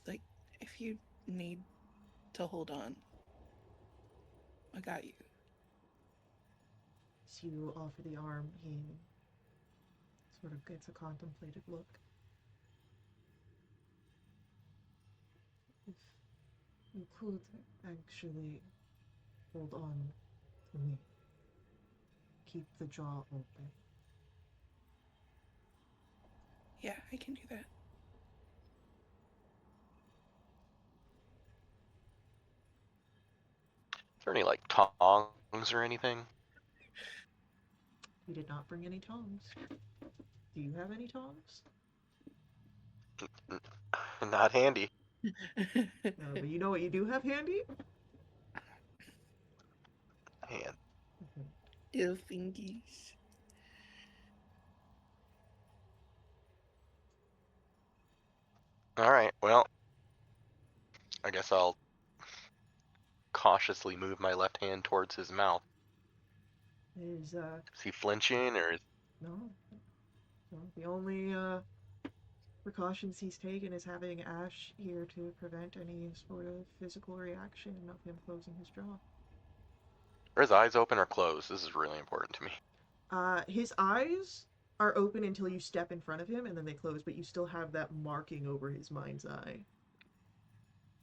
like, if you need to hold on, I got you. As you offer the arm, he sort of gets a contemplative look. If you could actually hold on to me, keep the jaw open. Yeah, I can do that. Is there any like tongs or anything? You did not bring any tongs. Do you have any tongs? Not handy. But you know what you do have handy? Hand. Ill fingies. All right. Well, I guess I'll cautiously move my left hand towards his mouth. Is Is he flinching or is... no, no. The only precautions he's taken is having Ash here to prevent any sort of physical reaction of him closing his jaw. Are his eyes open or closed? This is really important to me. His eyes are open until you step in front of him, and then they close, but you still have that marking over his mind's eye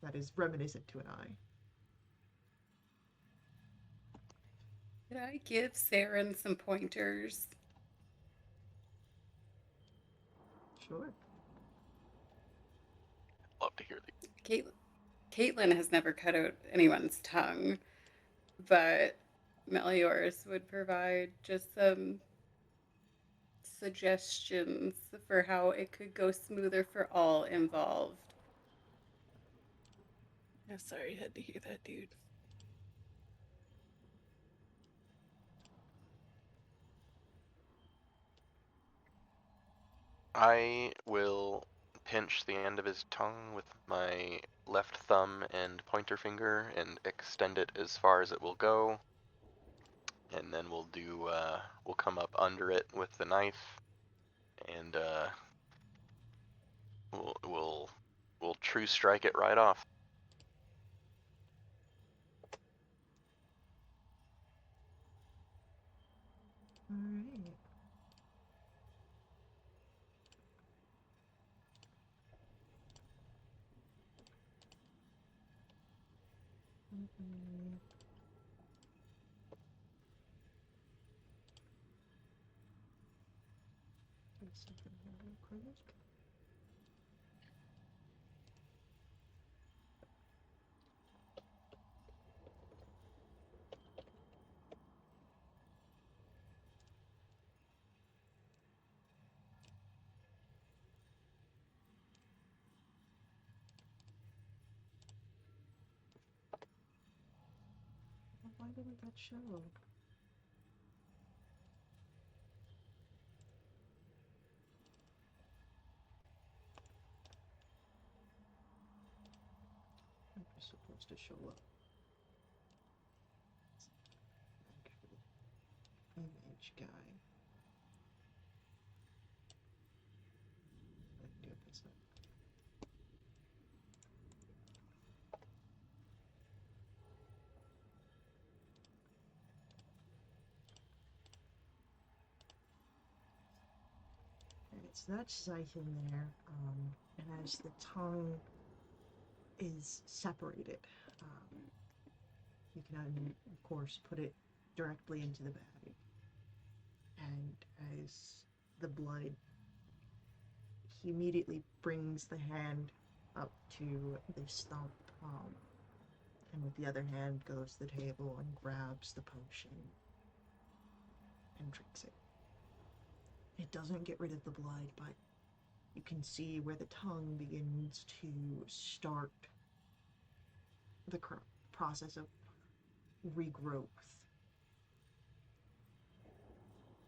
that is reminiscent to an eye. Could I give Saren some pointers? Sure. Love to hear these. Caitlin has never cut out anyone's tongue, but Meliors would provide just some suggestions for how it could go smoother for all involved. Yeah, sorry, I had to hear that, dude. I will pinch the end of his tongue with my left thumb and pointer finger and extend it as far as it will go. And then we'll come up under it with the knife and we'll true strike it right off. Alright. Why didn't that show? It was supposed to show up. Image guy. Alright, so that's Zython there. And as the tongue is separated, you can, of course, put it directly into the bag. And as the blood, he immediately brings the hand up to the stump, and with the other hand goes to the table and grabs the potion and drinks it. It doesn't get rid of the blood, but you can see where the tongue begins to start the process of regrowth.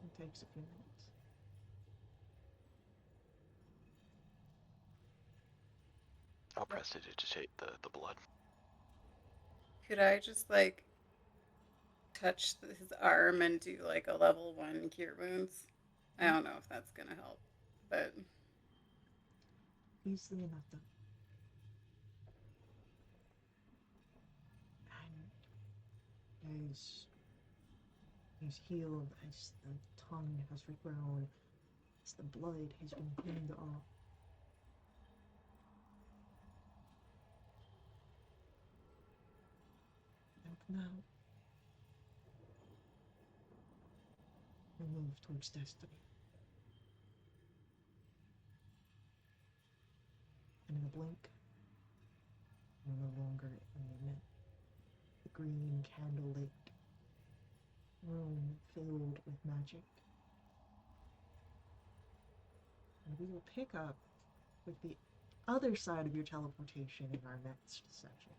It takes a few minutes. prestidigitate the blood. Could I just like touch his arm and do like a level 1 cure wounds? I don't know if that's gonna help, but Easily enough, though. And as he's healed, as the tongue has regrown, as the blood has been cleaned off, and now we move towards destiny. And in a blink, we're no longer in the green candlelit room filled with magic. And we will pick up with the other side of your teleportation in our next session.